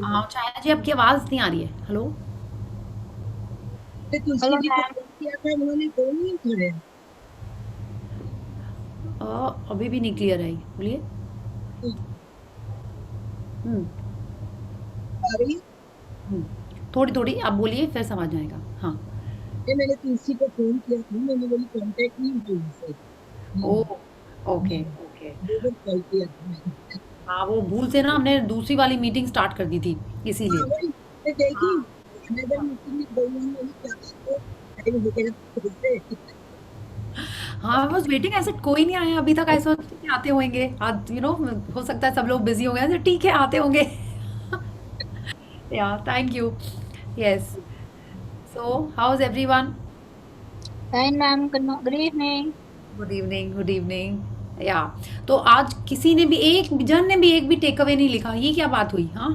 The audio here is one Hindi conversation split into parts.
हाँ छाया जी, आपकी आवाज नहीं आ रही है। हेलो। तुलसी हेलो जी को मैम। फोन किया था, उन्होंने फोन नहीं उठाया। अभी भी नहीं क्लियर आई, बोलिए। हम्म। आ रही है। थोड़ी थोड़ी आप बोलिए, फिर समझ आएगा। हाँ। मैंने तुलसी को फोन किया था, मैंने बोली कांटेक्ट नहीं हुआ उनसे। ओ। Okay okay. दो बार कॉल किया था मैंने। हाँ वो भूल से ना हमने दूसरी वाली मीटिंग स्टार्ट कर दी थी, हाँ इसीलिए। वही मैं देखी। हाँ। अनदर हाँ। मीटिंग में गई हूँ, मैंने क्या बात है, टाइम हो गया फिर से। हाँ आई वाज वेटिंग, ऐसे कोई नहीं आया अभी तक। ऐसा सोचती कि आते होंगे आज, हो सकता है सब लोग बिजी हो गए, ऐसे ठीक है आते होंगे। या thank you. Yes. So how is everyone? Fine, ma'am. Good evening. Good evening, good evening. या तो आज किसी ने भी, एक जन ने भी एक भी टेक अवे नहीं लिखा, ये क्या बात हुई? हाँ।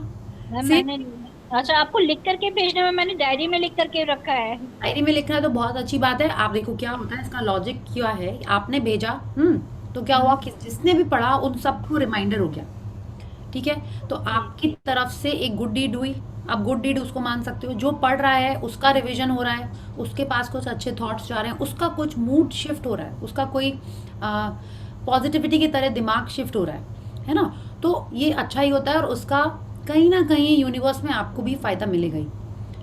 Ma'am same. मैंने अच्छा आपको लिख करके भेजने में मैंने डायरी में लिख करके रखा है। डायरी में लिखना है तो बहुत अच्छी बात है। आप देखो क्या होता है, इसका लॉजिक क्या है। आपने भेजा, तो क्या हुआ हम्म, कि जिसने भी पढ़ा उन सबको रिमाइंडर हो गया। ठीक है। तो जी। आपकी तरफ से एक गुड डीड हुई। आप गुड डीड उसको मान सकते हो, जो पढ़ रहा है उसका रिवीजन हो रहा है, उसके पास कुछ अच्छे थॉट्स जा रहे हैं, उसका कुछ मूड शिफ्ट हो रहा है, उसका कोई पॉजिटिविटी की तरह दिमाग शिफ्ट हो रहा है ना। तो ये अच्छा ही होता है, और उसका कहीं ना कहीं यूनिवर्स में आपको भी फायदा मिलेगा ही।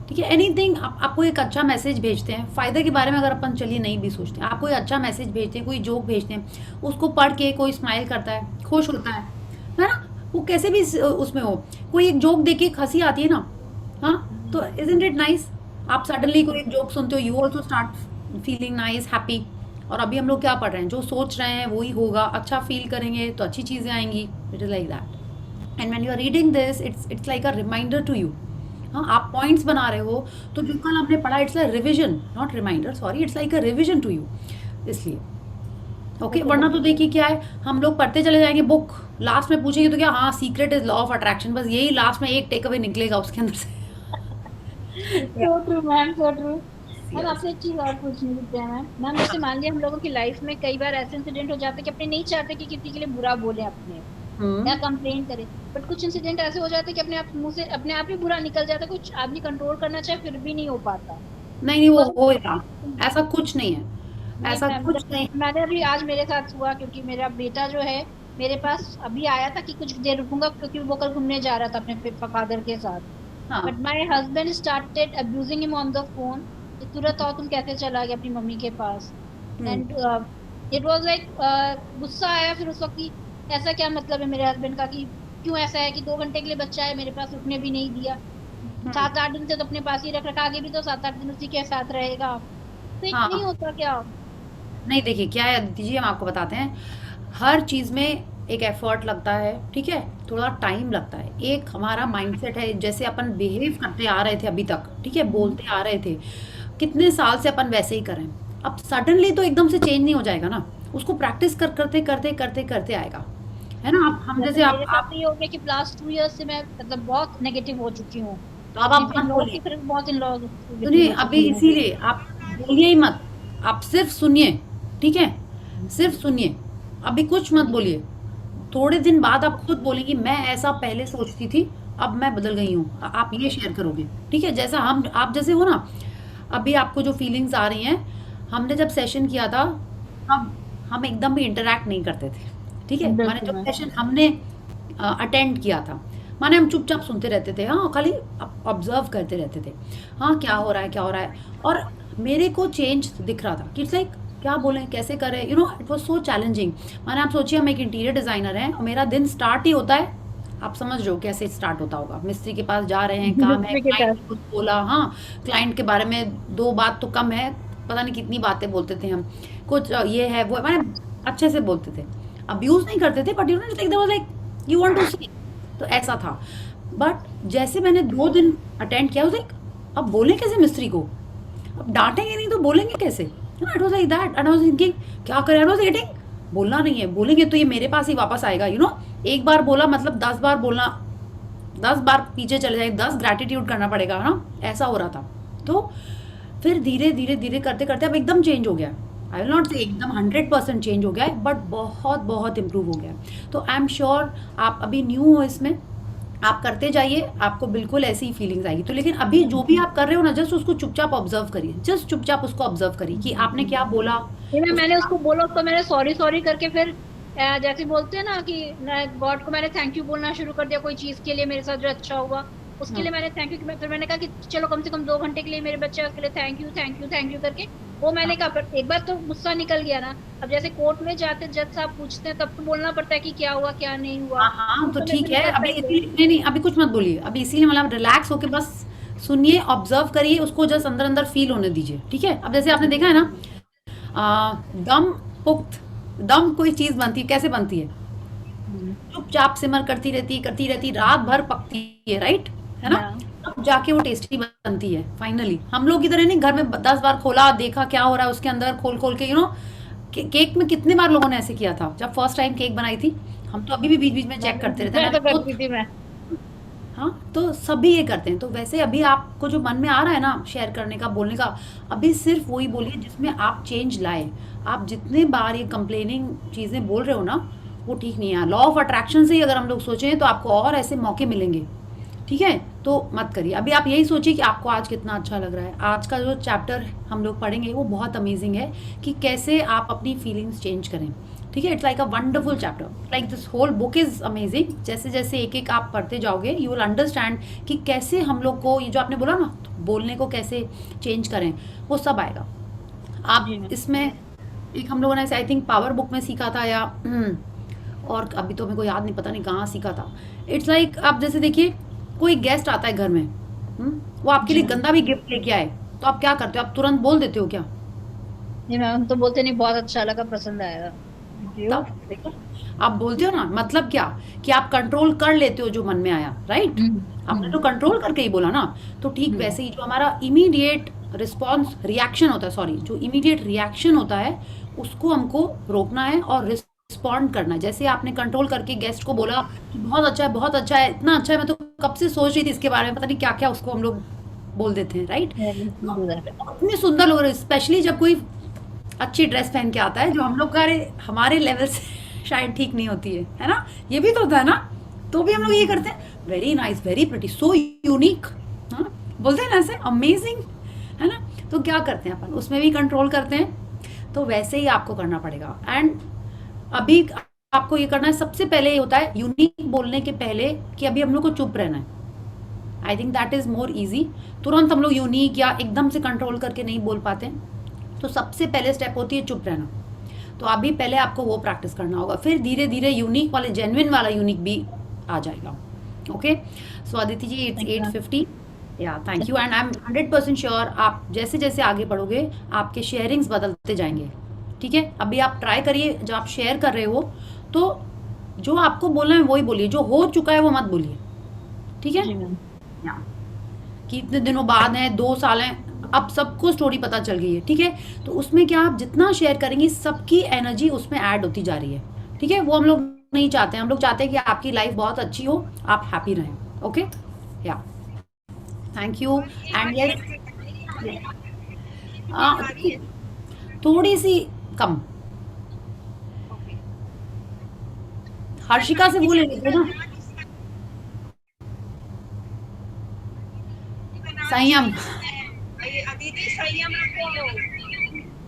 ठीक है। एनीथिंग आपको एक अच्छा मैसेज भेजते हैं, फायदे के बारे में अगर अपन चलिए नहीं भी सोचते हैं, आप कोई अच्छा मैसेज भेजते हैं, कोई जोक भेजते हैं, उसको पढ़ के कोई स्माइल करता है, खुश होता है ना। वो कैसे भी उसमें हो, कोई एक जोक देके एक हंसी आती है ना। हाँ। जी। तो इजंट इट नाइस? आप सडनली कोई एक जोक सुनते हो, you also start feeling nice, happy. और अभी हम लोग क्या पढ़ रहे हैं, जो सोच रहे हैं वही होगा, अच्छा फील करेंगे तो अच्छी चीजें आएंगी। It is like that. And when you are reading this, it's like a reminder to you. हाँ, आप पॉइंट्स बना रहे हो, तो जो कल हमने पढ़ा, it's like revision, not reminder, sorry, it's like a revision to you. इसलिए वो ओके। तो वरना तो बिल्कुल देखिए क्या है, हम लोग पढ़ते चले जाएंगे बुक, लास्ट में पूछेंगे तो क्या, हाँ secret is law of attraction, बस यही लास्ट में एक टेक अवे निकलेगा उसके अंदर से। So true ma'am, so true. Ma'am yes. आपसे एक चीज और पूछनी थी मैम। मैम जैसे मान लिया हम लोगों की लाइफ में कई बार ऐसे इंसिडेंट हो जाते हैं कि अपने नहीं चाहते कि किसी के लिए बुरा बोले अपने या हम्म। कंप्लेन करे। बट कुछ इंसिडेंट ऐसे हो जाते हैं कि अपने आप मुंह से अपने आप ही बुरा निकल जाता है, कुछ आदमी कंट्रोल करना चाहे फिर भी नहीं हो पाता। नहीं नहीं, वो बस होएगा। ऐसा कुछ नहीं है, नहीं ऐसा मैम, कुछ जब नहीं। मैंने अभी आज मेरे साथ हुआ क्योंकि मेरा बेटा जो है मेरे पास अभी आया था कि कुछ देर रुकूंगा क्योंकि वो कल घूमने जा रहा था अपने फादर के साथ। बट हाँ। My husband started abusing him on the phone कि तुरंत आओ, तुम कैसे चला गया अपनी मम्मी के पास। हम्म। एंड इट वाज लाइक गुस्सा आया फिर उस वक्त कि ऐसा क्या मतलब है मेरे हस्बैंड का कि क्यों ऐसा है कि 2 घंटे के लिए बच्चा है मेरे पास रुकने भी नहीं दिया। हम्म। 7-8 दिन से तो अपने पास ही रख रखा, आगे भी तो 7-8 दिन उसी के साथ रहेगा। तो एक नहीं हाँ। होता क्या? नहीं देखिए क्या है अदिति जी, हम आपको बताते हैं। हर चीज़ में एक एफर्ट लगता है, ठीक है। थोड़ा टाइम लगता है। एक हमारा माइंडसेट है, जैसे अपन बिहेव करते आ रहे थे अभी तक, ठीक है, हम्म, बोलते आ रहे थे, कितने साल से अपन वैसे ही कर रहे हैं। अब सडनली तो एकदम से चेंज नहीं हो जाएगा ना। उसको प्रैक्टिस कर करते करते करते करते आएगा, है ना। आप हम जैसे जैसे मेरे साथ आप तो ये हो गया कि लास्ट 2 इयर्स से मैं मतलब बहुत नेगेटिव हो चुकी हूँ। तो अब अपनी आप मत इन-लॉज की बोलिए। तरफ बहुत इन-लॉज नेगेटिव सुनिए, हो अभी चुकी हूँ। इसीलिए आप बोलिए ही मत। आप सिर्फ सुनिए, ठीक है। सिर्फ सुनिए, अभी कुछ मत बोलिए। थोड़े दिन बाद आप खुद बोलेंगी, मैं ऐसा पहले सोचती थी, अब मैं बदल गई हूँ। आप ये शेयर करोगे, ठीक है, जैसा हम आप जैसे हो ना। अभी आपको जो फीलिंग्स आ रही हैं, हमने जब सेशन किया था, तब हम एकदम भी इंटरैक्ट नहीं करते थे। ठीक है, माने बिल्कुल जो मैम। सेशन हमने अटेंड किया था, माने हम चुपचाप सुनते रहते थे, हाँ, खाली ऑब्जर्व करते रहते थे। हाँ, क्या हो रहा है, क्या हो रहा है। और मेरे को चेंज दिख रहा था कि इट्स लाइक, क्या बोलें, कैसे करें, इट वाज सो चैलेंजिंग। माने आप सोचिए, हम एक इंटीरियर डिजाइनर हैं और मेरा दिन स्टार्ट ही होता है, आप समझ रहे हो कैसे स्टार्ट होता होगा। मिस्त्री के पास जा रहे हैं, काम है, दूसरे के क्लाइंट साथ। ने कुछ बोला, हाँ, क्लाइंट के बारे में दो बात तो कम है, पता नहीं कितनी बातें बोलते थे हम। कुछ ये है वो है, माने अच्छे से बोलते थे, अब्यूज नहीं करते थे, but like you want to see. तो ऐसा था। बट जैसे मैंने 2 दिन अटेंड किया, लाइक अब बोले कैसे मिस्त्री को, अब डांटेंगे नहीं तो बोलेंगे कैसे, है ना। It was like that and I was thinking, क्या करें। आई वाज गेटिंग, बोलना नहीं है, बोलेंगे तो ये मेरे पास ही वापस आएगा, एक बार बोला मतलब 10 बार बोलना, 10 बार पीछे चले जाए, 10 ग्रेटिट्यूड करना पड़ेगा ना। ऐसा हो रहा था। तो फिर धीरे धीरे धीरे करते करते अब एकदम चेंज हो गया। आई विल नॉट से एकदम 100% चेंज हो गया है, बट बहुत बहुत इम्प्रूव हो गया है। तो आई एम श्योर आप अभी न्यू हो इसमें, आप करते जाइए, आपको बिल्कुल ऐसी ही फीलिंग्स आएगी। तो लेकिन अभी जो भी आप कर रहे हो ना, जस्ट उसको चुपचाप ऑब्जर्व करिए, जस्ट चुपचाप उसको ऑब्जर्व करिए कि आपने क्या बोला। फिर मैंने उसके उसको बोला, उसको मैंने सॉरी सॉरी करके फिर जैसे बोलते हैं ना कि गॉड को मैंने थैंक यू बोलना शुरू कर दिया कोई चीज के लिए मेरे साथ जो अच्छा हुआ उसके लिए मैंने थैंक यू। फिर मैंने कहा कि चलो कम से कम 2 घंटे के लिए मेरे बच्चे के लिए thank you thank you thank you करके वो मैंने कहा। पर एक बार तो गुस्सा निकल गया ना। अब जैसे कोर्ट में जाते जज साहब पूछते हैं तब तो बोलना पड़ता है कि क्या हुआ क्या नहीं हुआ। हाँ हाँ, तो तो मेरे ठीक को नहीं है, पता अभी ही है। इसीलिए नहीं नहीं, अभी कुछ मत बोलिए, अभी इसीलिए मतलब रिलैक्स होके बस सुनिए, ऑब्जर्व करिए उसको, जस्ट अंदर अंदर फील होने दीजिए, ठीक है। अब जैसे आपने देखा है ना, दम पुख्त, दम कोई चीज बनती है, कैसे बनती है? हम्म, चुपचाप सिमर करती रहती, रात भर पकती है, राइट? है ना? हाँ तब जाके वो टेस्टी बनती है फाइनली। हम लोग की तरह नहीं, घर में 10 बार खोला, देखा क्या हो रहा है उसके अंदर, खोल खोल के केक में कितने बार लोगों ने ऐसे किया था जब फर्स्ट टाइम केक बनाई थी। हम तो अभी भी बीच बीच में चेक करते रहते हैं, मैं तो मैंने खुद। करती थी मैं। हाँ, तो सभी ये करते हैं। तो वैसे अभी आपको जो मन में आ रहा है ना शेयर करने का, बोलने का, अभी सिर्फ वही बोलिए जिसमें आप चेंज लाए। आप जितने बार ये कंप्लेनिंग चीज़ें बोल रहे हो ना, वो ठीक नहीं है। लॉ ऑफ अट्रैक्शन से ही अगर हम लोग सोचें तो आपको और ऐसे मौके मिलेंगे, ठीक है? तो मत करिए, अभी आप यही सोचिए कि आपको आज कितना अच्छा लग रहा है। आज का जो चैप्टर हम लोग पढ़ेंगे वो बहुत अमेजिंग है कि कैसे आप अपनी फीलिंग्स चेंज करें, ठीक है। It's like a wonderful chapter, like this whole book is amazing. जैसे जैसे एक एक आप पढ़ते जाओगे यू विल अंडरस्टैंड कि कैसे हम लोग को ये जो आपने बोला ना, बोलने को कैसे चेंज करें, वो सब आएगा। जी आप मैम। इसमें एक हम लोगों ने आई थिंक पावर बुक में सीखा था, या और अभी तो मेरे को याद नहीं, पता नहीं कहाँ सीखा था। इट्स लाइक आप जैसे देखिए, कोई गेस्ट आता है घर में, वो आपके जी लिए मैम। गंदा भी गिफ्ट लेके आए, तो आप क्या करते हो? आप तुरंत बोल देते हो क्या? जी मैम, हम तो बोलते नहीं बहुत अच्छा लगा पसंद आया। Thank you. तब देखो, आप बोलते हो ना, मतलब क्या कि आप कंट्रोल कर लेते हो जो मन में आया, राइट? आपने तो हम्म कंट्रोल करके ही बोला ना। तो ठीक हम्म वैसे ही जो हमारा इमीडिएट रिस्पॉन्स रिएक्शन होता है, सॉरी, जो इमीडिएट रिएक्शन होता है उसको हमको रोकना है और रिस्पॉन्ड करना है। जैसे आपने कंट्रोल करके गेस्ट को बोला कि बहुत अच्छा है, बहुत अच्छा है, इतना अच्छा है, मैं तो कब से सोच रही थी इसके बारे में, पता नहीं क्या क्या उसको हम लोग बोल देते हैं, राइट? Do that. इतने सुंदर लोग, स्पेशली जब कोई अच्छी ड्रेस पहन के आता है जो हम लोग का हमारे लेवल से शायद ठीक नहीं होती है ना? ये भी तो होता है ना? तो भी हम लोग ये करते हैं, very nice, very pretty, so unique, हाँ, बोलते हैं ना ऐसे, अमेजिंग, है ना? तो क्या करते हैं अपन, उसमें भी कंट्रोल करते हैं। तो वैसे ही आपको करना पड़ेगा। एंड अभी आपको ये करना है, सबसे पहले ये होता है यूनिक बोलने के पहले कि अभी हम लोग को चुप रहना है। I think that is more easy. तुरंत हम लोग यूनिक या एकदम से कंट्रोल करके नहीं बोल पाते हैं। तो सबसे पहले स्टेप होती है चुप रहना। तो अभी पहले आपको वो प्रैक्टिस करना होगा, फिर धीरे धीरे यूनिक वाले, जेन्युइन वाला यूनिक भी आ जाएगा। Okay, so Aditi ji, it's thank you 8:50। या thank you, and I am 100% sure आप जैसे जैसे आगे बढ़ोगे आपके शेयरिंग्स बदलते जाएंगे, ठीक है? अभी आप ट्राई करिए, जब आप शेयर कर रहे हो तो जो आपको बोलना है वही बोलिए, जो हो चुका है वो मत बोलिए, ठीक है? जी मैम। या कि इतने दिनों बाद हैं, 2 साल हैं, अब सबको स्टोरी पता चल गई है, ठीक है? तो उसमें क्या, आप जितना शेयर करेंगी सबकी एनर्जी उसमें ऐड होती जा रही है, ठीक है? वो हम लोग नहीं चाहते हैं। हम लोग चाहते हैं कि आपकी लाइफ बहुत अच्छी हो, आप हैप्पी रहें। ओके, या थैंक यू। एंड यस, थोड़ी सी कम, हर्षिका से बोल लेते ना, संयम।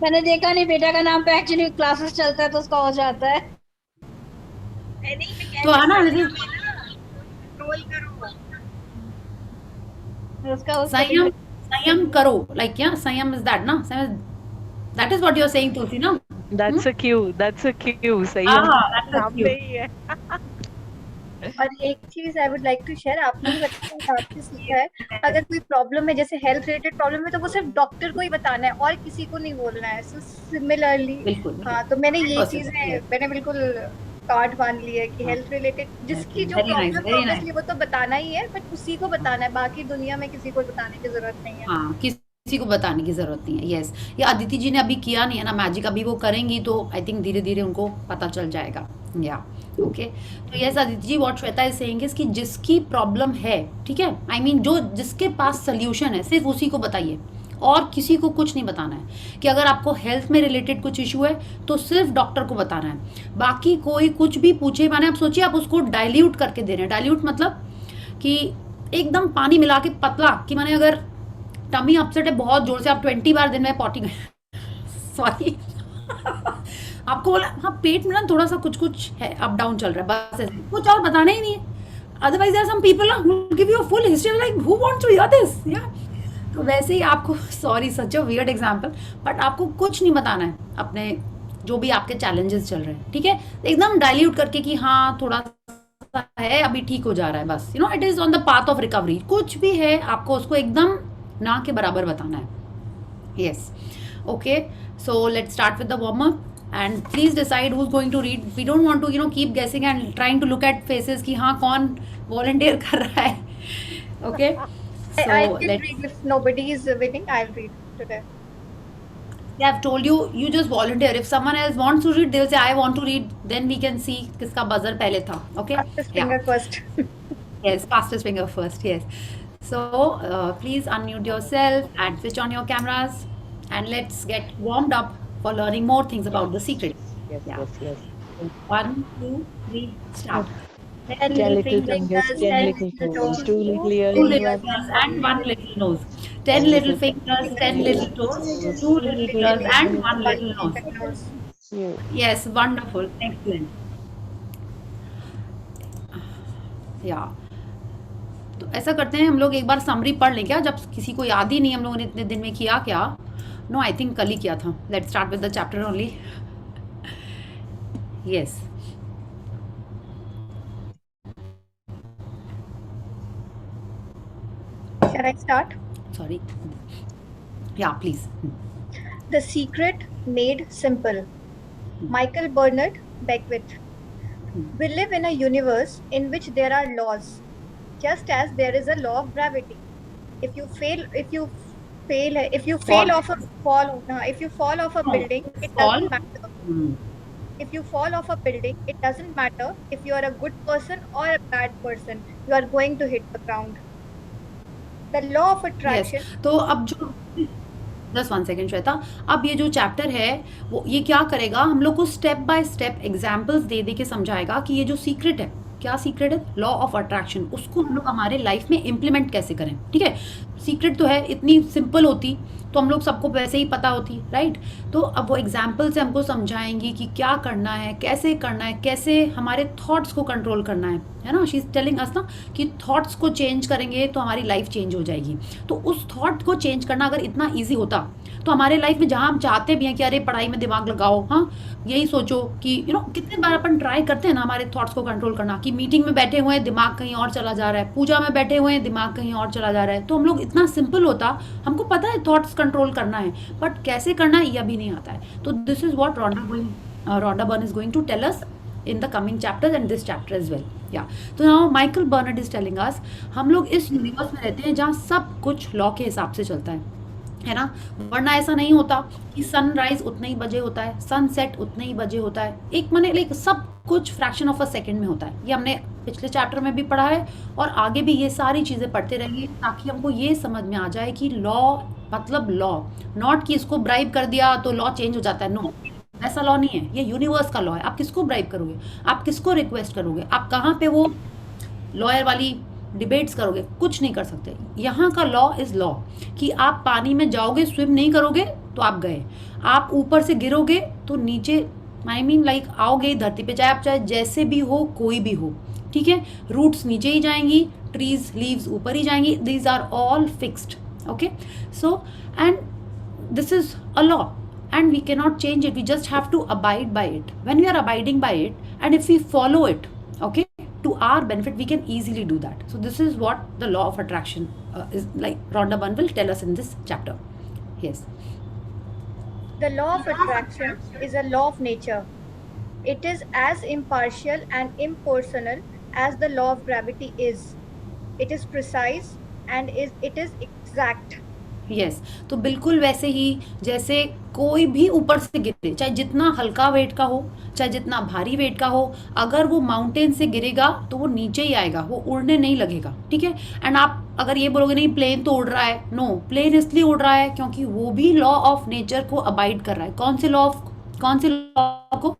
मैंने देखा नहीं, बेटा का नाम पे एक्चुअली क्लासेस चलता है तो उसका हो जाता है। तो है ना, जैसे उसका उसका संयम, संयम करो, लाइक क्या संयम इज दैट ना, Sanyam, that is what you are saying Tulsi ना? दैट्स अ क्यू सही हम हाँ, दैट्स नाम क्यू। में ही है। और एक चीज I would like to share, आपने भी बताया, आपसे सीखा है, अगर कोई प्रॉब्लम है जैसे हेल्थ रिलेटेड प्रॉब्लम है तो वो सिर्फ डॉक्टर को ही बताना है और किसी को नहीं बोलना है। सो सिमिलरली, बिल्कुल हाँ, तो मैंने ये चीजें, 100%। मैंने बिल्कुल कार्ड मान ली है कि हाँ, हेल्थ रिलेटेड जिसकी जो वेरी नाइस, प्रॉब्लम है वेरी ऑब्वियसली नाइस। वो तो बताना ही है, बट उसी को बताना है, बाकी दुनिया में किसी को बताने की जरूरत नहीं है। हाँ, किसी को बताने की जरूरत नहीं है। यस, ये अदिति जी ने अभी किया नहीं है ना मैजिक, अभी वो करेंगी तो आई थिंक धीरे धीरे उनको पता चल जाएगा। या ओके, तो yes Aditi ji, what Shweta is saying is कि जिसकी प्रॉब्लम है, ठीक है, आई मीन जो जिसके पास सोल्यूशन है सिर्फ उसी को बताइए, और किसी को कुछ नहीं बताना है कि अगर आपको हेल्थ में रिलेटेड कुछ इशू है तो सिर्फ डॉक्टर को बताना है, बाकी कोई कुछ भी पूछे, माने आप सोचिए आप उसको डाइल्यूट करके दे रहे हैं। डाइल्यूट मतलब कि एकदम पानी मिला के पतला, कि माने अगर टमी अपसेट है बहुत जोर से, आप 20 बार दिन में पॉटी सॉरी आपको बोला हाँ पेट में ना थोड़ा सा कुछ कुछ है, अप डाउन चल रहा है, बस ऐसे कुछ और बताना ही नहीं है। Otherwise there are some people who give you a full history like who wants to hear this, या तो वैसे ही आपको sorry such a weird example, but आपको कुछ नहीं बताना है अपने जो भी आपके चैलेंजेस चल रहे हैं, ठीक है, एकदम डाइल्यूट करके कि हाँ थोड़ा सा है अभी ठीक हो जा रहा है, बस it is on the path of recovery. कुछ भी है आपको उसको एकदम ना के बराबर बताना है। Yes, okay, so let's start with the warm up and please decide who's going to read. We don't want to keep guessing and trying to look at faces कि हाँ कौन volunteer कर रहा है, okay, so I can read if nobody is willing. I'll read today. Yeah, I've told you, you just volunteer. If someone else wants to read, they'll say I want to read, then we can see किसका buzzer पहले था, okay, Fastest finger first. yes, fastest finger first, yes. So please unmute yourself and switch on your cameras and let's get warmed up for learning more things about the secret. Yes. 1, 2, 3, start. 10 10 little little fingers, fingers, 10 little toes, 2 little ears, 2 little ears and 1 little nose. 10 little fingers, 10 little toes, 2 little ears and 1 little nose. Yes, wonderful, excellent. Yeah. तो ऐसा करते हैं हम लोग, एक बार समरी पढ़ लें क्या, जब किसी को याद ही नहीं हम लोगों ने इतने दिन में किया क्या। नो, आई थिंक कल ही किया था। Let's start with the chapter only. Yes, Shall I start? Sorry, या please. The Secret Made Simple. Michael Bernard Beckwith. We live in a universe in which there are laws, just as there is a law of gravity. If you fall off a building, it doesn't matter. If you fall off a building, it doesn't matter if you are a good person or a bad person. You are going to hit the ground. The law of attraction. Yes. तो अब जो जस्ट 1 सेकेंड श्वेता, अब ये जो चैप्टर है वो ये क्या करेगा, हम लोग को स्टेप बाय स्टेप एग्जाम्पल्स दे दे के समझाएगा कि ये जो सीक्रेट है, क्या सीक्रेट है, लॉ ऑफ अट्रैक्शन, उसको हम लोग हमारे लाइफ में इम्प्लीमेंट कैसे करें। ठीक है, सीक्रेट तो है, इतनी सिंपल होती तो हम लोग सबको वैसे ही पता होती, राइट। तो अब वो एग्जाम्पल से हमको समझाएंगी कि क्या करना है, कैसे हमारे थॉट्स को कंट्रोल करना है ना। शी इज टेलिंग अस ना कि थॉट्स को चेंज करेंगे तो हमारी लाइफ चेंज हो जाएगी। तो उस थॉट को चेंज करना अगर इतना ईजी होता तो हमारे लाइफ में जहाँ हम चाहते भी हैं कि अरे पढ़ाई में दिमाग लगाओ, हाँ यही सोचो कि कितने बार अपन ट्राई करते हैं ना हमारे थॉट्स को कंट्रोल करना, कि मीटिंग में बैठे हुए हैं दिमाग कहीं और चला जा रहा है, पूजा में बैठे हुए हैं दिमाग कहीं और चला जा रहा है। तो हम लोग इतना सिंपल होता, हमको पता है थॉट्स कंट्रोल करना है, बट कैसे करना है यह भी नहीं आता है। तो this is what Rhonda Byrne is going to tell us in the coming chapters and this chapter as well. Yeah. तो now Michael Bernard is telling us, हम लोग इस यूनिवर्स में रहते हैं जहाँ सब कुछ लॉ के हिसाब से चलता है ना। वरना ऐसा नहीं होता कि सनराइज उतने ही बजे होता है, सनसेट उतने ही बजे होता है, एक माने लाइक सब कुछ फ्रैक्शन ऑफ अ सेकंड में होता है। ये हमने पिछले चैप्टर में भी पढ़ा है और आगे भी ये सारी चीज़ें पढ़ते रहेंगे ताकि हमको ये समझ में आ जाए कि लॉ मतलब लॉ, नॉट कि इसको ब्राइब कर दिया तो लॉ चेंज हो जाता है। नो, ऐसा लॉ नहीं है, ये यूनिवर्स का लॉ है। आप किसको ब्राइब करोगे, आप किसको रिक्वेस्ट करोगे, आप कहाँ पे वो लॉयर वाली डिबेट्स करोगे, कुछ नहीं कर सकते। यहाँ का लॉ इज लॉ कि आप पानी में जाओगे, स्विम नहीं करोगे तो आप गए, आप ऊपर से गिरोगे तो नीचे आई मीन लाइक आओगे धरती पे, चाहे आप चाहे जैसे भी हो, कोई भी हो, ठीक है। रूट्स नीचे ही जाएंगी, ट्रीज लीव्स ऊपर ही जाएंगी, these are all fixed, okay, so and this is a law and we cannot change it, we just have to abide by it. When we are abiding by it and if we follow it, okay, to our benefit, we can easily do that. So this is what the law of attraction is like. Rhonda Byrne will tell us in this chapter. Yes, The law of attraction is a law of nature. It is as impartial and impersonal as the law of gravity is. It is precise and it is exact. Yes तो बिल्कुल वैसे ही जैसे कोई भी ऊपर से गिरे, चाहे जितना हल्का वेट का हो, चाहे जितना भारी वेट का हो, अगर वो माउंटेन से गिरेगा तो वो नीचे ही आएगा, वो उड़ने नहीं लगेगा, ठीक है। एंड आप अगर ये बोलोगे नहीं प्लेन तो उड़ रहा है, नो, प्लेन इसलिए उड़ रहा है क्योंकि वो भी लॉ ऑफ नेचर को अबाइड कर रहा है। कौन से लॉ को?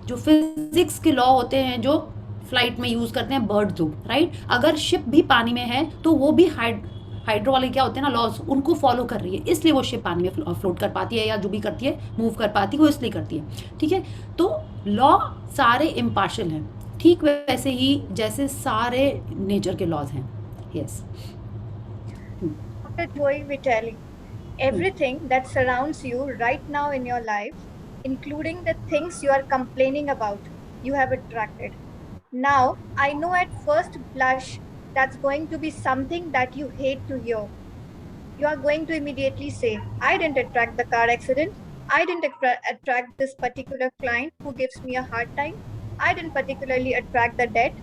जो फिजिक्स के लॉ होते हैं जो फ्लाइट में यूज करते हैं बर्ड्स जो, राइट। अगर शिप भी पानी में है तो वो भी हाइड्रो वाले क्या होते हैं ना लॉज, उनको फॉलो कर रही है, इसलिए वो शिप पानी में फ्लोट कर पाती है या जो भी करती है मूव कर पाती है, वो इसलिए करती है, ठीक है। तो लॉ सारे इम्पार्शियल हैं, ठीक वैसे ही जैसे सारे नेचर के लॉज हैं। Yes Dr. Joy Vitale, everything that surrounds you right now in your life, including the things you are complaining about, you have attracted. Now, I know at first blush that's going to be something that you hate to hear. You are going to immediately say, I didn't attract the car accident. I didn't attract this particular client who gives me a hard time. I didn't particularly attract the debt.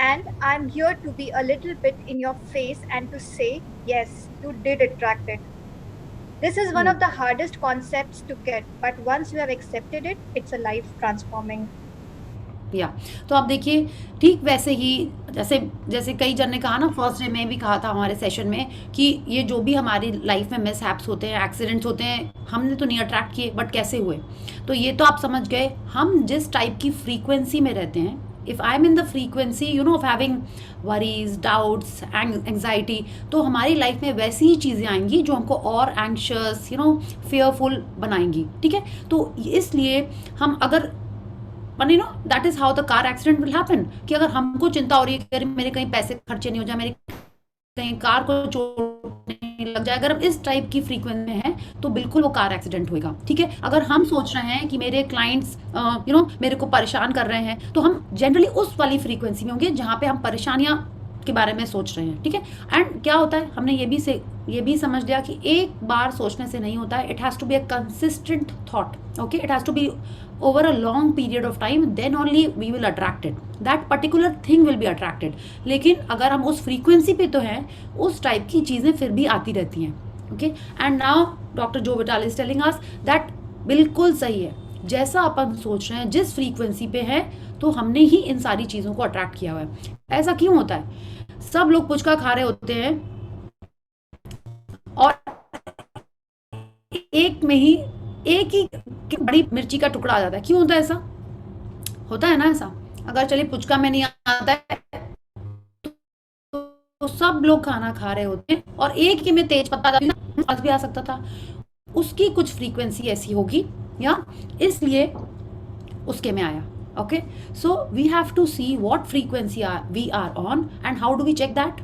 And I'm here to be a little bit in your face and to say, yes, you did attract it. This is one of the hardest concepts to get, but once you have accepted it, it's a life transforming. या तो आप देखिए ठीक वैसे ही जैसे कई जन ने कहा ना, फर्स्ट डे में भी कहा था हमारे सेशन में कि ये जो भी हमारी लाइफ में मिसहैप्स होते हैं, एक्सीडेंट्स होते हैं, हमने तो नहीं अट्रैक्ट किए, बट कैसे हुए। तो ये तो आप समझ गए, हम जिस टाइप की फ्रीक्वेंसी में रहते हैं, if I am in the frequency you know of having worries, doubts, anxiety, तो हमारी लाइफ में वैसी ही चीज़ें आएंगी जो हमको और एंग्शियस यू नो फियरफुल बनाएंगी, ठीक है। तो इसलिए हम अगर know that is how the car accident will happen, कि अगर हमको चिंता हो रही है कि मेरे कहीं पैसे खर्चे नहीं हो जाए, मेरे कहीं कार को चोट नहीं लग जाए, अगर हम इस टाइप की फ्रीक्वेंसी में हैं तो बिल्कुल वो कार एक्सीडेंट होएगा, ठीक है। अगर हम सोच रहे हैं कि मेरे क्लाइंट्स यू नो मेरे को परेशान कर रहे हैं, तो हम जनरली उस वाली फ्रीक्वेंसी में होंगे जहाँ पे हम परेशानियां के बारे में सोच रहे हैं, ठीक है। एंड क्या होता है, हमने ये भी समझ लिया कि एक बार सोचने से नहीं होता है, it has to be a consistent thought, okay, it has to be over a long period of time, then only we will attract it, that particular thing will be attracted। लेकिन अगर हम उस फ्रीक्वेंसी पे तो हैं, उस टाइप की चीज़ें फिर भी आती रहती हैं, ओके। एंड नाउ डॉक्टर जो vital is telling us that बिल्कुल सही है, जैसा अपन सोच रहे हैं, जिस फ्रीक्वेंसी पे है, तो हमने ही इन सारी चीज़ों को अट्रैक्ट किया हुआ है। ऐसा क्यों होता है? सब लोग पुचका खा रहे होते हैं और एक ही बड़ी मिर्ची का टुकड़ा आ जाता है, क्यों होता है ऐसा? होता है ना ऐसा, अगर चलिए पुचका में नहीं आता है तो सब लोग खाना खा रहे होते हैं और एक ही में तेज पत्ता भी आ सकता था, उसकी कुछ फ्रीक्वेंसी ऐसी होगी या इसलिए उसके में आया, okay. So we have to see what frequency we are on and how do we check that.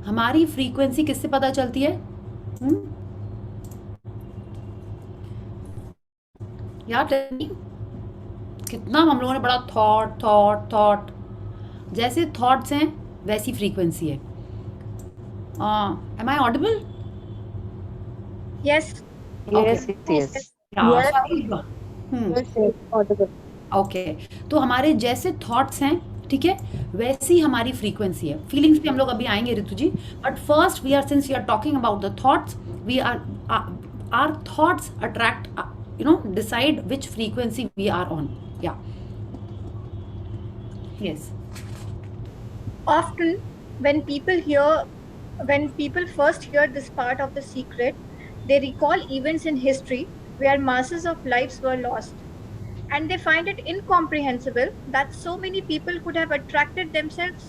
हमारी फ्रीक्वेंसी किससे पता चलती है? यार कितना हम लोगों ने बड़ा थॉट, जैसे थॉट्स हैं वैसी फ्रीक्वेंसी है। Am I audible? Yes. Okay, तो हमारे जैसे थॉट्स हैं, ठीक है, वैसी हमारी फ्रीक्वेंसी है। फीलिंग्स पे हम लोग अभी आएंगे Ritu ji, but first we are since we are talking about the thoughts, we are are thoughts attract you know decide which frequency we are on. Yeah. Yes. Often when people first hear this part of the secret, they recall events in history where masses of lives were lost, and they find it incomprehensible that so many people could have attracted themselves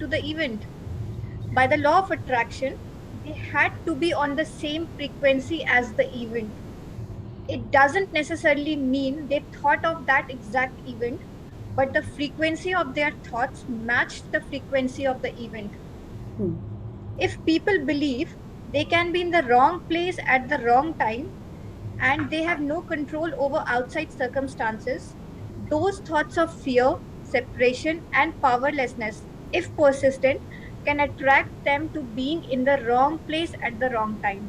to the event. By the law of attraction, they had to be on the same frequency as the event. It doesn't necessarily mean they thought of that exact event, but the frequency of their thoughts matched the frequency of the event. If people believe they can be in the wrong place at the wrong time and they have no control over outside circumstances, those thoughts of fear, separation, and powerlessness, if persistent, can attract them to being in the wrong place at the wrong time.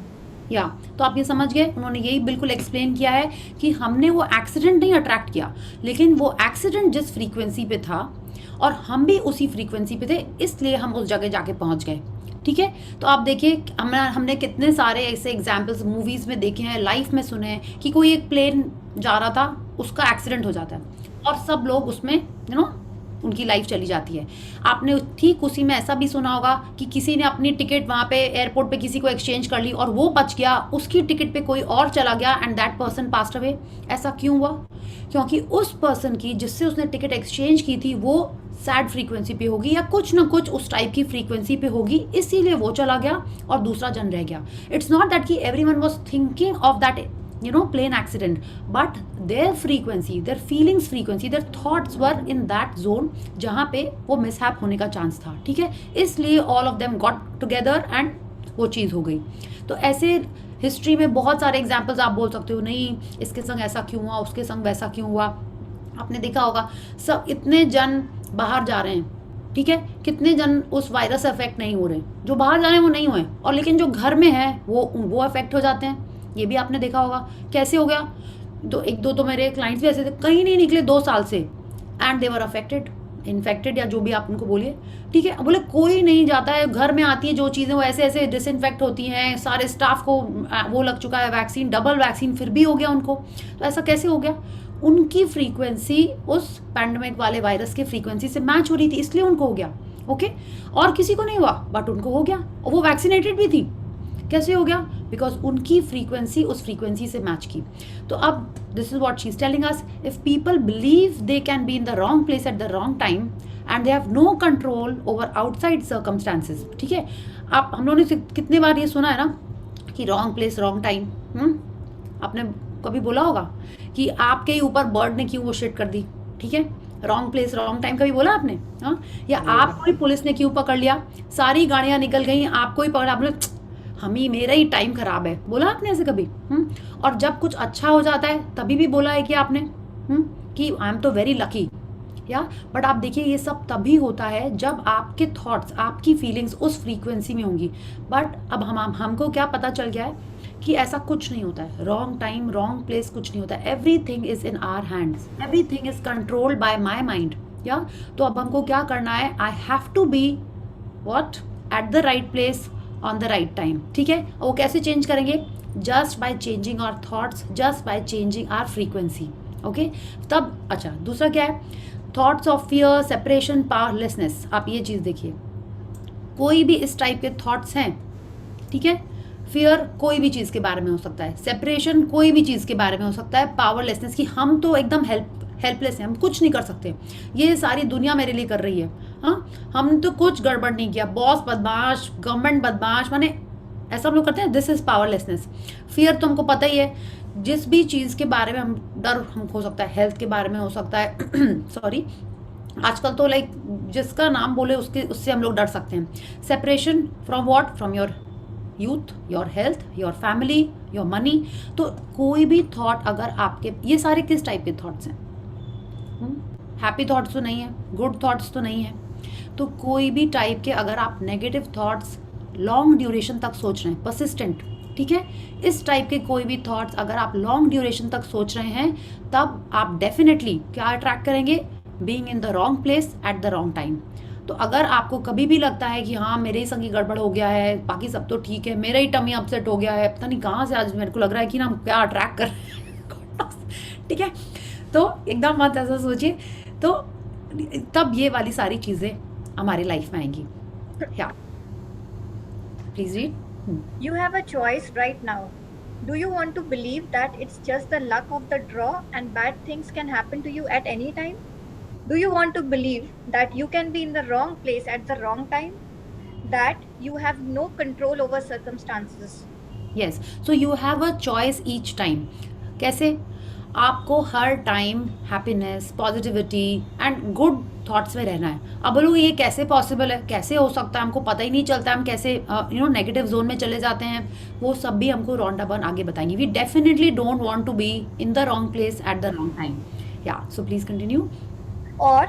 या तो आप ये समझ गए, उन्होंने यही बिल्कुल एक्सप्लेन किया है कि हमने वो एक्सीडेंट नहीं अट्रैक्ट किया, लेकिन वो एक्सीडेंट जिस फ्रीक्वेंसी पे था और हम भी उसी फ्रीक्वेंसी पे थे, इसलिए हम उस जगह जाके पहुंच गए, ठीक है। तो आप देखिए हमने कितने सारे ऐसे एग्जाम्पल्स मूवीज में देखे हैं, लाइफ में सुने हैं कि कोई एक प्लेन जा रहा था, उसका एक्सीडेंट हो जाता है और सब लोग उसमें उनकी लाइफ चली जाती है। आपने ठीक उसी में ऐसा भी सुना होगा कि किसी ने अपनी टिकट वहाँ पे एयरपोर्ट पे किसी को एक्सचेंज कर ली और वो बच गया, उसकी टिकट पे कोई और चला गया and that person passed away. ऐसा क्यों हुआ? क्योंकि उस पर्सन की जिससे उसने टिकट एक्सचेंज की थी वो सैड फ्रीक्वेंसी पे होगी या कुछ ना कुछ उस टाइप की फ्रीक्वेंसी पे होगी, इसीलिए वो चला गया और दूसरा जन रह गया। इट्स नॉट दैट कि everyone was thinking of that plane accident, but their frequency, their feelings frequency, their thoughts were in that zone जहाँ पे वो मिसहैप होने का चांस था, ठीक है। इसलिए all of them got together and वो चीज़ हो गई। तो ऐसे हिस्ट्री में बहुत सारे एग्जाम्पल्स आप बोल सकते हो, नहीं इसके संग ऐसा क्यों हुआ, उसके संग वैसा क्यों हुआ। आपने देखा होगा सब इतने जन बाहर जा रहे हैं, ठीक है, कितने जन उस वायरस से अफेक्ट नहीं हो रहे, जो बाहर जा रहे हैं वो नहीं हुए, और लेकिन जो घर में है वो अफेक्ट हो जाते हैं। ये भी आपने देखा होगा कैसे हो गया। एक दो तो मेरे क्लाइंट्स भी ऐसे थे, कहीं नहीं निकले 2 साल से and they were affected, infected या जो भी आप उनको बोलिए, ठीक है। बोले कोई नहीं जाता है, घर में आती है जो चीज़ें वो ऐसे ऐसे डिसइंफेक्ट होती हैं, सारे स्टाफ को वो लग चुका है वैक्सीन, डबल वैक्सीन, फिर भी हो गया उनको। तो ऐसा कैसे हो गया? उनकी फ्रीक्वेंसी उस पैंडमिक वाले वायरस के फ्रीक्वेंसी से मैच हो रही थी, इसलिए उनको हो गया, ओके। और किसी को नहीं हुआ बट उनको हो गया, और वो वैक्सीनेटेड भी थी। कैसे हो गया? बिकॉज उनकी फ्रीक्वेंसी उस फ्रीक्वेंसी से मैच की। तो अब this is what she is telling us, if people believe they can be in the wrong place at the wrong time and they have no control over outside circumstances, ठीक है। आप हम लोगों ने कितने बार ये सुना है ना कि रॉन्ग प्लेस रॉन्ग टाइम। आपने कभी बोला होगा कि आपके ही ऊपर बर्ड ने क्यों वो शिट कर दी, ठीक है। रॉन्ग प्लेस रॉन्ग टाइम कभी बोला आपने? हाँ, या आपको ही पुलिस ने क्यों पकड़ लिया, सारी गाड़ियां निकल गई, आपको ही पकड़ा, आपने मेरा ही टाइम खराब है, बोला आपने ऐसे कभी? और जब कुछ अच्छा हो जाता है तभी भी बोला है कि आपने कि आई एम तो वेरी लकी, या बट आप देखिए ये सब तभी होता है जब आपके थॉट्स, आपकी फीलिंग्स उस फ्रीक्वेंसी में होंगी। बट अब हमको क्या पता चल गया है कि ऐसा कुछ नहीं होता है, रॉन्ग टाइम रॉन्ग प्लेस कुछ नहीं होता है, everything is in our hands, everything is controlled by my mind, yeah. तो अब हमको क्या करना है, I have to be what at the right place on the right time, ठीक है। वो कैसे चेंज करेंगे? Just by changing our thoughts, just by changing our frequency, okay. तब अच्छा दूसरा क्या है, thoughts of fear, separation, powerlessness. आप ये चीज़ देखिए, कोई भी इस टाइप के थॉट्स हैं, ठीक है। फियर कोई भी चीज़ के बारे में हो सकता है, सेपरेशन कोई भी चीज़ के बारे में हो सकता है, पावरलेसनेस कि हम तो एकदम हेल्पलेस हैं, हम कुछ नहीं कर सकते, ये सारी दुनिया मेरे लिए कर रही है, हाँ हम तो कुछ गड़बड़ नहीं किया, बॉस बदमाश, गवर्नमेंट बदमाश, माने ऐसा हम लोग करते हैं। This is powerlessness. फियर तो हमको पता ही है, जिस भी चीज़ के बारे में हम डर हमको हो सकता है, हेल्थ के बारे में हो सकता है सॉरी, आजकल तो लाइक जिसका नाम बोले उससे हम लोग डर सकते हैं। Separation from what? From your youth, your health, your family, your money. तो कोई भी थॉट अगर आपके, ये सारे किस टाइप के थॉट्स हैं? हैप्पी थॉट्स तो नहीं है, गुड थॉट्स तो नहीं है। तो कोई भी टाइप के अगर आप नेगेटिव थॉट्स लॉन्ग ड्यूरेशन तक सोच रहे हैं, परसिस्टेंट, ठीक है, इस टाइप के कोई भी थॉट्स अगर आप लॉन्ग ड्यूरेशन तक सोच रहे हैं, तब आप डेफिनेटली क्या अट्रैक्ट करेंगे? Being in the wrong place at the wrong time. तो अगर आपको कभी भी लगता है कि हाँ मेरे ही संग ही गड़बड़ हो गया है, बाकी सब तो ठीक है, मेरा ही टमी अपसेट हो गया है, पता नहीं कहाँ से आज मेरे को लग रहा है कि ना हम क्या अट्रैक्ट कर रहे हैं ठीक है, तो एकदम मत ऐसा सोचिए। तो तब ये वाली सारी चीज़ें हमारी लाइफ में आएंगी। या please read. You have a choice right now. Do you want to believe that it's just the luck of the draw and bad things can happen to you at any time? Do you want to believe that you can be in the wrong place at the wrong time? That you have no control over circumstances? Yes, so you have a choice each time. कैसे? आपको हर time happiness, positivity and good thoughts में रहना है। अब बोलो ये कैसे पॉसिबल है, कैसे हो सकता है, हमको पता ही नहीं चलता, हम कैसे नेगेटिव जोन में चले जाते हैं। वो सब भी हमको रॉन्डा बर्न आगे बताएंगे। We definitely don't want to be in the wrong place at the wrong time. Yeah so please continue. Or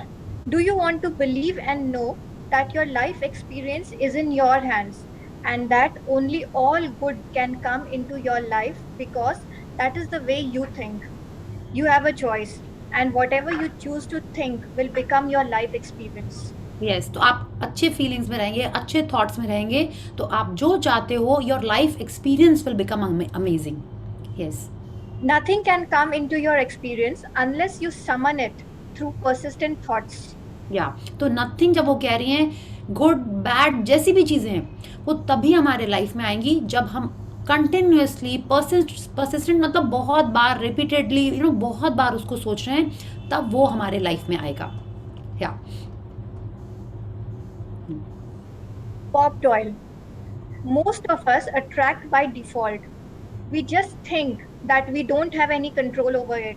do you want to believe and know that your life experience is in your hands and that only all good can come into your life because that is the way you think? You have a choice, and whatever you choose to think will become your life experience. Yes, तो आप अच्छे फीलिंग्स में रहेंगे, अच्छे थॉट्स में रहेंगे, तो आप जो चाहते हो, your life experience will become amazing. Yes, Nothing can come into your experience unless you summon it through persistent thoughts. या तो नथिंग जब वो कह रही हैं, गुड बैड जैसी भी चीज़ें हैं, वो तभी हमारे लाइफ में आएंगी जब हम कंटिन्यूसली परसिस्टेंट, मतलब बहुत बार रिपीटेडली बहुत बार उसको सोच रहे हैं, तब वो हमारे लाइफ में आएगा। या Bob Doyle. Most of us attract by default. We just think that we don't have any control over it.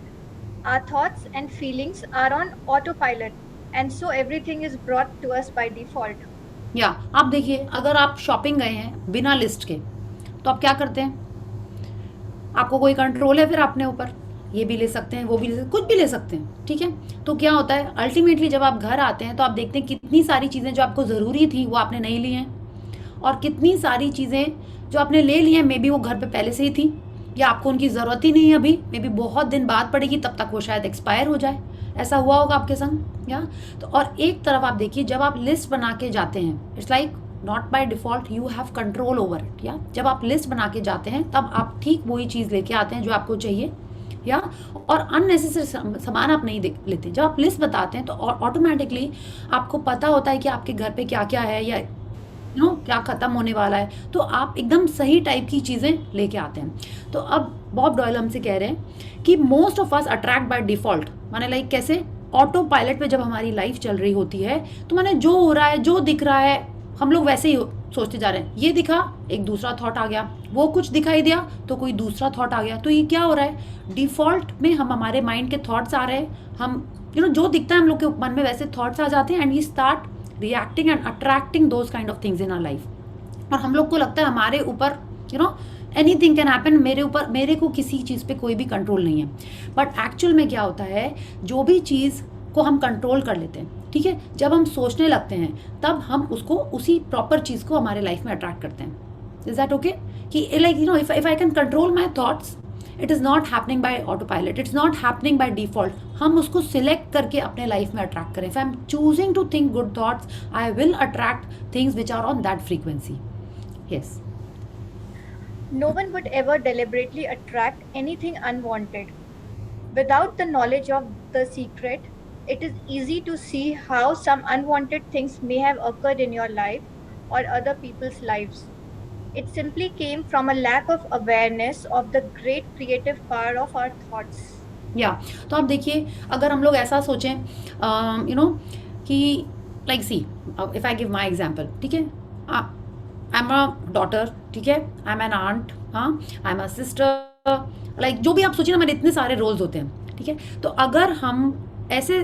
Our thoughts and feelings are on autopilot, and so everything is brought to us by default. या आप देखिए, अगर आप शॉपिंग गए हैं बिना लिस्ट के, तो आप क्या करते हैं? आपको कोई कंट्रोल है फिर अपने ऊपर? ये भी ले सकते हैं, वो भी ले सकते हैं, कुछ भी ले सकते हैं, ठीक है? तो क्या होता है अल्टीमेटली, जब आप घर आते हैं तो आप देखते हैं कितनी सारी चीज़ें जो आपको ज़रूरी थी वो आपने नहीं ली हैं, और कितनी सारी चीज़ें जो आपने ले ली हैं मे बी वो घर पे पहले से ही थी, या आपको उनकी ज़रूरत ही नहीं है अभी, मे बी बहुत दिन बाद पड़ेगी, तब तक वो शायद एक्सपायर हो जाए। ऐसा हुआ होगा आपके संग, या तो और एक तरफ आप देखिए, जब आप लिस्ट बना के जाते हैं, it's like not by default, you have control over it. या जब आप लिस्ट बना के जाते हैं तब आप ठीक वही चीज़ लेके आते हैं जो आपको चाहिए, या और अननेसेसरी सामान आप नहीं लेते। जब आप लिस्ट बताते हैं तो ऑटोमेटिकली आपको पता होता है कि आपके घर पे क्या क्या है, या क्या ख़त्म होने वाला है, तो आप एकदम सही टाइप की चीज़ें लेके आते हैं। तो अब बॉब डॉयल हमसे कह रहे हैं कि most of us attract by default, माने लाइक कैसे, ऑटो पायलट पे जब हमारी लाइफ चल रही होती है, तो माने जो हो रहा है, जो दिख रहा है, हम लोग वैसे ही सोचते जा रहे हैं। ये दिखा, एक दूसरा थॉट आ गया, वो कुछ दिखाई दिया तो कोई दूसरा थॉट आ गया। तो ये क्या हो रहा है, डिफ़ॉल्ट में हम हमारे माइंड के थॉट्स आ रहे हैं, हम जो दिखता है हम लोग के मन में वैसे थॉट्स आ जाते हैं, and we start reacting and attracting those kind of things in our life. और हम लोग को लगता है हमारे ऊपर एनीथिंग कैन हैपन, मेरे को किसी चीज़ पे कोई भी कंट्रोल नहीं है। बट एक्चुअल में क्या होता है, जो भी चीज़ को हम कंट्रोल कर लेते हैं, ठीक है, जब हम सोचने लगते हैं तब हम उसको, उसी प्रॉपर चीज़ को हमारे लाइफ में अट्रैक्ट करते हैं। Is that okay? कि like if I can control my thoughts, it is not happening by autopilot, it's not happening by default. हम उसको सिलेक्ट करके अपने लाइफ में अट्रैक्ट करें। If I am choosing to think good thoughts, I will attract things which are on that frequency. Yes, No one would ever deliberately attract anything unwanted. Without the knowledge of the secret, it is easy to see how some unwanted things may have occurred in your life or other people's lives. It simply came from a lack of awareness of the great creative power of our thoughts. या तो आप देखिए, अगर हम लोग ऐसा सोचें कि like see, if I give my example, ठीक है, आई एम अ डॉटर, ठीक है, आई एम एन आंट, हाँ, I am a sister, like जो भी आप सोचिए ना, मेरे इतने सारे रोल्स होते हैं, ठीक है। तो अगर हम ऐसे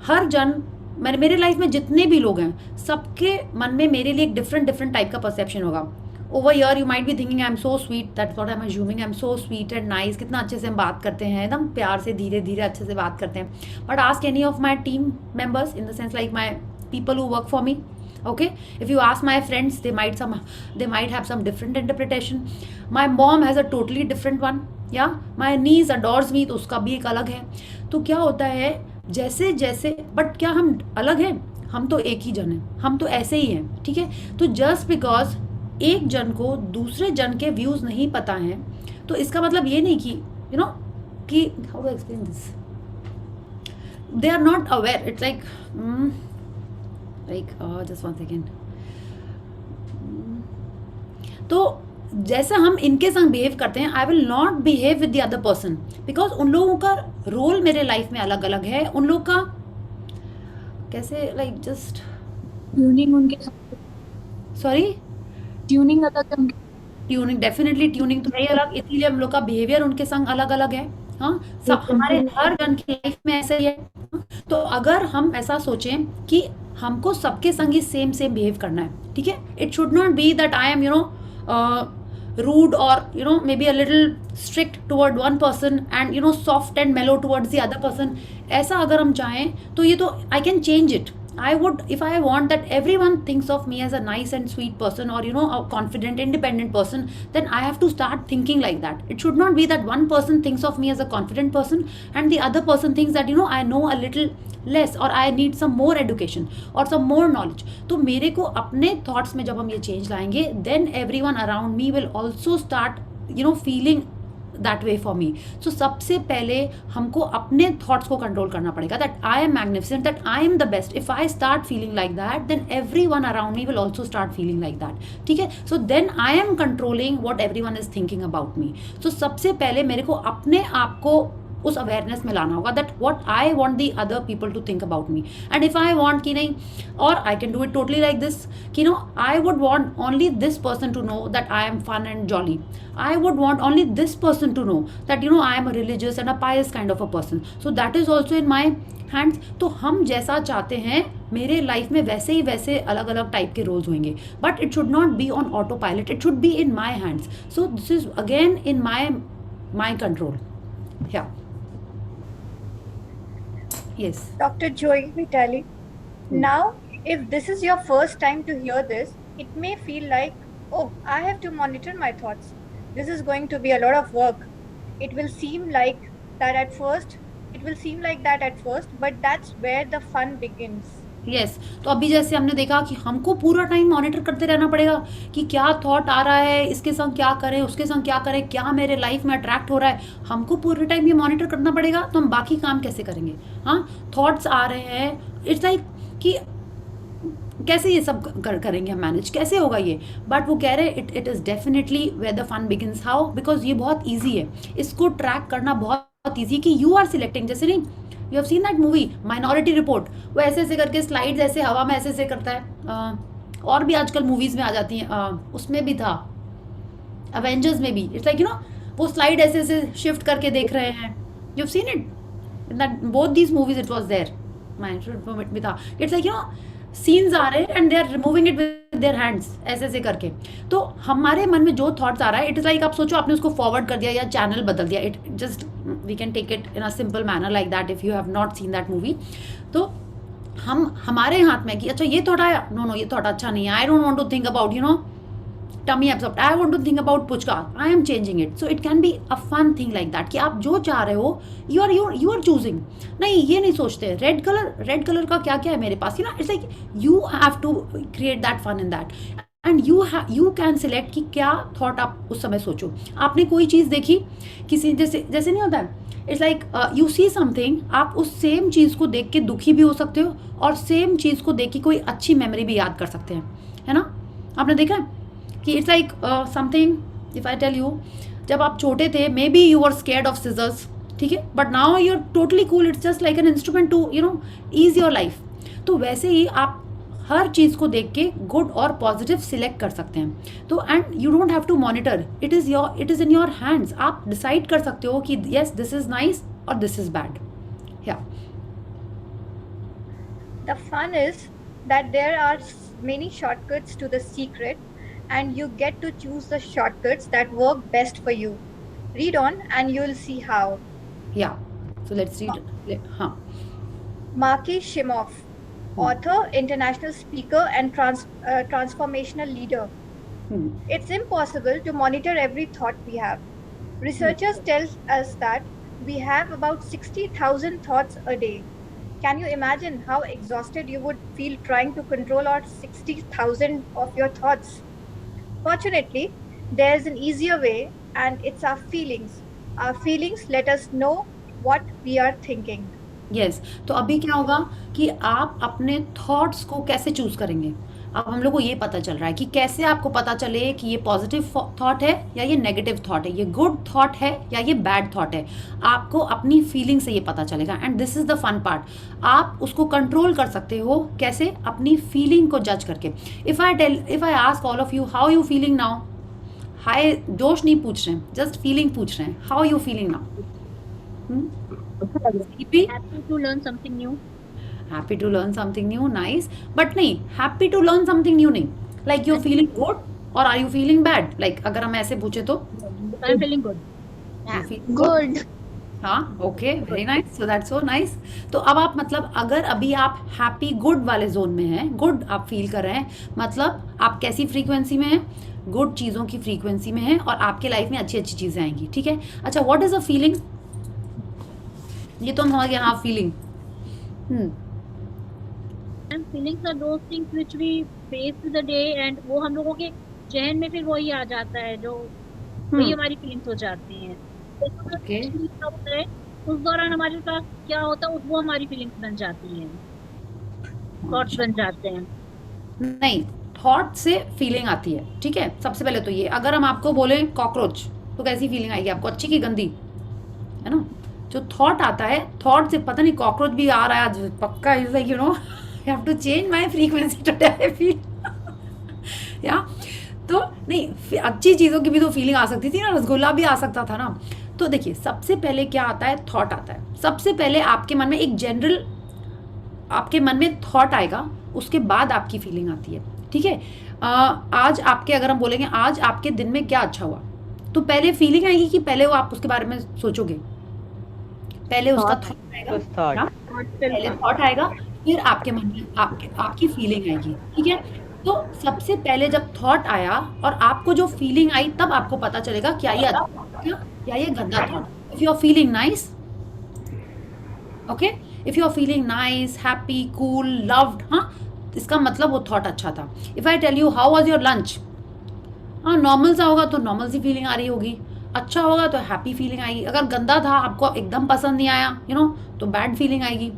हर जन, मेरे लाइफ में जितने भी लोग हैं, सबके मन में मेरे लिए एक डिफरेंट टाइप का परसेप्शन होगा। Over year you might be thinking I am so sweet, that's what I am assuming, I am so sweet and nice, कितना अच्छे से हम बात करते हैं, एकदम प्यार से, धीरे धीरे अच्छे से बात करते हैं। But ask any of my team members, in the sense like my people who work for me, okay, if you ask my friends, they might have some different interpretation. My mom has a totally different one. Yeah, my niece adores me, तो उसका भी एक अलग है। तो क्या होता है, जैसे जैसे, बट क्या हम अलग हैं? हम तो एक ही जन हैं, हम तो ऐसे ही हैं, ठीक है। तो जस्ट बिकॉज एक जन को दूसरे जन के व्यूज नहीं पता हैं, तो इसका मतलब ये नहीं कि कि how to explain this, they are not aware, it's like just one second. तो जैसा हम इनके संग बिहेव करते हैं, I will not behave with the other person, because उन लोगों का रोल मेरे लाइफ में अलग अलग है। उन लोग का कैसे, लाइक जस्ट ट्यूनिंग उनके, सॉरी, ट्यूनिंग अलग है उनकी, ट्यूनिंग, डेफिनेटली ट्यूनिंग तो नहीं अलग, इसीलिए हम लोग का बिहेवियर उनके संग अलग अलग है। हाँ, सब हमारे हर जन की लाइफ में ऐसे ही है। तो अगर हम ऐसा सोचें कि हमको सबके संग ही सेम बिहेव करना है, ठीक है, it should not B that I M rude or maybe a little strict toward one person and soft and mellow towards the other person. ऐसा अगर हम चाहें तो ये तो I can change it, I would, if I want that everyone thinks of me as a nice and sweet person, or a confident independent person, then I have to start thinking like that. It should not be that one person thinks of me as a confident person and the other person thinks that I know a little less, or I need some more education or some more knowledge. तो मेरे को अपने thoughts में जब हम ये change लाएंगे, then everyone around me will also start feeling that way for me. So सबसे पहले हमको अपने thoughts को control करना पड़ेगा, that I am magnificent, that I am the best. If I start feeling like that, then everyone around me will also start feeling like that. ठीक है? So then I am controlling what everyone is thinking about me. So सबसे पहले मेरे को अपने आप को उस अवेयरनेस में लाना होगा, that what I want the other people to think about me. And if I want कि नहीं, और I can do it totally like this कि I would want only this person to know that I am fun and jolly. I would want only this person to know that I am a religious and a pious kind of a person. So that is also in my hands. तो हम जैसा चाहते हैं मेरे लाइफ में वैसे ही वैसे अलग अलग टाइप के रोल्स होंगे, but it should not be on auto pilot, it should be in my hands. So this is again in my control. या yes, Dr. Joy Vitali, now if this is your first time to hear this, it may feel like, oh, I have to monitor my thoughts. This is going to be a lot of work. It will seem like that at first, but that's where the fun begins. Yes. तो अभी जैसे हमने देखा कि हमको पूरा टाइम मॉनिटर करते रहना पड़ेगा कि क्या थॉट आ रहा है, इसके संग क्या करें, उसके संग क्या करें, क्या मेरे लाइफ में अट्रैक्ट हो रहा है, हमको पूरे टाइम ये मॉनिटर करना पड़ेगा. तो हम बाकी काम कैसे करेंगे? हाँ, थॉट्स आ रहे हैं, इट्स लाइक कि कैसे ये सब करेंगे हम मैनेज, कैसे होगा ये? बट वो कह रहे हैं it is definitely where the fun begins. How? Because ये बहुत ईजी है, इसको ट्रैक करना बहुत ईजी. कि यू आर सिलेक्टिंग, जैसे नहीं, you have scene that movie minority report, वो ऐसे ऐसे करके स्लाइड्स ऐसे हवा में ऐसे ऐसे करता है. और भी आजकल मूवीज में आ जाती हैं, उसमें भी था, अवेंजर्स में भी. इट्स लाइक वो स्लाइड ऐसे ऐसे शिफ्ट करके देख रहे हैं. You have seen it in that both these movies, it was there. Minority report भी था. इट्स लाइक सीन्स आ रहे हैं and they are removing it with their hands, ऐसे ऐसे करके. तो हमारे मन में जो थॉट्स आ रहा है, इट इज़ लाइक आप सोचो आपने उसको फॉरवर्ड कर दिया या चैनल बदल दिया. It just we can take it in a simple manner like that if you have not seen that movie. तो हमारे हाथ में कि अच्छा ये थॉट आया, नो ये थॉट अच्छा नहीं है, I don't want to think about tummy absorb, I want to think about puchka, I am changing it. So it can be a fun thing like that कि आप जो चाह रहे हो यू आर चूजिंग. नहीं, ये नहीं सोचते रेड कलर का क्या क्या है मेरे पास. It's like you have to create that fun in that and you can select कि क्या थॉट आप उस समय सोचो. आपने कोई चीज़ देखी किसी, जैसे नहीं होता है, it's like you see something, आप उस सेम चीज़ को देख के दुखी भी हो सकते हो और सेम चीज़ को देख के कोई अच्छी मेमोरी भी याद कर सकते हैं, है ना? आपने देखा है कि it's like something, if I tell you, जब आप छोटे थे maybe you are scared of scissors, ठीक है, but now you are totally cool, it's just like an instrument to ease your life. तो वैसे ही आप हर चीज़ को देख के गुड और पॉजिटिव सिलेक्ट कर सकते हैं. तो and you don't have to monitor, it is in your hands. आप डिसाइड कर सकते हो कि येस दिस इज़ नाइस और दिस इज़ बैड. या The fun is that there are many shortcuts to the secret, and you get to choose the shortcuts that work best for you. Read on and you'll see how. या सो लेट्स रीड. हाँ. Marky Shimoff, author, international speaker, and transformational leader. It's impossible to monitor every thought we have. Researchers tell us that we have about 60,000 thoughts a day. Can you imagine how exhausted you would feel trying to control all 60,000 of your thoughts? Fortunately, there's an easier way, and it's our feelings. Our feelings let us know what we are thinking. Yes. तो अभी क्या होगा कि आप अपने थॉट्स को कैसे चूज करेंगे. अब हम लोग को ये पता चल रहा है कि कैसे आपको पता चले कि ये पॉजिटिव थॉट है या ये नेगेटिव थॉट है, ये गुड थॉट है या ये बैड थॉट है. आपको अपनी फीलिंग से ये पता चलेगा and this is the fun part. आप उसको कंट्रोल कर सकते हो कैसे? अपनी फीलिंग को जज करके. If I ask all of you how you feeling now, hi जोश नहीं पूछ रहे हैं, जस्ट फीलिंग पूछ रहे हैं. How you feeling now? Happy to learn something new. Happy to learn something new, nice. But नहीं, happy to learn something new नहीं. Like you're feeling good or are you feeling bad? Like अगर हम ऐसे पूछे तो I'm feeling good. you feel Good. हाँ, okay, very nice, so that's so nice. तो अब आप मतलब अगर अभी आप हैप्पी गुड वाले जोन में हैं, गुड आप फील कर रहे हैं, मतलब आप कैसी फ्रीक्वेंसी में हैं, गुड चीज़ों की फ्रीक्वेंसी में हैं और आपके लाइफ में अच्छी अच्छी चीज़ें आएंगी, ठीक है। अच्छा, व्हाट इज़ अ फीलिंग? ये तो हम समझ गए, हाँ feeling. Hmm and feelings are those things which we face through the day, एंड वो हम लोगों के जहन में फिर वही आ जाता है, जो वही हम्म हमारी फीलिंग्स हो जाती हैं। तो जो ओके, फीलिंग का होता है उस दौरान हमारे पास क्या होता है, वो हमारी फीलिंग्स बन जाती हैं, थॉट्स बन जाते हैं। नहीं, थॉट से फीलिंग आती है, ठीक है। सबसे पहले तो ये, अगर हम आपको बोलें कॉकरोच, तो कैसी फीलिंग आएगी आपको, अच्छी की गंदी, है ना। जो थॉट आता है, थॉट से पता नहीं कॉकरोच भी आ रहा है आज पक्का, is like you know I have to change my frequency today I feel yeah. तो नहीं, अच्छी चीज़ों की भी तो फीलिंग आ सकती थी ना, रसगुल्ला भी आ सकता था ना। तो देखिए, सबसे पहले क्या आता है, थॉट आता है। सबसे पहले आपके मन में एक जनरल, आपके मन में थॉट आएगा, उसके बाद आपकी फीलिंग आती है, ठीक है। आज आपके, अगर हम बोलेंगे आज आपके दिन में क्या अच्छा हुआ, तो पहले फीलिंग आएगी कि पहले वो आप उसके बारे में सोचोगे, पहले उसका Thought, थॉट आएगा। first thought. हाँ, पहले थॉट आएगा, फिर आपके मन में आपकी फीलिंग आएगी, ठीक है। तो सबसे पहले जब थॉट आया और आपको जो फीलिंग आई, तब आपको पता चलेगा क्या ये अच्छा था या ये गंदा thought. If you are feeling nice, okay, if you are feeling nice, happy, cool, loved, हाँ, इसका मतलब वो थॉट अच्छा था। If I tell you how was your lunch, हाँ नॉर्मल सा होगा तो नॉर्मल सी फीलिंग आ रही होगी, अच्छा होगा तो हैप्पी फीलिंग आएगी, अगर गंदा था, आपको एकदम पसंद नहीं आया, यू नो, तो बैड फीलिंग आएगी।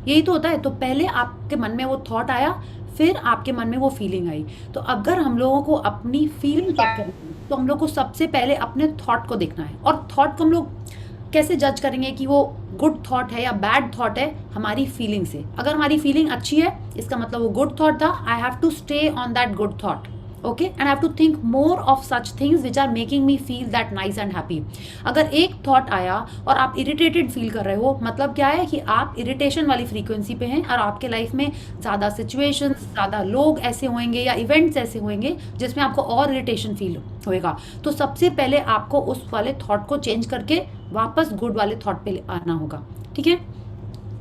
यही तो होता है। तो पहले आपके मन में वो थॉट आया, फिर आपके मन में वो फीलिंग आई। तो अगर हम लोगों को अपनी फीलिंग चेक करनी है, तो हम लोग को सबसे पहले अपने थॉट को देखना है। और थॉट को हम लोग कैसे जज करेंगे कि वो गुड थॉट है या बैड थॉट है? हमारी फीलिंग से। अगर हमारी फीलिंग अच्छी है, इसका मतलब वो गुड थॉट था, I have to stay on that good thought, okay, and I have to think more of such things which are making me feel that nice and happy. अगर एक थॉट आया और आप इरिटेटेड फील कर रहे हो, मतलब क्या है कि आप इरिटेशन वाली फ्रीक्वेंसी पे हैं और आपके लाइफ में ज़्यादा सिचुएशंस, ज़्यादा लोग ऐसे होंगे या इवेंट्स ऐसे होंगे जिसमें आपको और इरिटेशन फील होएगा। तो सबसे पहले आपको उस वाले थॉट को चेंज करके वापस गुड वाले थॉट पे आना होगा, ठीक है।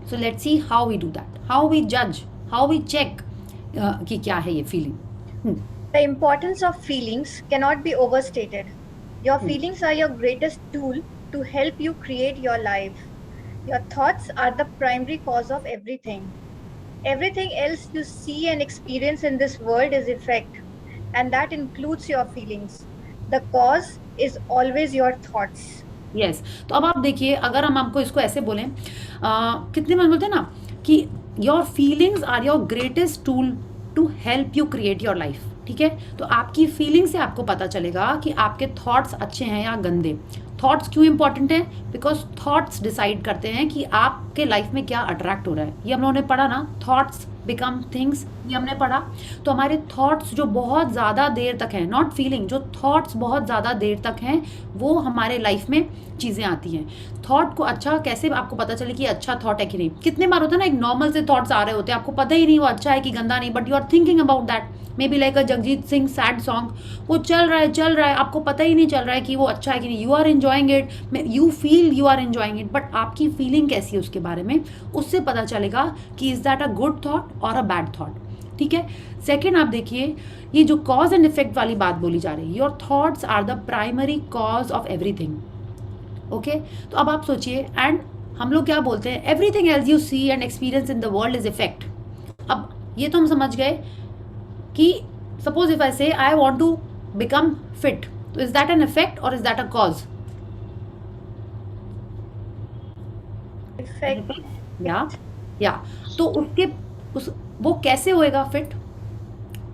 So let's see how we do that, how we जज, हाउ वी चेक कि क्या है ये feeling. The importance of feelings cannot be overstated. Your feelings are your greatest tool to help you create your life. Your thoughts are the primary cause of everything. Everything else you see and experience in this world is effect, and that includes your feelings. The cause is always your thoughts. Yes, तो अब आप देखिए, अगर हम आपको इसको ऐसे बोलें, कितने बार बोलते हैं ना कि your feelings are your greatest tool to help you create your life, ठीक है। तो आपकी फीलिंग से आपको पता चलेगा कि आपके थॉट्स अच्छे हैं या गंदे। थॉट्स क्यों इंपॉर्टेंट है? बिकॉज थॉट्स डिसाइड करते हैं कि आपके लाइफ में क्या अट्रैक्ट हो रहा है। ये हम लोगों ने पढ़ा ना, थॉट्स बिकम थिंग्स, ये हमने पढ़ा। तो हमारे थॉट्स जो बहुत ज़्यादा देर तक हैं, नॉट फीलिंग, जो थॉट्स बहुत ज़्यादा देर तक हैं, वो हमारे लाइफ में चीज़ें आती हैं। थॉट को अच्छा कैसे आपको पता चले कि अच्छा थॉट है कि नहीं? कितने बार होता है ना, एक नॉर्मल से थॉट्स आ रहे होते हैं, आपको पता ही नहीं वो अच्छा है कि गंदा नहीं, but you are thinking about that. Maybe like a Jagjit Singh sad song, वो चल रहा है, आपको पता ही नहीं चल रहा है कि वो अच्छा है कि नहीं। You are enjoying it, you feel you are enjoying it, but आपकी फीलिंग कैसी है उसके बारे में, उससे पता चलेगा कि is that a good thought और अ बैड थॉट, ठीक है। सेकेंड, आप देखिए, ये जो कॉज एंड इफेक्ट वाली बात बोली जा रही है, your thoughts are the primary cause of everything, okay. तो अब आप सोचिए, एंड हम लोग क्या बोलते हैं, everything else you see and experience in the world is effect. अब ये तो हम समझ गए कि suppose if I say I want to become fit, तो इज दैट एन इफेक्ट और is that a cause? Effect. या तो वो कैसे होएगा fit?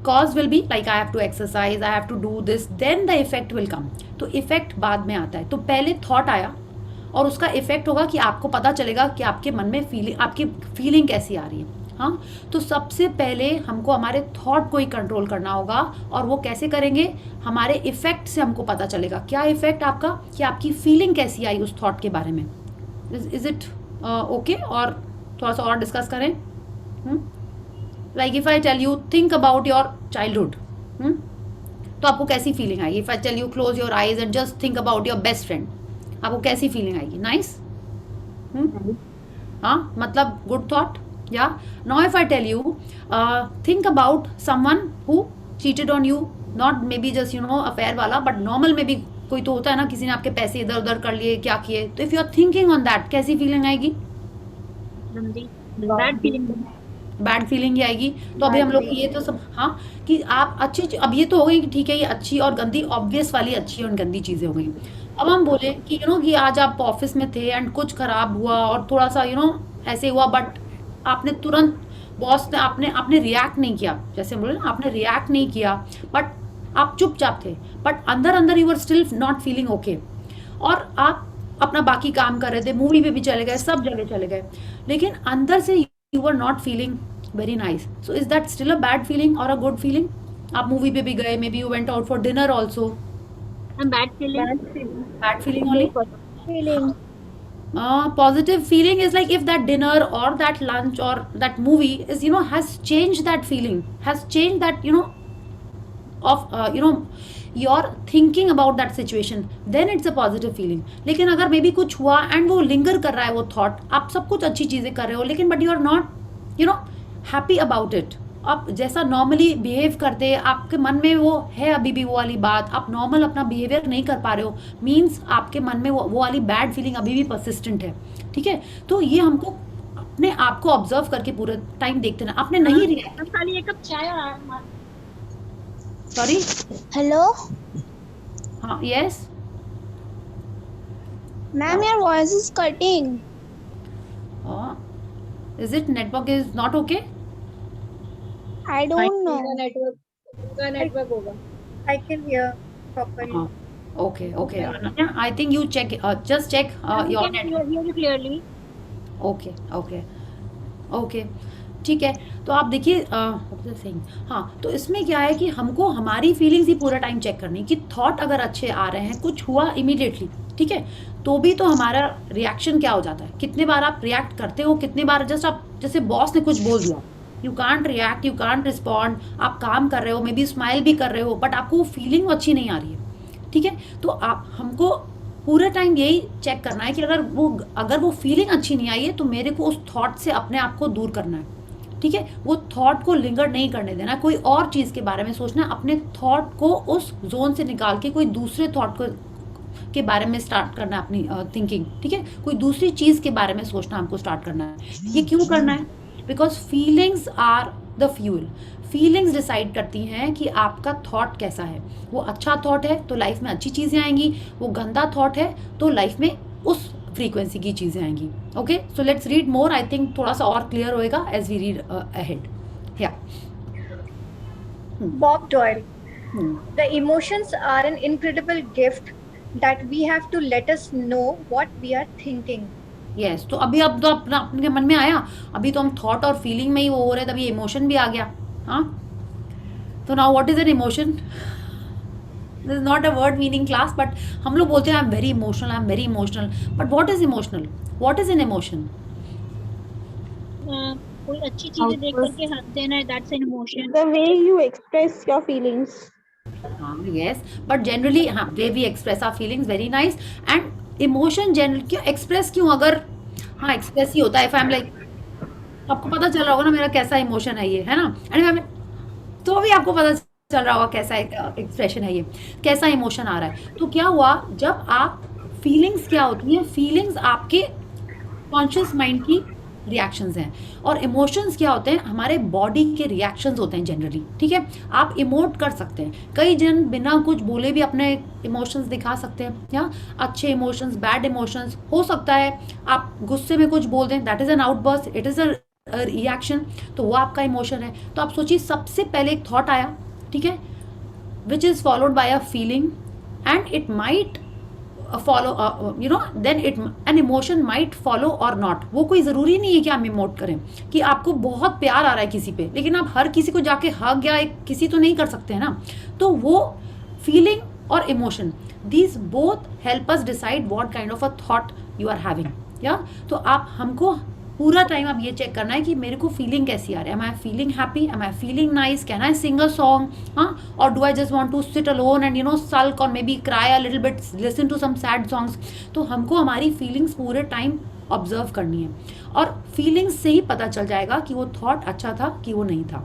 Cause will be like I have to exercise, I have to do this, then the effect will come. तो इफेक्ट बाद में आता है। तो पहले थॉट आया और उसका इफेक्ट होगा कि आपको पता चलेगा कि आपके मन में आपकी फीलिंग कैसी आ रही है। हाँ, तो सबसे पहले हमको हमारे थॉट को ही कंट्रोल करना होगा। और वो कैसे करेंगे? हमारे इफेक्ट से हमको पता चलेगा। क्या इफेक्ट आपका, कि आपकी फीलिंग कैसी आई उस थॉट के बारे में। Is it okay? और थोड़ा सा और डिस्कस करें। Like if I tell you think about your childhood, तो आपको कैसी फीलिंग आएगी? If I tell you close your eyes and just think about your best friend, आपको कैसी फीलिंग आएगी? नाइस, हाँ, मतलब गुड थॉट. या now if I tell you, think about someone who cheated on you, not maybe just affair वाला, बट नॉर्मल में भी कोई तो होता है ना, किसी ने आपके पैसे इधर उधर कर लिए, क्या किए. तो if you are thinking on that, कैसी फीलिंग आएगी? गंदी, बैड फीलिंग. बैड फीलिंग ही आएगी. तो अभी हम लोग ये तो सब, हाँ, कि आप अच्छी, अब ये तो हो गई कि ठीक है ये अच्छी और गंदी, ऑब्वियस वाली अच्छी और गंदी चीजें हो गई. अब हम बोले कि कि आज आप ऑफिस में थे एंड कुछ खराब हुआ और थोड़ा सा ऐसे हुआ, बट आपने तुरंत, बॉस ने, आपने रिएक्ट नहीं किया, जैसे हम बोले ना, आपने रिएक्ट नहीं किया, बट आप चुपचाप थे, बट अंदर अंदर you are still not feeling okay, और आप अपना बाकी काम कर रहे थे, मूवी पे भी चले गए, सब जगह चले गए, लेकिन अंदर से you are not feeling very nice. So is that still a bad feeling और अ गुड फीलिंग? आप मूवी पे भी गए, maybe you went out for dinner also. Bad feeling. Bad feeling only. Feeling Positive feeling is like if that dinner or that lunch or that movie is has changed that feeling, has changed that of your thinking about that situation, then it's a positive feeling. लेकिन अगर मे बी कुछ हुआ एंड वो लिंगर कर रहा है वो थॉट, आप सब कुछ अच्छी चीजें कर रहे हो, लेकिन but you are not happy about it. आप जैसा नॉर्मली बिहेव करते, आपके मन में वो है अभी भी वो वाली बात, आप नॉर्मल अपना बिहेवियर नहीं कर पा रहे हो, मीन्स आपके मन में वो वाली बैड फीलिंग अभी भी परसिस्टेंट है. ठीक है, तो ये हमको अपने आप को ऑब्जर्व करके पूरे टाइम देखते ना. आपने नहीं रिएक्ट, खाली एक कप चाय सॉरी, हेलो हाँ, yes ma'am, your voice is cutting. Is it network is not okay? I don't no. Network होगा. I can hear properly. Okay. Ananya, I think you check, just check your network. hear you clearly. Okay, ठीक है. तो आप देखिए, हाँ, तो इसमें क्या है कि हमको हमारी फीलिंग्स ही पूरा टाइम चेक करनी, कि थॉट अगर अच्छे आ रहे हैं, कुछ हुआ इमीडिएटली, ठीक है, तो भी तो हमारा रिएक्शन क्या हो जाता है, कितने बार आप रिएक्ट करते हो, कितने बार जस्ट आप, जैसे बॉस ने कुछ बोल दिया, you can't react, you can't respond, आप काम कर रहे हो, मे बी स्माइल भी कर रहे हो, बट आपको वो फीलिंग अच्छी नहीं आ रही है. ठीक है, तो आप हमको पूरे टाइम यही चेक करना है कि अगर वो फीलिंग अच्छी नहीं आई है, तो मेरे को उस थॉट से अपने आप को दूर करना है. ठीक है, वो थॉट को लिंगर नहीं करने देना, कोई और चीज़ के बारे में सोचना, अपने थॉट को उस जोन से निकाल के कोई दूसरे थॉट को के बारे में स्टार्ट करना है, अपनी थिंकिंग. ठीक है, कोई दूसरी चीज़ के बारे में सोचना हमको स्टार्ट करना है. ये क्यों करना है? Because feelings are the fuel. Feelings decide करती हैं कि आपका थॉट कैसा है. वो अच्छा थॉट है तो लाइफ में अच्छी चीज़ें आएंगी, वो गंदा थॉट है तो लाइफ में उस फ्रीक्वेंसी की चीज़ें आएंगी. Okay, so let's read more. I think थोड़ा सा और क्लियर होएगा एज वी रीड अहेड. या Bob Doyle. The emotions are an incredible gift that we have to let us know what we are thinking. Yes, तो अभी अब तो अपने मन में आया, अभी तो हम थॉट और फीलिंग में ही वो हो रहे थे, अभी इमोशन भी आ गया. हाँ, तो now what is an emotion? This is not a word meaning class, but हम लोग बोलते हैं I am very emotional, I am very emotional, but what is emotional? What is an emotion? कोई अच्छी चीजें देख करके हंस देना है, that's an emotion. The way you express your feelings. Yes, but generally, हाँ, way we express our feelings, very nice. And emotion general क्यों एक्सप्रेस, क्यों? अगर हाँ एक्सप्रेस ही होता है, इफ आई एम लाइक, आपको पता चल रहा होगा ना मेरा कैसा इमोशन है ये, है ना, एंड तो भी आपको पता चल रहा होगा कैसा एक्सप्रेशन है ये, कैसा इमोशन आ रहा है. तो क्या हुआ, जब आप फीलिंग्स क्या होती हैं? फीलिंग्स आपके कॉन्शियस माइंड की रिएक्शंस हैं, और इमोशंस क्या होते हैं? हमारे बॉडी के रिएक्शंस होते हैं जनरली. ठीक है, आप इमोट कर सकते हैं, कई जन बिना कुछ बोले भी अपने इमोशंस दिखा सकते हैं, या अच्छे इमोशंस, बैड इमोशंस. हो सकता है आप गुस्से में कुछ बोल दें, that is an outburst, it is a reaction, तो वो आपका इमोशन है. तो आप सोचिए, सबसे पहले एक थॉट आया, ठीक है, which is followed by a feeling, and it might follow, then it an emotion might follow और नॉट. वो कोई ज़रूरी नहीं है कि हम इमोट करें, कि आपको बहुत प्यार आ रहा है किसी पे, लेकिन आप हर किसी को जाके हग या एक किसी तो नहीं कर सकते हैं ना. तो वो फीलिंग और emotion, these both help us decide what kind of a thought you are having. या तो आप हमको पूरा टाइम आप ये चेक करना है कि मेरे को फीलिंग कैसी आ रही है. Am I feeling happy? Am I feeling nice? Can I sing a song? हाँ, और do I just want to sit alone and sulk और maybe cry a little bit, listen to some sad songs. तो हमको हमारी फीलिंग्स पूरे टाइम ऑब्जर्व करनी है और फीलिंग्स से ही पता चल जाएगा कि वो थॉट अच्छा था कि वो नहीं था.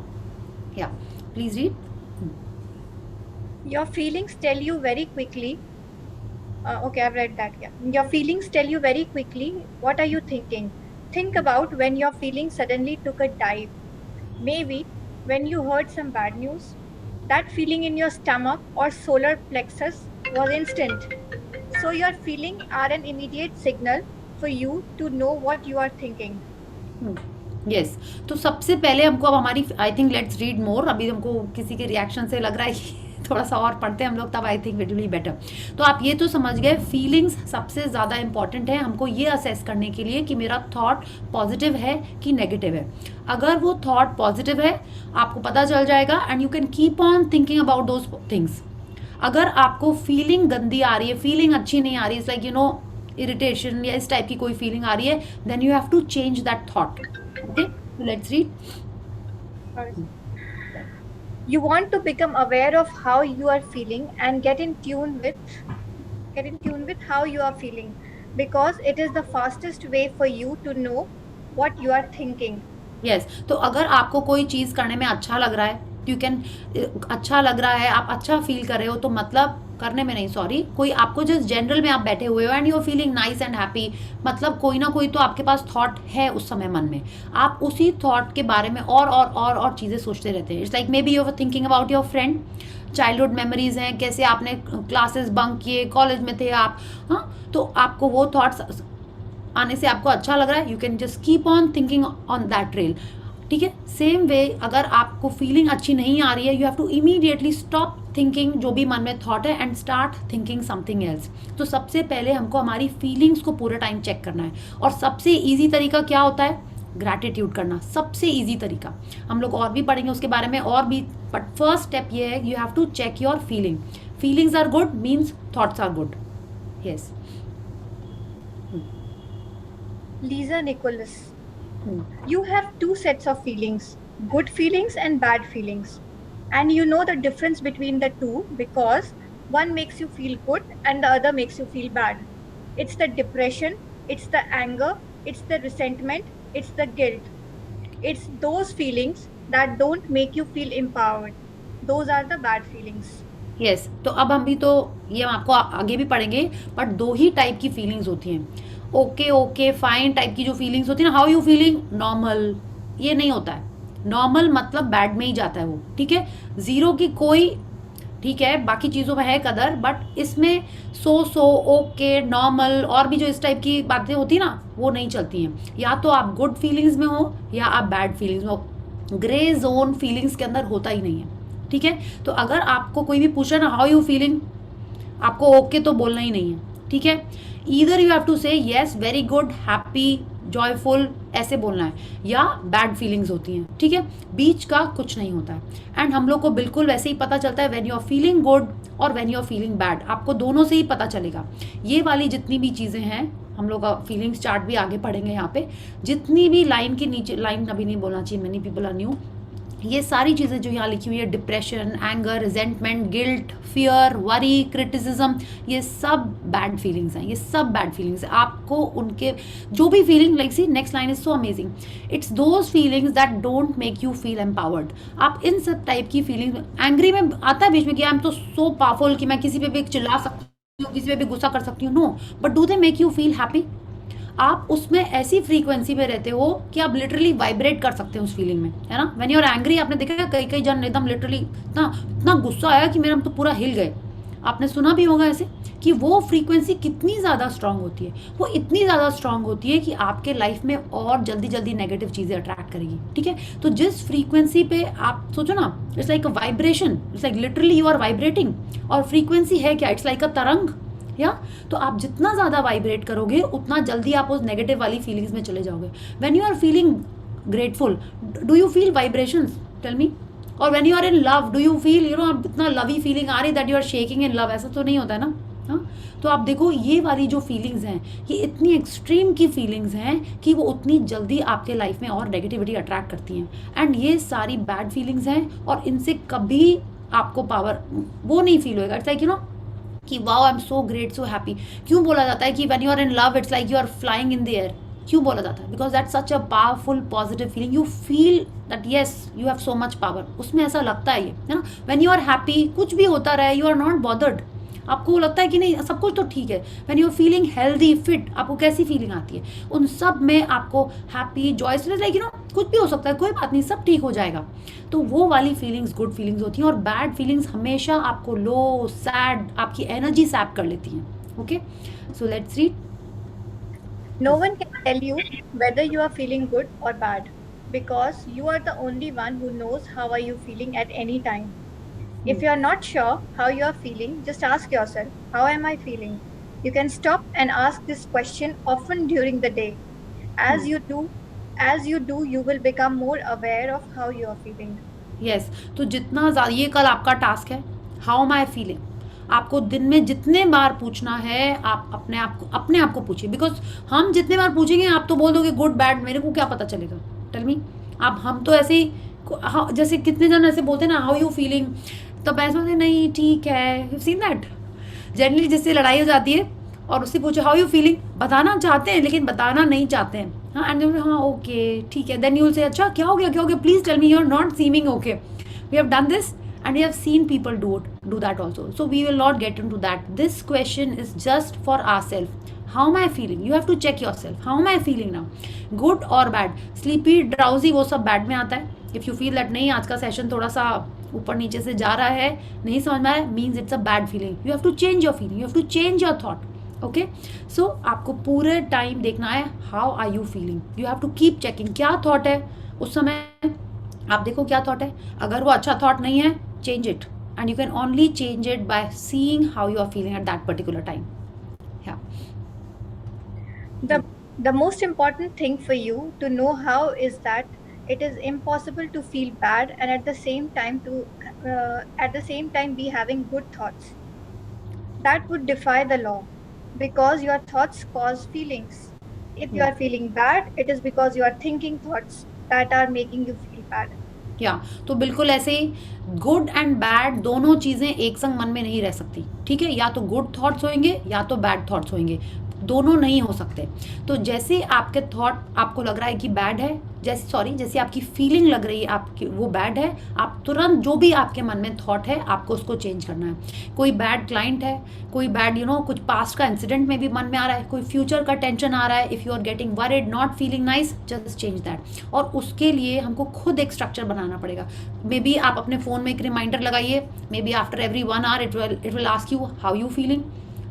या please read. Your feelings tell you very quickly. Okay, I've read that. Yeah. Your feelings tell you very quickly what are you thinking. Think about when your feelings suddenly took a dive. Maybe when you heard some bad news. That feeling in your stomach or solar plexus was instant. So your feelings are an immediate signal for you to know what you are thinking. Yes. तो सबसे पहले हमको अब हमारी, I think let's read more. अभी हमको किसी के रिएक्शन से लग रहा है कि थोड़ा सा और पढ़ते हैं हम लोग, तब I think it will be better. तो आप ये तो समझ गए, फीलिंग्स सबसे ज़्यादा इंपॉर्टेंट है हमको ये असेस करने के लिए कि मेरा थॉट पॉजिटिव है कि नेगेटिव है. अगर वो थॉट पॉजिटिव है आपको पता चल जाएगा and you can keep on thinking about those things. अगर आपको फीलिंग गंदी आ रही है, फीलिंग अच्छी नहीं आ रही, it's like you know irritation या इस टाइप की कोई फीलिंग आ रही है, then you have to change that thought. Okay, let's read. You want to become aware of how you are feeling and get in tune with how you are feeling, because it is the fastest way for you to know what you are thinking. Yes. तो अगर आपको कोई चीज़ करने में अच्छा लग रहा है, यू कैन, अच्छा लग रहा है, आप अच्छा फील कर रहे हो, तो मतलब करने में नहीं, सॉरी, कोई आपको जस्ट जनरल में आप बैठे हुए हो and you are feeling nice and happy, मतलब कोई ना कोई तो आपके पास थॉट है उस समय मन में. आप उसी थॉट के बारे में और चीज़ें सोचते रहते हैं. It's like maybe you are thinking about your friend, childhood memories हैं, कैसे आपने क्लासेस बंक किए, कॉलेज में थे आप, हाँ, तो आपको वो थॉट्स आने से आपको अच्छा लग रहा है, you can just keep on thinking on that trail. ठीक है. सेम वे अगर आपको फीलिंग अच्छी नहीं आ रही है, you have to immediately stop thinking जो भी मन में थॉट है and start thinking something else. तो सबसे पहले हमको हमारी फीलिंग्स को पूरा टाइम चेक करना है. और सबसे ईजी तरीका क्या होता है? ग्रैटिट्यूड करना. सबसे ईजी तरीका. हम लोग और भी पढ़ेंगे उसके बारे में और भी, बट फर्स्ट स्टेप ये है, you have to check your feeling. Feelings are good means thoughts are good. Yes. Lisa Nicholas. You have two sets of feelings, good feelings and bad feelings. And you know the difference between the two because one makes you feel good and the other makes you feel bad. It's the depression, it's the anger, it's the resentment, it's the guilt. It's those feelings that don't make you feel empowered. Those are the bad feelings. Yes. तो अब हम भी तो ये हम आपको आगे भी पढ़ेंगे, बट दो ही टाइप की फीलिंग्स होती हैं. ओके फाइन टाइप की जो फीलिंग्स होती है ना, हाउ यू फीलिंग, नॉर्मल, ये नहीं होता है. नॉर्मल मतलब बैड में ही जाता है वो. ठीक है. जीरो की कोई, ठीक है, बाकी चीज़ों में है कदर, बट इसमें सो ओके, नॉर्मल और भी जो इस टाइप की बातें होती है ना, वो नहीं चलती हैं. या तो आप गुड फीलिंग्स में हो या आप बैड फीलिंग्स में हो. ग्रे जोन फीलिंग्स के अंदर होता ही नहीं है. ठीक है. तो अगर आपको कोई भी पूछे ना हाउ यू फीलिंग, आपको ओके तो बोलना ही नहीं है. ठीक है. ईदर यू हैव टू से yes, very good, happy, joyful, ऐसे बोलना है, या बैड फीलिंग्स होती हैं. ठीक है. बीच का कुछ नहीं होता है. एंड हम लोग को बिल्कुल वैसे ही पता चलता है when you are feeling good और when you are feeling bad. आपको दोनों से ही पता चलेगा. ये वाली जितनी भी चीज़ें हैं, हम लोग का फीलिंग्स चार्ट भी आगे पढ़ेंगे यहाँ पे, जितनी भी लाइन के नीचे, लाइन अभी नहीं बोलना चाहिए, मेनी पीपल आर न्यू, ये सारी चीज़ें जो यहाँ लिखी हुई है, depression, anger, resentment, guilt, fear, worry, criticism, ये सब बैड फीलिंग्स हैं. ये सब बैड फीलिंग्स हैं. आपको उनके जो भी feeling, like see next line is so amazing, it's those feelings that don't make you feel empowered. आप इन सब टाइप की फीलिंग, एंग्री में आता है बीच में कि आई एम तो सो पावरफुल कि मैं किसी पे भी चिल्ला सकती हूँ, किसी पे भी गुस्सा कर सकती हूँ. No, but do they make you feel happy? आप उसमें ऐसी फ्रीक्वेंसी पे रहते हो कि आप लिटरली वाइब्रेट कर सकते हो उस फीलिंग में, है ना. व्हेन यू आर एंग्री, आपने देखा कई जन एकदम लिटरली इतना गुस्सा आया कि मेरा हम तो पूरा हिल गए. आपने सुना भी होगा ऐसे कि वो फ्रीक्वेंसी कितनी ज़्यादा स्ट्रांग होती है. वो इतनी ज़्यादा स्ट्रांग होती है कि आपके लाइफ में और जल्दी नेगेटिव चीज़ें अट्रैक्ट करेगी. ठीक है. तो जिस फ्रीक्वेंसी पे आप सोचो ना, it's like a vibration, it's like literally you are vibrating. और फ्रीक्वेंसी है क्या? इट्स लाइक अ तरंग. या तो आप जितना ज़्यादा वाइब्रेट करोगे उतना जल्दी आप उस नेगेटिव वाली फीलिंग्स में चले जाओगे. When you are feeling grateful, do you feel vibrations? Tell me. और when you are in love, do you feel, you know, इतना लवी फीलिंग आ रही that you are shaking in love? ऐसा तो नहीं होता है ना. हाँ. तो आप देखो ये वाली जो फीलिंग्स हैं, ये इतनी एक्सट्रीम की फीलिंग्स हैं कि वो उतनी जल्दी आपके लाइफ में और नेगेटिविटी अट्रैक्ट करती हैं. एंड ये सारी बैड फीलिंग्स हैं और इनसे कभी आपको पावर वो नहीं फील होएगा. इट्स लाइक यू नो कि wow I am so great, so happy. क्यों बोला जाता है कि when you are in love it's like you are flying in the air? क्यों बोला जाता है? Because that such a powerful positive feeling, you feel that yes you have so much power, उसमें ऐसा लगता है ये, है ना। व्हेन यू आर हैप्पी, कुछ भी होता रहे, यू आर नॉट बॉदर्ड, आपको लगता है कि नहीं सब कुछ तो ठीक है। When you are feeling healthy fit, आपको कैसी फीलिंग आती है? उन सब में आपको happy joyful, like you know कुछ भी हो सकता है, कोई बात नहीं, सब ठीक हो जाएगा। तो वो वाली फीलिंग्स गुड फीलिंग्स होती हैं, और बैड फीलिंग्स हमेशा आपको लो, सैड, आपकी एनर्जी सैप कर लेती हैं। Okay, so let's read. No one can tell you whether you are feeling good or bad because you are the only one who knows how are you feeling at any time. If you are not sure how you are feeling, just ask yourself, how am I feeling? You can stop and ask this question often during the day. As you do, you will become more aware of how you are feeling. Yes, तो जितना ज़्यादा, ये कल आपका टास्क है, हाउ एम आई फीलिंग, आपको दिन में जितने बार पूछना है आप अपने आप को पूछिए। बिकॉज हम जितने बार पूछेंगे आप तो बोल दोगे गुड बैड, मेरे को क्या पता चलेगा, टेल मी। आप हम तो ऐसे ही जैसे कितने जन ऐसे बोलते हैं ना, हाउ यू फीलिंग, तो ऐसे बोलते नहीं ठीक है, यू सीन दैट। जनरली जिससे लड़ाई हो जाती है और उससे पूछो हाउ यू फीलिंग, बताना चाहते हैं लेकिन बताना नहीं चाहते हैं, हाँ एंड हाँ ओके ठीक है, देन यू विल से अच्छा क्या हो गया, please tell me, you are not seeming okay, we have done this and we have seen people do that also, so we will not get into that. This question is just for ourselves. How am I feeling? You have to check yourself. How am I feeling now? Good or bad? Sleepy, drowsy, वो सब bad में आता है. If you feel that नहीं आज का session थोड़ा सा ऊपर नीचे से जा रहा है, नहीं समझ में आया, means it's a bad feeling. You have to change your feeling. You have to change your thought. Okay? So आपको पूरे टाइम देखना है how are you feeling. You have to keep checking क्या thought है उस समय, आप देखो क्या थॉट है। अगर वो अच्छा थॉट नहीं है, change it, and you can only change it by seeing how you are feeling at that particular time. या The most important thing for you to know how is that it is impossible to feel bad and at the same time be having good thoughts. That would defy the law because your thoughts cause feelings. If you are feeling bad, it is because you are thinking thoughts that are making you feel bad. या तो बिल्कुल ऐसे ही गुड एंड बैड दोनों चीज़ें एक संग मन में नहीं रह सकती, ठीक है। या तो गुड थॉट्स होंगे या तो बैड थॉट्स होंगे, दोनों नहीं हो सकते। तो जैसे आपके थॉट आपको लग रहा है कि बैड है, जैसे आपकी फीलिंग लग रही है आपकी वो बैड है, आप तुरंत जो भी आपके मन में थॉट है आपको उसको चेंज करना है। कोई बैड क्लाइंट है, कोई बैड कुछ पास्ट का इंसिडेंट में भी मन में आ रहा है, कोई फ्यूचर का टेंशन आ रहा है, if you are getting worried, not feeling nice, just change that. और उसके लिए हमको खुद एक स्ट्रक्चर बनाना पड़ेगा। मे बी आप अपने फ़ोन में एक रिमाइंडर लगाइए, maybe after every 1 hour it will ask you how you feeling,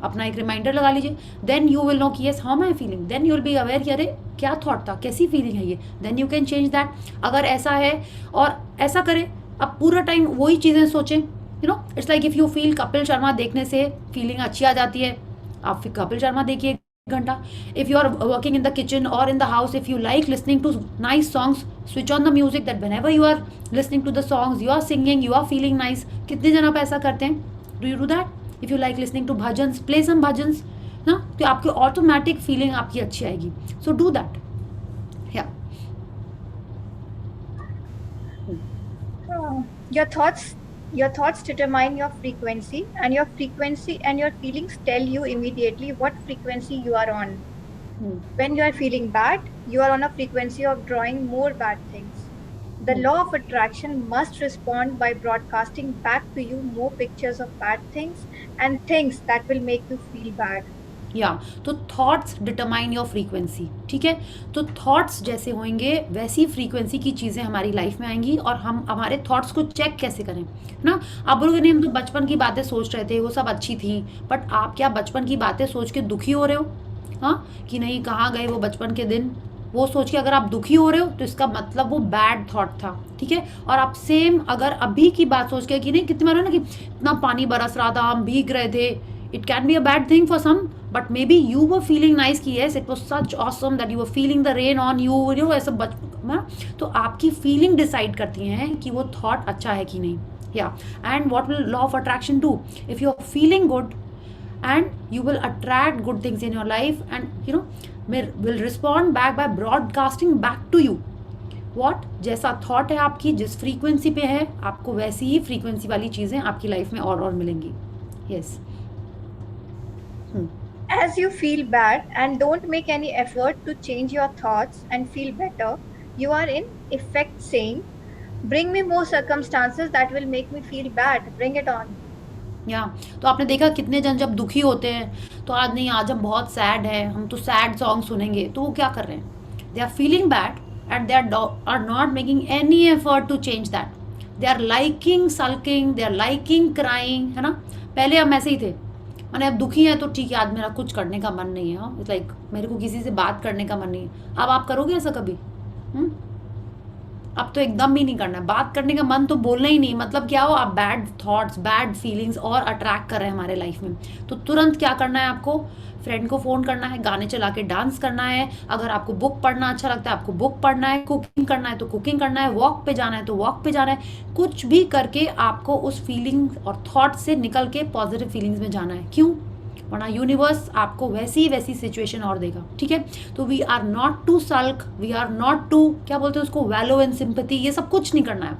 अपना एक रिमाइंडर लगा लीजिए। देन यू विल नो कि yes how am I feeling, then you will be aware कि अरे क्या थॉट था, कैसी फीलिंग है ये, then you can change that. अगर ऐसा है और ऐसा करें, अब पूरा टाइम वही चीज़ें सोचें, it's like if you feel Kapil Sharma देखने से फीलिंग अच्छी आ जाती है, आप फिर कपिल शर्मा देखिए 1 घंटा। If you are working in the kitchen और in the house, if you like listening to nice songs, switch on the music, that whenever you are listening to the songs you are singing, you are feeling nice. कितने जन आप ऐसा करते हैं? Do you do that? If you like listening to bhajans, play some bhajans ना, तो आपकी ऑटोमेटिक फीलिंग आपकी अच्छी आएगी। So do that. या Your thoughts determine your frequency, and your frequency and your feelings tell you immediately what frequency you are on. When you are feeling bad, you are on a frequency of drawing more bad things. The law of attraction must respond by broadcasting back to you more pictures of bad things and things that will make you feel bad. या तो थॉट्स डिटरमाइन योर फ्रीक्वेंसी, ठीक है। तो थॉट्स जैसे होंगे वैसी फ्रीक्वेंसी की चीज़ें हमारी लाइफ में आएंगी। और हम हमारे थॉट्स को चेक कैसे करें, है ना। आप बोलोगे नहीं हम तो बचपन की बातें सोच रहे थे, वो सब अच्छी थी, बट आप क्या बचपन की बातें सोच के दुखी हो रहे हो? हाँ कि नहीं, कहाँ गए वो बचपन के दिन, वो सोच के अगर आप दुखी हो रहे हो तो इसका मतलब वो बैड थॉट था, ठीक है। और आप सेम अगर अभी की बात सोच के कि नहीं, कितनी बार है ना कि इतना पानी बरस रहा था, हम भीग रहे थे, it can be a bad thing for some, but maybe you were feeling nice कि yes it was such awesome that you were feeling the rain on you, ऐसा बचपन। तो आपकी फीलिंग डिसाइड करती हैं कि वो थॉट अच्छा है कि नहीं। या and what will law of attraction do? If you are feeling good and you will attract good things in your life, and will respond back by broadcasting back to you what जैसा थॉट है आपकी, जिस फ्रीक्वेंसी पे है, आपको वैसी ही फ्रीक्वेंसी वाली चीज़ें आपकी लाइफ में और मिलेंगी। Yes As you feel bad and don't make any effort to change your thoughts and feel better, you are in effect saying, bring me more circumstances that will make me feel bad. Bring it on. या तो आपने देखा कितने जन जब दुखी होते हैं तो आज नहीं, आज हम बहुत सैड है, हम तो सैड सॉन्ग सुनेंगे, तो वो क्या कर रहे हैं? They are feeling bad and they are not making any effort to change that. They are liking sulking, they are liking crying, है ना. पहले हम ऐसे ही थे, मैंने अब दुखी है तो ठीक है, आज मेरा कुछ करने का मन नहीं है, इट्स लाइक मेरे को किसी से बात करने का मन नहीं है. अब आप करोगे ऐसा कभी? अब तो एकदम भी नहीं करना है, बात करने का मन तो बोलना ही नहीं. मतलब क्या हो, आप बैड थॉट्स, बैड फीलिंग्स और अट्रैक्ट कर रहे हैं हमारे लाइफ में. तो तुरंत क्या करना है आपको? फ्रेंड को फ़ोन करना है, गाने चला के डांस करना है. अगर आपको बुक पढ़ना अच्छा लगता है, आपको बुक पढ़ना है. कुकिंग करना है तो कुकिंग करना है. वॉक पे जाना है तो वॉक पे जाना है. कुछ भी करके आपको उस फीलिंग और थॉट से निकल के पॉजिटिव फीलिंग्स में जाना है. क्यों? वरना यूनिवर्स आपको वैसी सिचुएशन और देगा. ठीक है. तो we are not to sulk, we are not to, क्या बोलते हैं उसको, वैलो एंड सिंपैथी. ये सब कुछ नहीं करना है.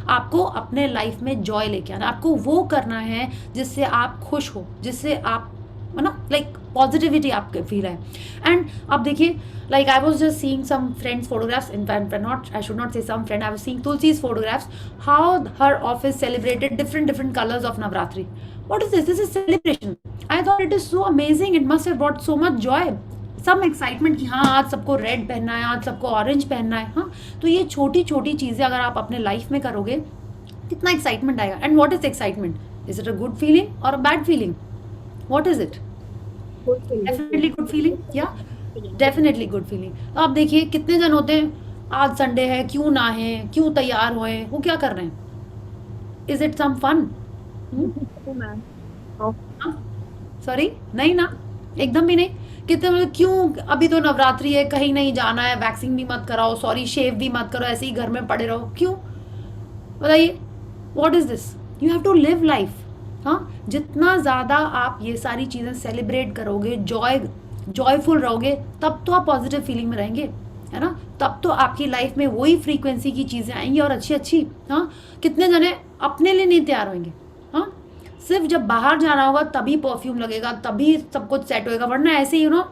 आपको अपने लाइफ में जॉय लेके आना. आपको वो करना है जिससे आप खुश हो, जिससे आप, है ना, लाइक पॉजिटिविटी आपके फील है. एंड अब देखिए, like I was just seeing some friends photographs, in fact not, I should not say some friend, I was seeing Tulsi's photographs, how her office celebrated different colors of Navratri. What is this? This is celebration. I thought it is so amazing, it must have brought so much joy, some excitement कि हाँ आज सबको रेड पहनना है, आज सबको ऑरेंज पहनना है. हाँ, तो ये छोटी छोटी चीज़ें अगर आप अपने लाइफ में करोगे कितना एक्साइटमेंट आएगा. And what is excitement? Is it a good feeling और a bad feeling? What is it? Definitely good feeling. या डेफिनेटली गुड फीलिंग. तो आप देखिए कितने जन होते हैं, आज संडे है क्यों ना है, क्यों तैयार हुए, वो क्या कर रहे हैं? Is it some fun? Sorry, नहीं ना, एकदम भी नहीं. कितने मतलब क्यों, अभी तो नवरात्रि है, कहीं नहीं जाना है, वैक्सिंग भी मत कराओ, सॉरी शेव भी मत करो, ऐसे ही घर में पड़े रहो. क्यों बताइए? What is this? You have to live life. हाँ, जितना ज़्यादा आप ये सारी चीज़ें सेलिब्रेट करोगे, जॉयफुल रहोगे, तब तो आप पॉजिटिव फीलिंग में रहेंगे, है ना. तब तो आपकी लाइफ में वही फ्रीक्वेंसी की चीज़ें आएंगी और अच्छी. हाँ, कितने जने अपने लिए नहीं तैयार होंगे? हाँ, सिर्फ जब बाहर जाना होगा तभी परफ्यूम लगेगा, तभी सब कुछ सेट होएगा. वरना ऐसे you know,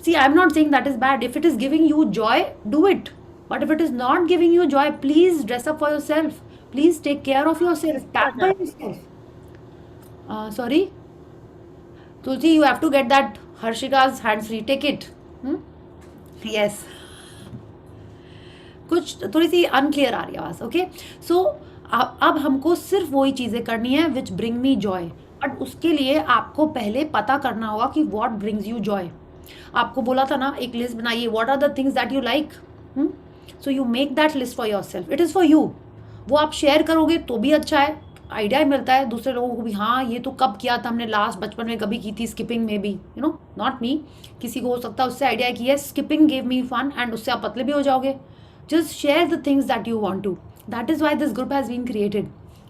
see I am not saying that is bad. If it is giving you joy, do it. But if it is not giving you joy, please dress up for yourself. Please take care of yourself. Pamper yourself. Sorry, Tulsi, you have to get that Harshika's hands free. Take it. Yes. कुछ थोड़ी सी अनक्लियर आ रही है आवाज़. ओके, सो अब हमको सिर्फ वही चीज़ें करनी है विच ब्रिंग मी जॉय. बट उसके लिए आपको पहले पता करना होगा कि व्हाट ब्रिंग्स यू जॉय. आपको बोला था ना, एक लिस्ट बनाइए, what are the things that you like. So you make that list for yourself. It is for you. वो आप शेयर करोगे तो भी अच्छा है, आइडिया मिलता है दूसरे लोगों को भी. हाँ, ये तो कब किया था हमने लास्ट, बचपन में कभी की थी स्किपिंग में भी, यू नो, नॉट मी, किसी को हो सकता है उससे आइडिया की है skipping gave me fun, and उससे आप पतले भी हो जाओगे. Just share the things that you want to. That is why this group has been created.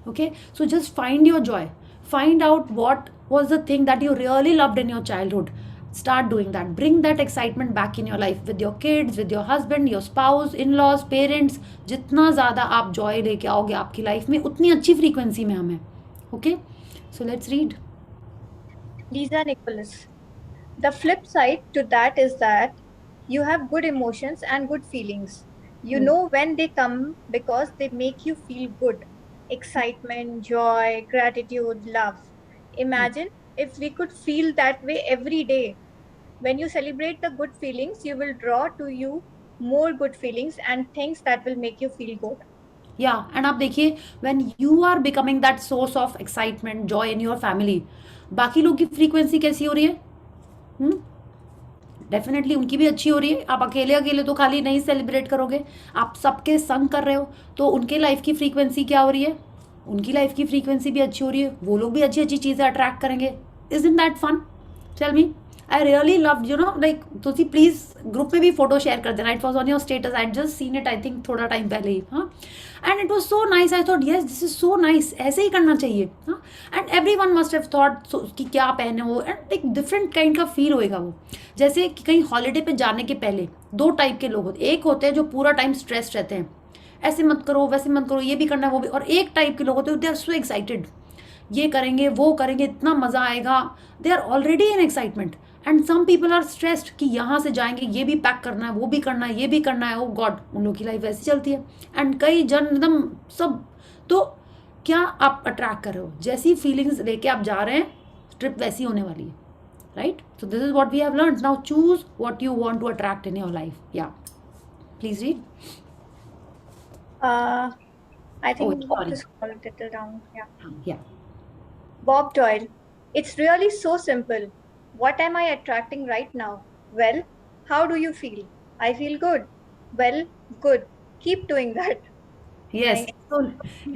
Okay, so just find your joy. Find out what was the thing that you really loved in your childhood. Start doing that. Bring that excitement back in your life with your kids, with your husband, your spouse, in-laws, parents. जितना ज़्यादा आप जॉय लेके आओगे आपकी लाइफ में, उतनी अच्छी फ्रीक्वेंसी में हम हैं. Okay, so let's read. Lisa Nicholas. The flip side to that is that you have good emotions and good feelings. You know when they come because they make you feel good. Excitement, joy, gratitude, love. Imagine if we could feel that way every day. When you celebrate the good feelings, you will draw to you more good feelings and things that will make you feel good. Yeah, and आप देखिए, when you are becoming that source of excitement, joy in your family, बाकी लोग की फ्रीक्वेंसी कैसी हो रही है? डेफिनेटली उनकी भी अच्छी हो रही है. आप अकेले अकेले तो खाली नहीं सेलिब्रेट करोगे, आप सबके संग कर रहे हो, तो उनके लाइफ की फ्रीक्वेंसी क्या हो रही है? उनकी लाइफ की फ्रीक्वेंसी भी अच्छी हो रही है, वो लोग भी अच्छी अच्छी चीज़ें अट्रैक्ट करेंगे. Isn't that fun? Tell me. I really love, you know, like तुसी प्लीज़ ग्रुप में भी फोटो शेयर कर देना. It was on your status. I just seen it, I think थोड़ा टाइम पहले ही. हाँ, and it was so nice. I thought yes, this is so nice, ऐसे ही करना चाहिए. हाँ, and everyone must have thought कि क्या पहने हो, एंड एक डिफरेंट काइंड का फील होएगा वो. जैसे कि कहीं हॉलीडे पे जाने के पहले दो टाइप के लोग होते हैं. एक होते हैं जो पूरा टाइम स्ट्रेस रहते हैं, ऐसे मत करो, वैसे मत करो, ये भी करना है वो भी. और एक टाइप के लोग होते हैं, दे आर सो एक्साइटेड ये करेंगे वो करेंगे, इतना मज़ा आएगा, they are already in excitement. And some people are stressed कि यहाँ से जाएंगे, ये भी पैक करना है, वो भी करना है, ये भी करना है. ओ गॉड, उन लोग की लाइफ ऐसी चलती है. एंड कई जन एकदम सब. तो क्या आप अट्रैक्ट कर रहे हो? जैसी फीलिंग्स लेके आप जा रहे हैं, ट्रिप वैसी होने वाली है. Right? So this is what we have learn. Now choose what you want to attract in your life. या please read. I think Oh, sorry. just scroll a little down. Yeah. Yeah. Bob Doyle. It's really so simple. What am I attracting right now? Well, how do you feel? I feel good. Well, good. Keep doing that. Yes. So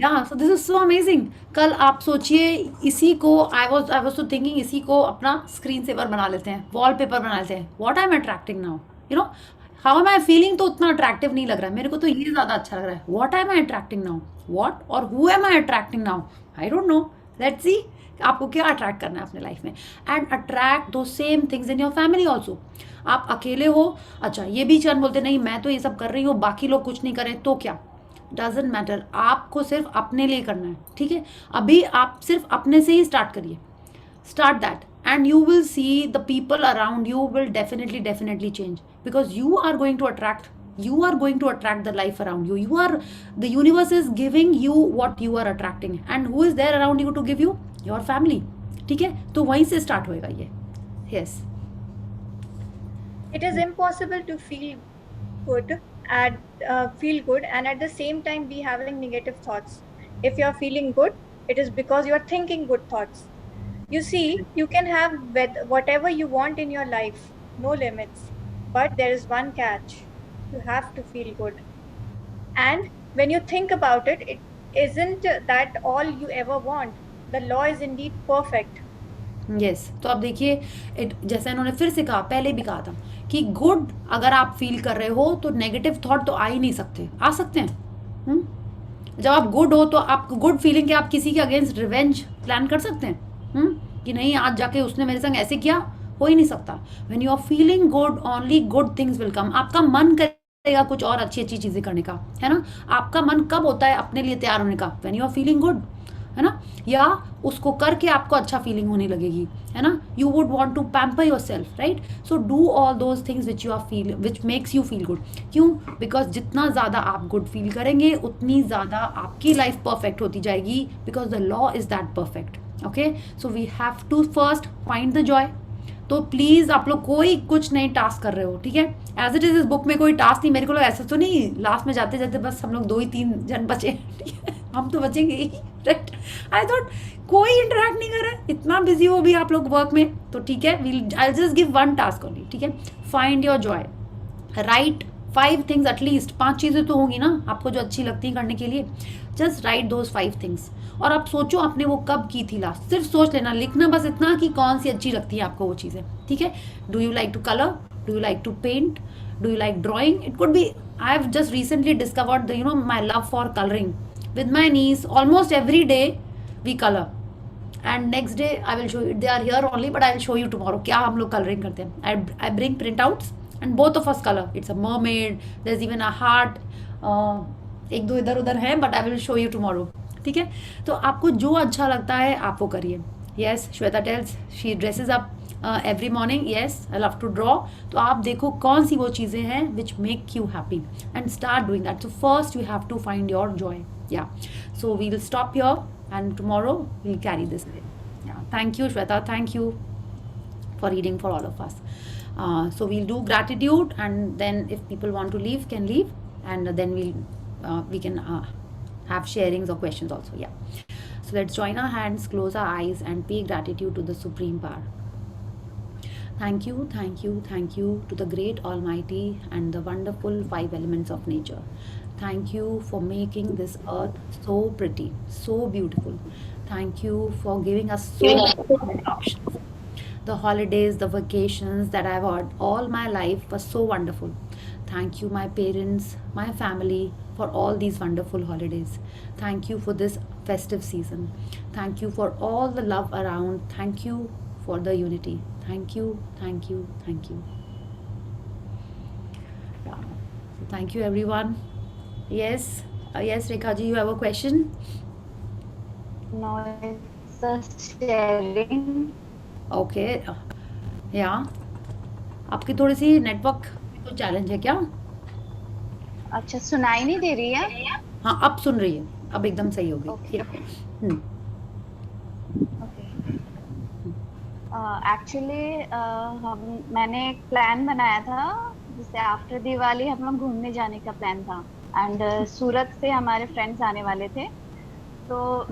yeah, so this is so amazing. कल आप सोचिए, इसी को I was so thinking, इसी को अपना स्क्रीन सेवर बना लेते हैं, वॉलपेपर बना लेते हैं. What am I attracting now? You know, how am I feeling तो उतना अट्रैक्टिव नहीं लग रहा है. मेरे को तो ये ज़्यादा अच्छा लग रहा है. What am I attracting now? What और who am I attracting now? I don't know. Let's see. आपको क्या अट्रैक्ट करना है अपने लाइफ में. एंड अट्रैक्ट दो same things in your family also. आप अकेले हो, अच्छा ये भी चंद बोलते नहीं मैं तो ये सब कर रही हूँ, बाकी लोग कुछ नहीं करें, तो क्या, डजेंट मैटर. आपको सिर्फ अपने लिए करना है. ठीक है, अभी आप सिर्फ अपने से ही स्टार्ट करिए. Start that and you will see the people around you will definitely change, because you are going to attract the life around you. The universe is giving you what you are attracting, and who is there around you to give you? Your family. ठीक है, तो वहीं से स्टार्ट होएगा ये. Yes. It is impossible to feel good and at the same time be having negative thoughts. If you are feeling good, it is because you are thinking good thoughts. You see, you can have whatever you want in your life, no limits. But there is one catch. You have to feel good. And when you think about it, it isn't that all you ever want. The law is indeed perfect. Yes. तो अब देखिए, जैसे इन्होंने फिर से कहा, पहले भी कहा था कि गुड अगर आप फील कर रहे हो तो नेगेटिव थॉट तो आ ही नहीं सकते. आ सकते हैं? जब आप गुड हो तो आप गुड फीलिंग के आप किसी के अगेंस्ट रिवेंज प्लान कर सकते हैं? कि नहीं आज जाके उसने मेरे संग ऐसे किया, हो ही नहीं सकता. When you are feeling good, only good things will come. आपका मन करेगा कुछ और अच्छी अच्छी चीजें करने का, है ना. आपका मन कब होता है अपने लिए तैयार होने का? When you are feeling good, है ना. या उसको करके आपको अच्छा फीलिंग होने लगेगी, है ना. You would want to pamper yourself, right. So do all those things which makes you feel good. क्यों? बिकॉज जितना ज़्यादा आप गुड फील करेंगे उतनी ज़्यादा आपकी लाइफ परफेक्ट होती जाएगी, because the law is that perfect. Okay, so we have to first find the joy. तो प्लीज़ आप लोग कोई कुछ नहीं टास्क कर रहे हो, ठीक है. एज इट इज इस बुक में कोई टास्क नहीं. मेरे को लोग ऐसा तो नहीं लास्ट में जाते जाते बस हम लोग 2-3 जन बचे, ठीक है. हम तो बचेंगे ही, राइट. आई थॉट कोई इंटरेक्ट नहीं कर रहा है, इतना बिजी हो भी आप लोग वर्क में, तो ठीक है. I just give one task only, ठीक है. Find your Joy. Right 5 things at least. 5 चीज़ें तो होंगी ना आपको जो अच्छी लगती हैं करने के लिए. Just right those 5 things. और आप सोचो आपने वो कब की थी लास्ट. सिर्फ सोच लेना, लिखना बस इतना कि कौन सी अच्छी लगती है आपको वो चीज़ें, ठीक है. Do you like to colour? Do you like to paint? Do you like drawing? It could be. I have just recently discovered my love for colouring with my niece. Almost every day we color, and next day I will show you. They are here only, but I will show you tomorrow क्या हम लोग coloring करते हैं. I bring printouts and both of us color. It's a mermaid, there's even a heart. एक दो इधर उधर हैं, but I will show you tomorrow. ठीक है. तो आपको जो अच्छा लगता है आप वो करिए. Yes, Shweta tells she dresses up every morning. Yes, I love to draw. तो आप देखो कौन सी वो चीज़ें हैं which make you happy and start doing that. So first you have to find your joy. Yeah, so we'll stop here and tomorrow we'll carry this day. Yeah, thank you Shweta, thank you for reading for all of us. So we'll do gratitude, and then if people want to leave can leave, and then we can have sharings or questions also. Yeah, so let's join our hands, close our eyes and pay gratitude to the supreme power. Thank you, thank you, thank you to the great almighty and the wonderful 5 elements of nature. Thank you for making this earth so pretty, so beautiful. Thank you for giving us so many options. The holidays, the vacations that I've had all my life were so wonderful. Thank you, my parents, my family, for all these wonderful holidays. Thank you for this festive season. Thank you for all the love around. Thank you for the unity. Thank you, thank you, thank you. Yeah. So thank you everyone. Yes, yes Rekha ji, you have a question? No, it's the sharing. Okay या आपकी थोड़ी सी नेटवर्क में कोई चैलेंज है क्या? अच्छा, सुनाई नहीं दे रही है? हाँ अब सुन रही है, अब एकदम सही हो गई। ओके या ओके। एक्चुअली मैंने एक प्लान बनाया था, जैसे आफ्टर दिवाली हम लोग घूमने जाने का प्लान था। एंड सूरत से हमारे फ्रेंड्स आने वाले थे, तो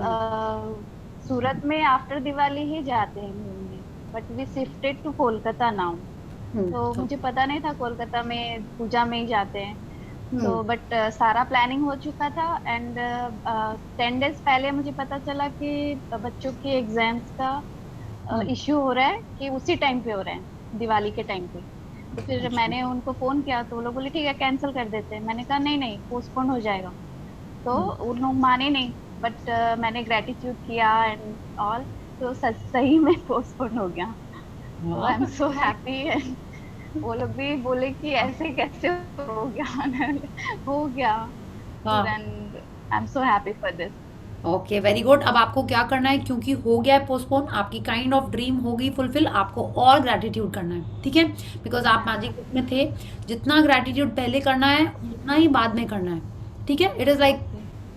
सूरत में आफ्टर दिवाली ही जाते हैं घूमने, but we shifted to Kolkata now. तो मुझे पता नहीं था कोलकाता में पूजा में ही जाते हैं, तो बट सारा प्लानिंग हो चुका था। एंड 10 डेज पहले मुझे पता चला कि बच्चों के एग्जाम्स का इश्यू हो रहा है, कि उसी टाइम पे हो रहा है, दिवाली के टाइम पे। तो फिर मैंने उनको फोन किया, तो वो लोग बोले ठीक है कैंसिल कर देते हैं। मैंने कहा नहीं नहीं, पोस्टपोन हो जाएगा। तो उन लोग माने नहीं, बट मैंने ग्रेटिट्यूड किया एंड ऑल, तो सही में पोस्टपोन हो गया। आई एम सो हैप्पी। वो लोग भी बोले कि ऐसे कैसे हो गया। हो गया, and I am so happy for this. Okay very good. अब आपको क्या करना है, क्योंकि हो गया है पोस्टपोन, आपकी काइंड ऑफ ड्रीम हो गई फुलफिल, आपको और ग्रेटिट्यूड करना है, ठीक है? बिकॉज आप मैजिक बुक में थे, जितना ग्रेटिट्यूड पहले करना है उतना ही बाद में करना है, ठीक है? इट इज लाइक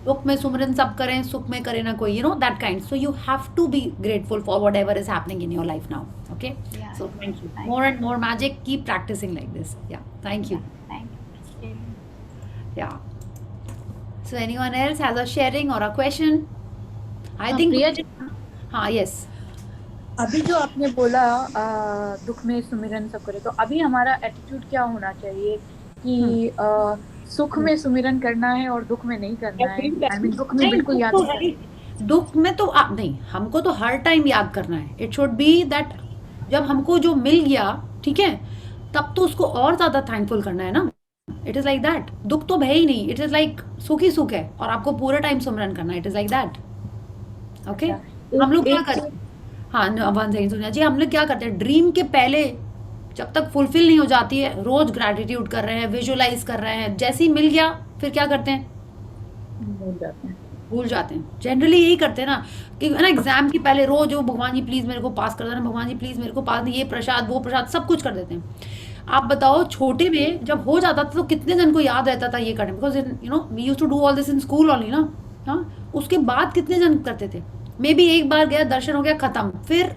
दुख में सुमरन सब करें, सुख में करे ना कोई, that kind. So you have to be grateful for whatever is happening in your life now, okay? So thank you, more and more magic, keep practising like this. या थैंक यू। या so anyone else has a sharing or a question? I think Priya ji, हाँ yes अभी जो आपने बोला दुख में सुमिरन सब करे, तो अभी हमारा एटीट्यूड क्या होना चाहिए कि सुख में सुमिरन करना है और दुख में नहीं करना है? आई मीन दुख में बिल्कुल याद नहीं करना है। दुख में तो आप नहीं, हमको तो हर टाइम याद करना है। इट शुड बी दैट जब हमको जो मिल गया, ठीक है, तब तो उसको और ज्यादा थैंकफुल करना है ना। It is like that. दुख तो है ही नहीं, इट इज लाइक सुख ही सुख है और आपको पूरे टाइम सुमरन करना है। It is like that, okay? हम लोग क्या करते हैं, हाँ वन सेकंड सुनिए जी, हम लोग क्या करते हैं, ड्रीम के पहले जब तक फुलफिल नहीं हो जाती है, रोज ग्रेटिट्यूड कर रहे हैं, विजुअलाइज कर रहे हैं, जैसे ही मिल गया फिर क्या करते हैं, भूल जाते हैं। जनरली यही करते हैं ना, कि ना एग्जाम के पहले रोज वो भगवान जी प्लीज मेरे को पास कर देना, भगवान जी प्लीज मेरे को पास, ये प्रसाद वो प्रसाद सब कुछ कर देते हैं। आप बताओ छोटे में जब हो जाता था तो कितने जन को याद रहता था ये करने, because we used to do all this in school only ना। हाँ, उसके बाद कितने जन करते थे? मे बी एक बार गया, दर्शन हो गया, खत्म, फिर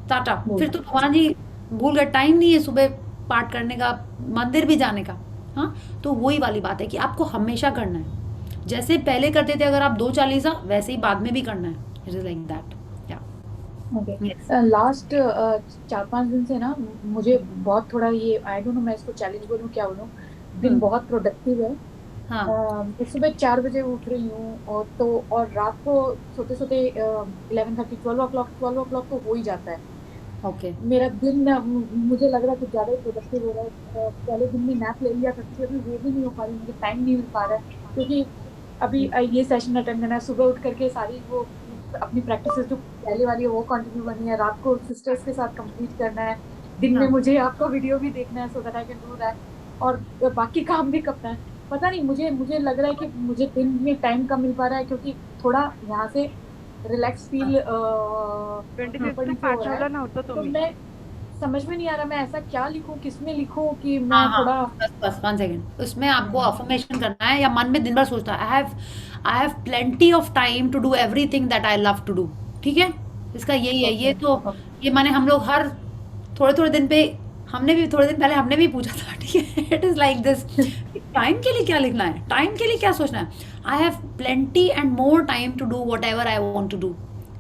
टाटा, फिर तो भगवान जी भूल गए, टाइम नहीं है सुबह पाठ करने का, मंदिर भी जाने का। हाँ, तो वही वाली बात है कि आपको हमेशा करना है, जैसे पहले करते थे अगर आप 2 चालीसा, वैसे ही बाद में भी करना है। It is like that. Last 4-5 दिन से ना मुझे बहुत थोड़ा ये, आई डोंट नो मैं इसको चैलेंज बोलूं क्या बोलूं, दिन बहुत प्रोडक्टिव है। हाँ सुबह 4 बजे उठ रही हूँ और रात को सोते सोते 11:30 12 o'clock तो हो ही जाता है। ओके मेरा दिन मुझे लग रहा है कि ज़्यादा ही प्रोडक्टिव हो रहा है। पहले दिन में नैप ले लिया करती थी, अभी वो भी नहीं हो पा रही, मुझे टाइम नहीं मिल पा रहा है, क्योंकि अभी ये सेशन अटेंड करना है, सुबह उठ करके सारी वो अपनी प्रैक्टिसेस जो पहले वाली है वो कंटिन्यू करनी है, रात को सिस्टर्स के साथ कंप्लीट करना है, दिन में मुझे आपका वीडियो भी देखना है, so that I can do that, और बाकी काम भी करना है। पता नहीं, मुझे लग रहा है कि मुझे दिन में टाइम कम मिल पा रहा है, क्योंकि थोड़ा यहाँ से रिलैक्स फील तो मैं समझ में नहीं आ रहा मैं ऐसा क्या लिखूं, किसमें लिखूं कि मैं थोड़ा बस 1 सेकंड, उसमें आपको अफर्मेशन करना है या मन में दिन भर सोचता है, I have plenty of time to do everything that I love to do, ठीक है? इसका यही है। ये तो ये माने हम लोग हर थोड़े दिन पे, हमने भी थोड़े दिन पहले हमने भी पूछा था, ठीक है? It is like this, time के लिए क्या लिखना है, टाइम के लिए क्या सोचना है, I have plenty and more time to do what ever I want to do,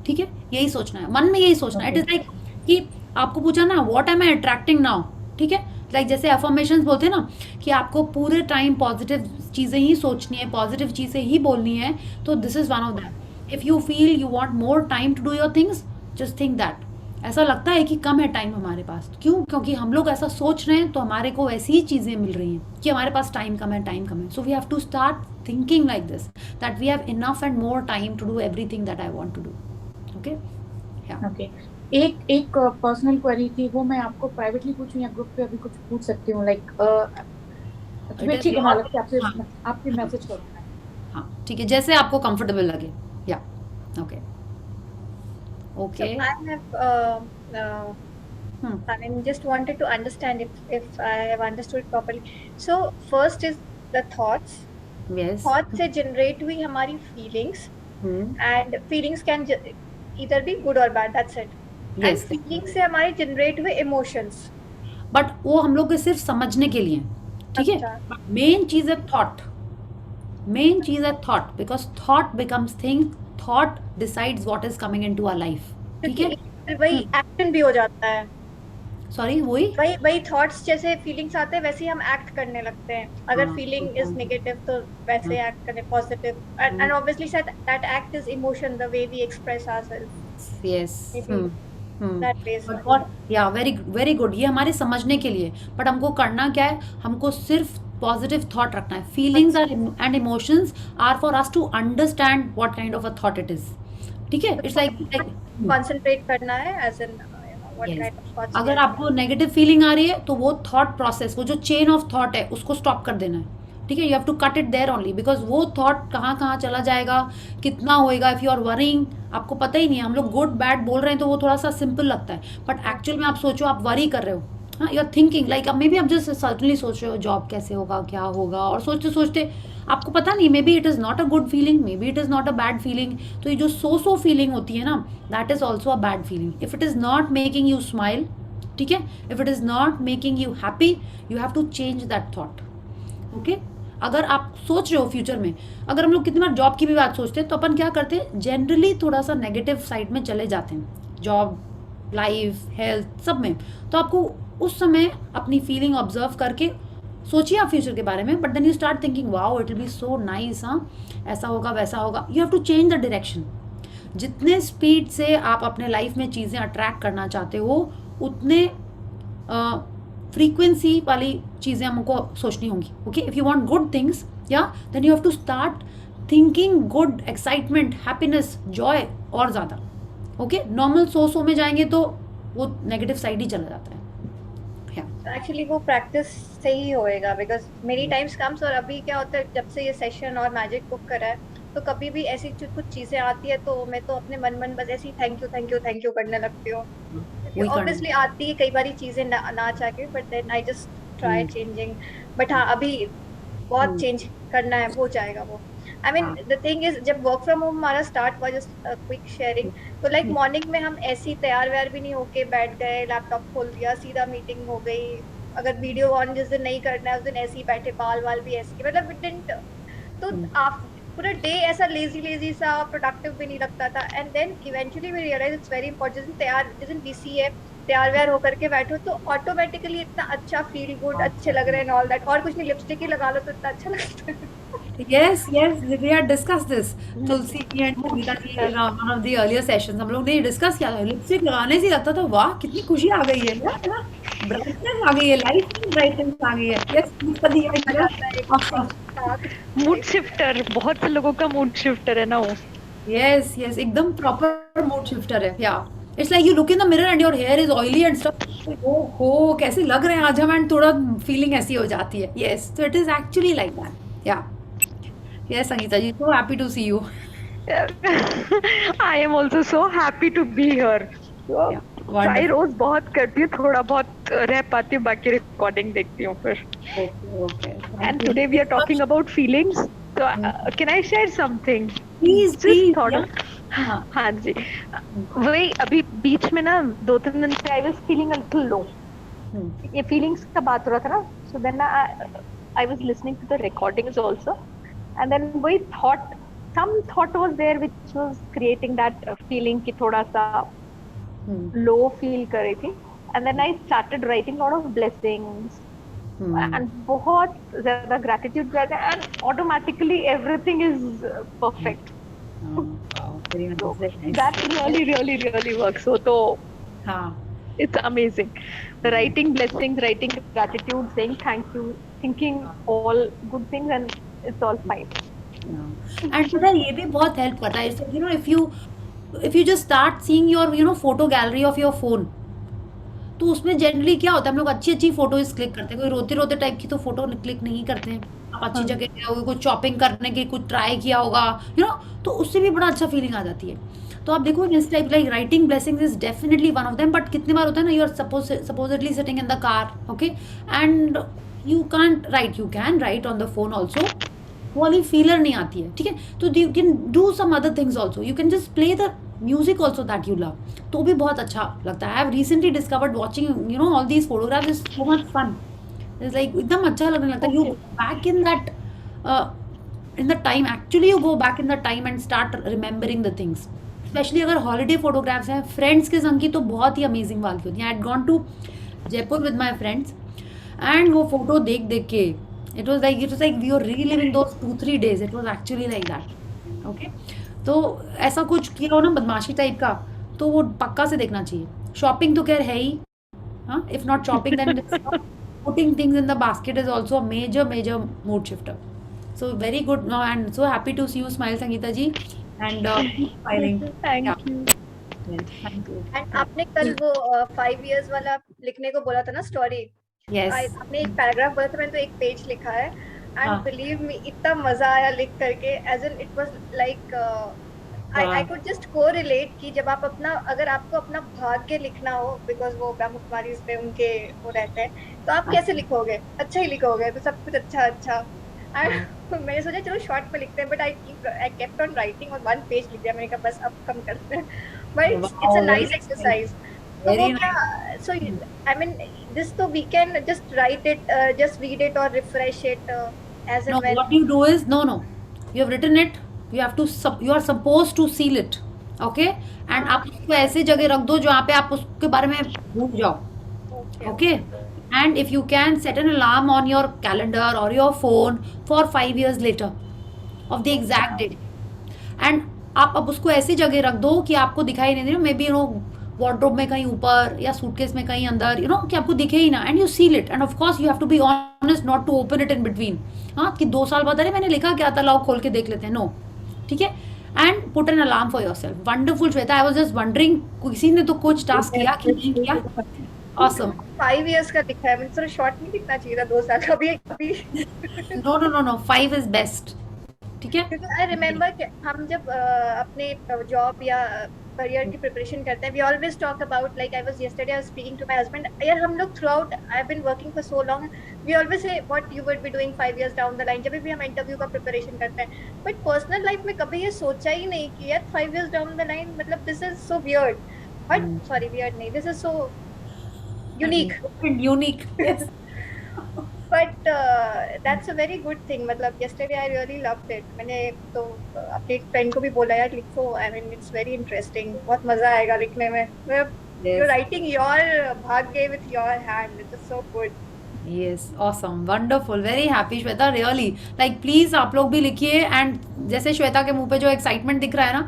ठीक है? यही सोचना है, मन में यही सोचना है। इट इज लाइक कि आपको पूछा ना what am I attracting now, ठीक है? लाइक जैसे अफर्मेशंस बोलते हैं ना कि आपको पूरे टाइम पॉजिटिव चीज़ें ही सोचनी है, पॉजिटिव चीज़ें ही बोलनी है, तो this is one of that. If you feel you want more time to do your things, just think that. ऐसा लगता है कि कम है टाइम हमारे पास, क्यों? क्योंकि हम लोग ऐसा सोच रहे हैं तो हमारे को ऐसी ही चीज़ें मिल रही हैं कि हमारे पास टाइम कम है। So we have to start thinking like this, that we have enough and more time to do everything that I want to do, okay? Okay. एक पर्सनल क्वेरी थी, वो मैं आपको प्राइवेटली पूछूं या ग्रुप पे अभी कुछ पूछ सकती हूँ? लाइक ठीक है, मालूम कि आपसे आपके मैसेज करूँ। हाँ ठीक है, जैसे आपको कंफर्टेबल लगे। या okay Okay. I have I mean, just wanted to understand if I have understood properly. So first is the thoughts. Yes. Thoughts से generate हुई हमारी feelings, Hmm. and feelings can either be good or bad. That's it. Yes. And feelings से हमारे generate हुए emotions. बट वो हम लोग के सिर्फ समझने के लिए, ठीक है। अच्छा। मेन चीज है थॉट, मेन चीज है thought, because thought becomes thing, thought decides what is coming into our life, ठीक है। फिर वही एक्शन भी हो जाता है। सॉरी, वही थॉट्स जैसे फीलिंग्स आते हैं वैसे ही हम एक्ट करने लगते हैं। अगर फीलिंग इज नेगेटिव तो वैसे एक्ट करने positive, and obviously that act is emotion, the way we express ourselves. Yes. That ways. या वेरी वेरी गुड, ये हमारे समझने के लिए। बट हमको करना क्या है, हमको सिर्फ पॉजिटिव थॉट रखना है। Feelings are and emotions are for us to understand what kind of a thought it is, ठीक है। इट्स लाइक कंसंट्रेट करना है as in what Yes. Kind of thoughts. अगर आपको नेगेटिव फीलिंग आ रही है तो वो थॉट प्रोसेस, वो जो चेन ऑफ थॉट है उसको स्टॉप कर देना है, ठीक है। You have to cut it there only, because वो थॉट कहाँ कहाँ चला जाएगा, कितना होएगा। इफ यू आर वरिंग, आपको पता ही नहीं है। हम लोग गुड बैड बोल रहे हैं तो वो थोड़ा सा सिंपल लगता है, बट एक्चुअल में आप सोचो, आप वरी कर रहे हो, हाँ, you are thinking like, maybe आप जस्ट सर्टनली सोच रहे हो जॉब कैसे होगा, क्या होगा, और सोचते सोचते आपको पता नहीं, maybe it is not a good feeling, maybe it is not a bad feeling. तो ये जो सो फीलिंग होती है ना, that is also a bad feeling. If it is not making you smile, ठीक है, if it is not making you happy, you have to change that thought, okay. अगर आप सोच रहे हो फ्यूचर में, अगर हम लोग कितनी बार जॉब की भी बात सोचते हैं तो अपन क्या करते हैं, जनरली थोड़ा सा नेगेटिव साइड में चले जाते हैं, जॉब, लाइफ, हेल्थ, सब में। तो आपको उस समय अपनी फीलिंग ऑब्जर्व करके सोचिए आप फ्यूचर के बारे में, but then you start thinking wow it will be so nice, हाँ ऐसा होगा वैसा होगा। You have to change the direction. जितने स्पीड से आप अपने लाइफ में चीज़ें अट्रैक्ट करना चाहते हो, उतने फ्रीक्वेंसी वाली चीज़ें हमको सोचनी होंगी, okay. If you want good things, या then you have to start thinking good, excitement, happiness, joy और ज़्यादा, ओके। नॉर्मल सो में जाएंगे तो वो नेगेटिव साइड ही चला जाता है। एक्चुअली वो प्रैक्टिस से ही होएगा, बिकॉज मेनी टाइम्स कम्स। और अभी क्या होता है, जब से ये सेशन और मैजिक बुक करा है, तो कभी भी ऐसी कुछ चीजें आती है तो मैं तो अपने मन बस ऐसी थैंक यू करने लगती हूँ। ऑब्वियसली आती है कई बारी चीजें ना चाह के, but then I just try changing. But हाँ, अभी बहुत चेंज करना है, हो जाएगा वो। I mean the thing is, जब वर्क फ्रॉम होम हमारा स्टार्ट हुआ, जस्ट क्विक शेयरिंग, तो लाइक मॉर्निंग में हम ऐसी तैयार व्यार भी नहीं होके बैठ गए, लैपटॉप खोल दिया, सीधा मीटिंग हो गई। अगर वीडियो ऑन जिस दिन नहीं करना है उस दिन ऐसे ही बैठे, बाल भी ऐसे, मतलब इट डिडंट, तो आप पूरा डे ऐसा लेजी सा, प्रोडक्टिव भी नहीं लगता था। And then eventually we realise it's very important. जिस दिन बीसी है, तैयार व्यार होकर के बैठो तो ऑटोमेटिकली इतना अच्छा फील गुड, अच्छे लग रहे हैं ऑल दैट। और कुछ नहीं, लिपस्टिक ही लगा लो तो इतना अच्छा लगता है। Yes, we had discussed this. Tulsi and Monika ji in one of the earlier sessions हम लोग ने डिस्कस किया था। लिपस्टिक लगाने से लगता था वाह कितनी खुशी आ गई है, ब्राइटनेस आ गई है, लाइफ में ब्राइटनेस आ गई है। यस, मूड शिफ्टर, बहुत से लोगों का मूड शिफ्टर है ना वो। यस एकदम प्रॉपर मूड शिफ्टर है। या it's like you look in the mirror and your here is oily and stuff, ओहो कैसे लग रहे हैं आज हम, एंड थोड़ा फीलिंग ऐसी हो जाती है। Yes, so it is actually like that. Yeah. Yes, Sangeeta ji, so happy to see you. I am also so happy to be here. Try रोज बहुत करती हूँ, थोड़ा बहुत रह पाती हूँ, बाकी रिकॉर्डिंग देखती हूँ फिर। Okay. And today we are talking about feelings. So can I share something? Please. हाँ जी, वही अभी बीच में ना 2-3 दिन से I was feeling a little low. ये feelings का बात हो रहा था ना, so then I was listening to the recordings also. And then we some thought was there which was creating that feeling कि थोड़ा सा low feel कर रही थी. And then I started writing a lot of blessings and बहुत ज़्यादा gratitude करते हैं, and automatically everything is perfect. Very So nice. that really works. So तो it's amazing. Writing blessings, writing gratitude, saying thank you, thinking all good things, and it's all fine. And पता है ये भी बहुत हेल्प करता है। You know, if you just start seeing your photo gallery of your phone, तो उसमें जनरली क्या होता है, हम लोग अच्छी फोटोज क्लिक करते हैं। कोई रोते टाइप की तो फोटो क्लिक नहीं करते हैं। आप अच्छी जगह गए होगे, कुछ शॉपिंग करने की कुछ ट्राई किया होगा, तो उससे भी बड़ा अच्छा फीलिंग आ जाती है। तो आप देखो इस type like writing blessings is definitely one of them. But कितने बार होता है ना, you are supposedly sitting in the car, okay, and you can write on the phone also. वो वाली फीलर नहीं आती है, ठीक है. तो you can do some other things also. You can just play the music also that you love. तो भी बहुत अच्छा लगता है. I have recently discovered watching you know all these photographs is so much fun. It's like एकदम अच्छा लगने लगता है. You back in that in the time, actually you go back in the time and start remembering the things. Especially अगर holiday photographs हैं friends के संग की, तो बहुत ही amazing वाली होती हैं. I had gone to Jaipur with my friends and वो photo देख के it was like we were reliving those 2-3 days. It was actually like that. Okay, तो ऐसा कुछ किया हो ना बदमाशी टाइप का, तो वो पक्का से देखना चाहिए. शॉपिंग तो खैर है ही, हाँ. If not shopping then putting things in the basket is also a major mood shifter. So very good now, and so happy to see you smile, Sangeeta ji, and keep smiling. Thank Yeah. you. Yes, thank you. And आपने कल वो 5 years वाला लिखने को बोला था ना स्टोरी. Yes. आपने एक पैराग्राफ बोला था, मैंने तो एक पेज लिखा है. एंड हाँ. बिलीव मी, इतना मजा आया लिख करके. As in it was like I could just correlate कि जब आप अपना, अगर आपको अपना भाग्य लिखना हो, बिकॉज वो ब्रह्म कुमारी पे उनके वो रहते हैं, तो आप कैसे लिखोगे? अच्छा ही लिखोगे, तो सब कुछ अच्छा. एंड मैंने सोचा चलो शॉर्ट में लिखते हैं, but I kept on writing और 1 पेज लिख दिया. मैंने कहा बस अब कम करते हैं. But it's a nice exercise. Very nice. So I mean, this so we can just write it, just read it or refresh it as No, and when. what you do is no. You have written it. You have to you are supposed to seal it. Okay, and आप उसको ऐसे जगह रख दो जहाँ पे आप उसके बारे में भूल जाओ. Okay, and if you can set an alarm on your calendar or your phone for 5 years later of the exact date, and आप अब उसको ऐसी जगह रख दो कि आपको दिखाई नहीं दे रहा. May be you know wardrobe में कहीं ऊपर या सूटकेस में कहीं अंदर, यू नो, कि आपको दिखे ही ना. And you seal it, and of course you have to be honest not to open it in between. हाँ, कि 2 साल बाद अरे मैंने लिखा क्या था, लाओ खोल के देख लेते हैं. नो, ठीक है. And put an alarm for yourself. Wonderful Shweta. I was just wondering किसी ने तो कुछ टास्क किया कि नहीं किया. ऑसम. 5 years का लिखा है. मैंने शॉर्ट नहीं लिखना चाहिए था 2 साल का भी. No 5 is best. ठीक है. आई रिमेम्बर कि हम जब अपने जॉब या करियर की प्रिपरेशन करते हैं, we always talk about, like I was yesterday I was speaking to my husband, यार हम लोग throughout, I have been working for so long, we always say what you would be doing 5 years down the line, जब भी हम इंटरव्यू का प्रिपरेशन करते हैं. बट पर्सनल लाइफ में कभी ये सोचा ही नहीं कि यार 5 years डाउन द लाइन, मतलब this is so weird. But sorry, weird नहीं, this is so unique. Yes. But that's a very good thing. मतलब yesterday I really loved it. मैंने तो अपने फ्रेंड को भी बोला यार लिखो. I mean it's very interesting. बहुत मजा आएगा लिखने में. You're writing your भाग्य with your hand. It is so good. Yes, awesome, wonderful, very happy Shweta, really. Like please आप लोग भी लिखिए. And जैसे श्वेता के मुंह पे जो excitement दिख रहा है ना,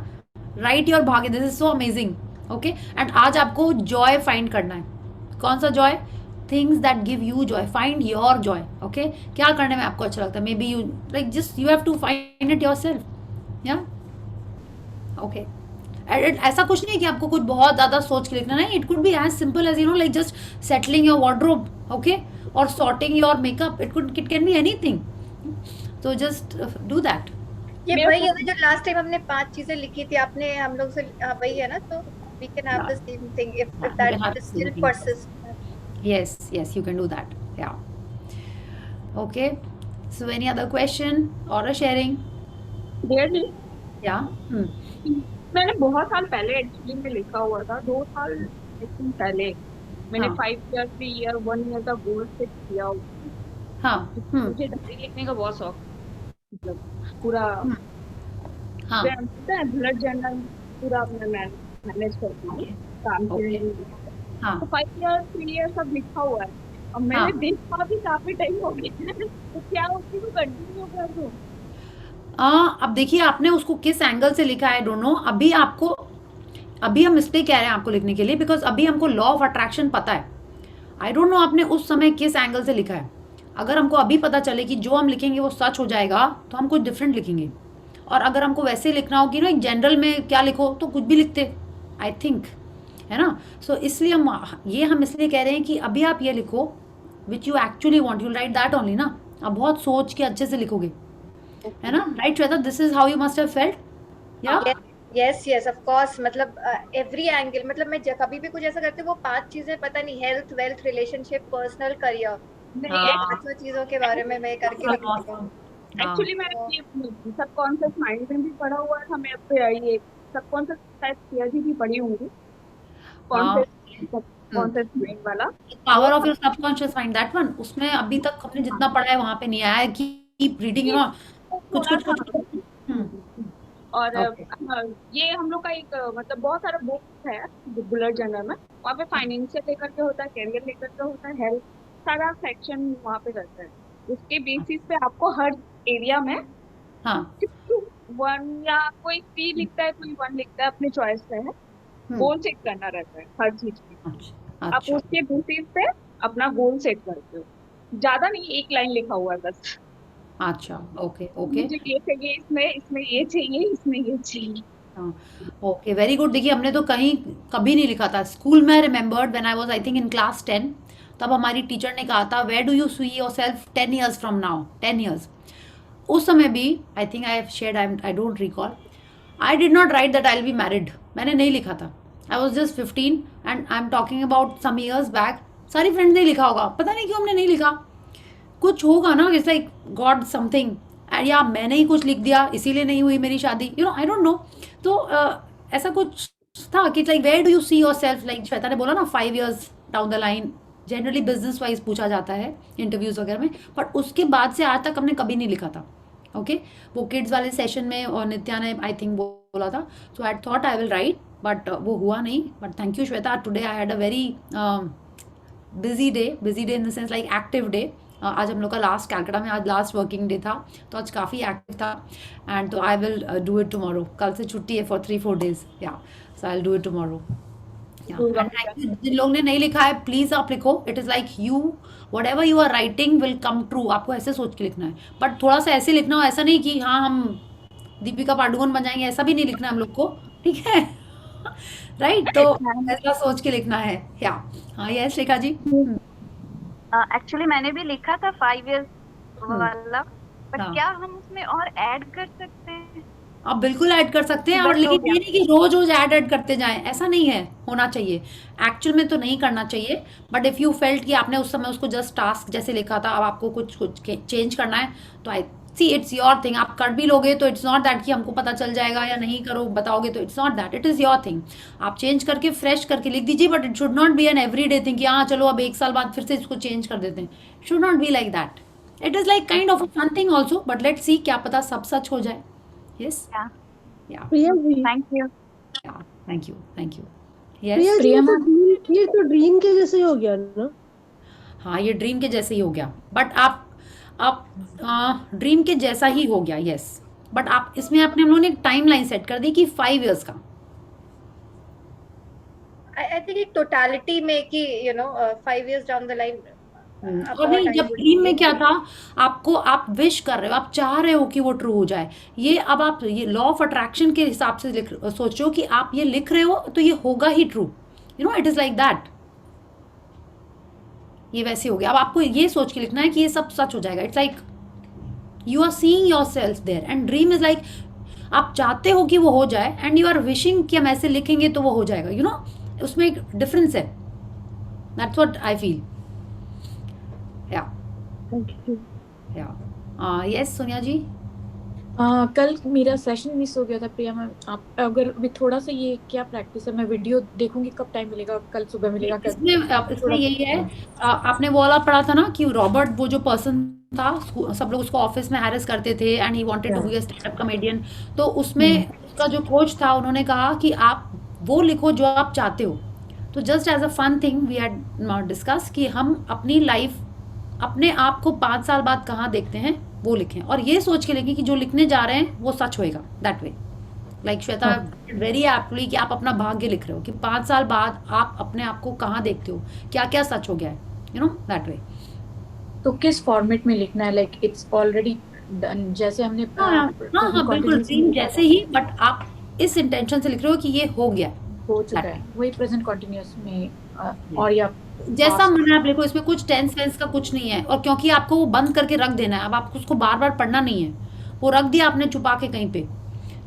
write your भाग्य. This is so amazing. Okay. And आज आपको joy find करना है. कौन सा joy? Things that give you joy. Find your joy. Okay. क्या करने में आपको अच्छा लगता है? Maybe you like just you have to find it yourself. Yeah. Okay. ऐसा कुछ नहीं है कि आपको कुछ बहुत ज़्यादा सोच के लिखना. नहीं, it could be as simple as you know like just settling your wardrobe. Okay. Or sorting your makeup. It can be anything. So just do that. ये वही है जो लास्ट टाइम हमने 5 चीजें लिखी थी, आपने हम लोग से वही है ना, तो we can have the same thing if that still persists. Yes, you can do that. Yeah. Okay. So any other question or a sharing? Really? Yeah. मैंने बहुत साल पहले एक्चुअली में लिखा हुआ था, 2 साल पहले मैंने 5 year 3 year 1 year का गोल सेट किया हुआ. हाँ. मुझे डायरी लिखने का बहुत शौक, मतलब पूरा हाँ. बुलेट जर्नल पूरा अपना मैनेज करती हूँ काम के लिए. हाँ. तो 5 year 3 year सब लिखा हुआ है. अब मैंने देखा भी काफी टाइम हो गया, तो क्या उसी को कंटिन्यू कर दूं? अब देखिए आपने उसको किस एंगल से लिखा है, डोंट नो. अभी हम इसलिए कह रहे हैं आपको लिखने के लिए बिकॉज अभी हमको लॉ ऑफ अट्रैक्शन पता है. आई डोंट नो आपने उस समय किस एंगल से लिखा है. अगर हमको अभी पता चले कि जो हम लिखेंगे वो सच हो जाएगा तो हम कुछ डिफरेंट लिखेंगे. और अगर हमको वैसे लिखना हो कि ना एक जनरल में क्या लिखो तो कुछ भी लिखते, आई थिंक, है ना. सो इसलिए हम इसलिए कह रहे हैं कि अभी आप ये लिखो which you actually want, you right that only ना. आप बहुत सोच के अच्छे से लिखोगे, है ना. Right Shweta, this is how you must have felt. या यस यस ऑफ कोर्स, मतलब एवरी एंगल, मतलब मैं कभी भी कुछ ऐसा करती हूँ वो 5 चीजें पता नहीं, health, wealth, relationship, personal, career, नहीं हाँ, 5 चीजों के बारे में मैं करके रखती हूँ। awesome. हाँ, एक्चुअली मैंने ये सबकॉन्शियस माइंड में भी पढ़ा हुआ था, मैं ये सबकॉन्शियस शायद थियरी भी पढ़ी होंगी, हाँ, कॉन्शियस कॉन्शियस माइंड वाला। पावर वो of your subconscious mind, that one, उसमें अभी तक हमने जितना पढ़ा है वहां पे नहीं आया है कि कीप रीडिंग, यू नो, कुछ थोड़ा कुछ सा कुछ कुछ। और ओके, हाँ, ये हम लोग का एक मतलब बहुत सारा बुक है बुलर जनरल में, वहाँ पे फाइनेंशियल लेकर के होता है, कैरियर लेकर के होता है, हेल्थ, सारा सेक्शन वहाँ पे रहता है। उसके बेसिस पे आपको हर एरिया में हाँ, 1 या कोई 3 लिखता है, कोई 1 लिखता है, अपनी चॉइस पे है, गोल सेट करना रहता है हर चीज में। अच्छा, आप अच्छा, उसके बेसिस पे अपना गोल सेट करते हो, ज्यादा नहीं, एक लाइन लिखा हुआ है बस, अच्छा, ओके, ओके, मुझे ये चाहिए, इसमें इसमें ये चाहिए, इसमें ये चाहिए। हाँ, ओके, वेरी गुड। देखिए हमने तो कहीं कभी नहीं लिखा था स्कूल में। I remembered when I was I think in class 10, तब हमारी टीचर ने कहा था where do you see yourself 10 years from now, 10 years. उस समय भी I think I have shared, I don't recall, I did not write that I will be married, मैंने नहीं लिखा था। I was just 15 and I am talking about some years back. सारी फ्रेंड्स ने लिखा होगा, पता नहीं क्यों हमने नहीं लिखा। कुछ होगा ना, इट्स लाइक गॉड समथिंग, या मैंने ही कुछ लिख दिया इसीलिए नहीं हुई मेरी शादी, you know, I don't know. तो ऐसा कुछ था कि like where do you see yourself, like Shweta ने बोला ना 5 years down the line, generally business wise पूछा जाता है इंटरव्यूज वगैरह में, बट उसके बाद से आज तक हमने कभी नहीं लिखा था। ओके, वो किड्स वाले सेशन में और नित्या ने आई थिंक बोला था, so I thought I will write, but वो हुआ नहीं। But thank you Shweta, today I had a very busy day in the sense like active day. आज हम लोग का लास्ट कैलकाटा में आज लास्ट वर्किंग डे था, तो आज काफ़ी एक्टिव था। एंड तो I will do it tomorrow, कल से छुट्टी है फॉर 3-4 days, या so I will do it tomorrow. जिन लोग ने नहीं लिखा है प्लीज आप लिखो, it is like you whatever you are writing will come true, आपको ऐसे सोच के लिखना है, बट थोड़ा सा ऐसे लिखना हो, ऐसा नहीं कि हाँ हम दीपिका पादुकोण बन जाएंगे, ऐसा भी नहीं लिखना है हम लोग को, ठीक है? राइट, तो ऐसा सोच के लिखना है, या हाँ, यस रेखा जी। एक्चुअली मैंने भी लिखा था 5 इयर्स वाला, बट हाँ। क्या हम उसमें और ऐड कर सकते हैं? आप बिल्कुल ऐड कर सकते हैं, और बस हो लेकिन गया। ये नहीं कि रोज रोज ऐड करते जाएं, ऐसा नहीं है, होना चाहिए एक्चुअल में तो नहीं करना चाहिए। बट इफ यू फेल्ट कि आपने उस समय उसको जस्ट टास्क जैसे लिखा था, अब आपको कुछ कुछ चेंज करना है, तो आई सी इट्स योर थिंग। आप कर भी लोगे तो इट्स नॉट दैट कि हमको पता चल जाएगा, या नहीं करो बताओगे तो it's not that, it is your thing. आप चेंज करके फ्रेश करके लिख दीजिए, but it should not B an every day thing कि हाँ चलो अब 1 साल बाद फिर से इसको चेंज कर देते हैं, should not be like that. It is like kind of a fun thing also, but let's see, क्या पता सब सच हो जाए। Yes, Yeah. या Priya ji, thank you. Thank you, thank you. Priya yes, ji, Priya तो मैम, ये तो ड्रीम के जैसे ही हो गया ना। हाँ ये ड्रीम के जैसे ही हो गया, बट आप ड्रीम के जैसा ही हो गया, यस। बट आप इसमें आपने हम लोगों ने एक टाइम लाइन सेट कर दी कि 5 इयर्स का। आई थिंक एक टोटालिटी में कि 5 years डाउन द लाइन और नहीं, जब ड्रीम में क्या था, आपको आप विश कर रहे हो, आप चाह रहे हो कि वो ट्रू हो जाए। ये अब आप ये लॉ ऑफ अट्रैक्शन के हिसाब से सोचो कि आप ये लिख रहे हो तो ये होगा ही true, you know, it is like that. ये वैसे हो गया, अब आपको ये सोच के लिखना है कि ये सब सच हो जाएगा। It's like you are seeing yourself there, and dream is like आप चाहते हो कि वो हो जाए, एंड यू आर विशिंग कि हम ऐसे लिखेंगे तो वो हो जाएगा, यू नो, उसमें एक डिफरेंस है। दैट्स व्हाट आई फील, या थैंक यू। या यस सोनिया जी। कल मेरा सेशन मिस हो गया था प्रिया मैम, आप अगर भी थोड़ा सा, ये क्या प्रैक्टिस है, मैं वीडियो देखूंगी, कब टाइम मिलेगा, कल सुबह मिलेगा? इसमें यही है, आपने वो वाला पढ़ा था ना कि रॉबर्ट, वो जो पर्सन था, सब लोग उसको ऑफिस में हैरेस करते थे and he wanted to be a stand up comedian. तो उसमें उसका जो कोच था, उन्होंने कहा कि आप वो लिखो जो आप चाहते हो। तो just as a fun thing we had discuss कि हम अपनी लाइफ, अपने आप को 5 साल बाद कहाँ देखते हैं वो लिखें, और ये सोच के लिखें कि जो लिखने जा रहे हैं वो सच होएगा, that way. Like Shweta very aptly कि आप अपना भाग्य लिख रहे हो कि 5 साल बाद आप अपने आप को कहाँ देखते हो, क्या क्या सच हो गया है, यू नो, दैट वे। तो किस फॉर्मेट में लिखना है? लाइक इट्स ऑलरेडी डन, जैसे हमने हाँ बिल्कुल ड्रीम जैसे ही, बट आप इस इंटेंशन से लिख रहे हो कि ये हो गया, हो चुका है, वही प्रेजेंट कंटिन्यूअस में, और या जैसा मन है आप लिखो। इसमें कुछ टेंस वेंस का कुछ नहीं है, और क्योंकि आपको वो बंद करके रख देना है, अब आपको उसको बार बार पढ़ना नहीं है, वो रख दिया आपने छुपा के कहीं पे,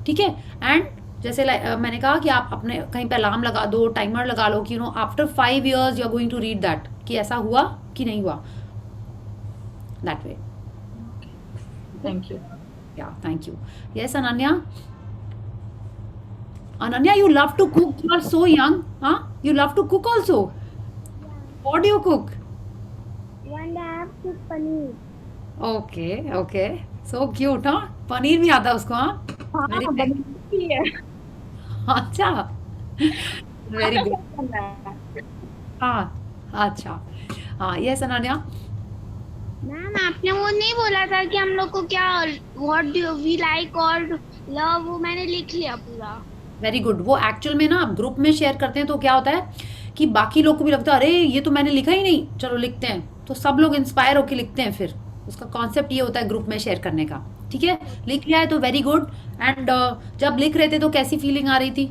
ठीक है। एंड जैसे मैंने कहा कि आप अपने कहीं पे अलार्म लगा दो, टाइमर लगा लो कि after 5 years you are going to read that, कि ऐसा हुआ कि नहीं हुआ, दैट वे. Thank you. या thank you. Yes Ananya. Ananya, you love to cook. You are so young, huh? You love to cook also. What do you cook? One day I have cooked paneer. Okay, okay. So cute, huh? Paneer भी आता है उसको, हाँ? Very nice. बनती है. अच्छा. Very good. हाँ, अच्छा. हाँ, yes अनन्या. मैम आपने वो नहीं बोला था कि हम लोग को क्या व्हाट डू वी लाइक और लव, वो मैंने लिख लिया पूरा. Very good. वो एक्चुअल में ना आप ग्रुप में शेयर करते हैं तो क्या होता है कि बाकी लोग को भी लगता है अरे ये तो मैंने लिखा ही नहीं, चलो लिखते हैं, तो सब लोग इंस्पायर होके लिखते हैं. फिर उसका कॉन्सेप्ट ये होता है ग्रुप में शेयर करने का. ठीक है, लिख लिया है तो वेरी गुड. एंड जब लिख रहे थे तो कैसी फीलिंग आ रही थी?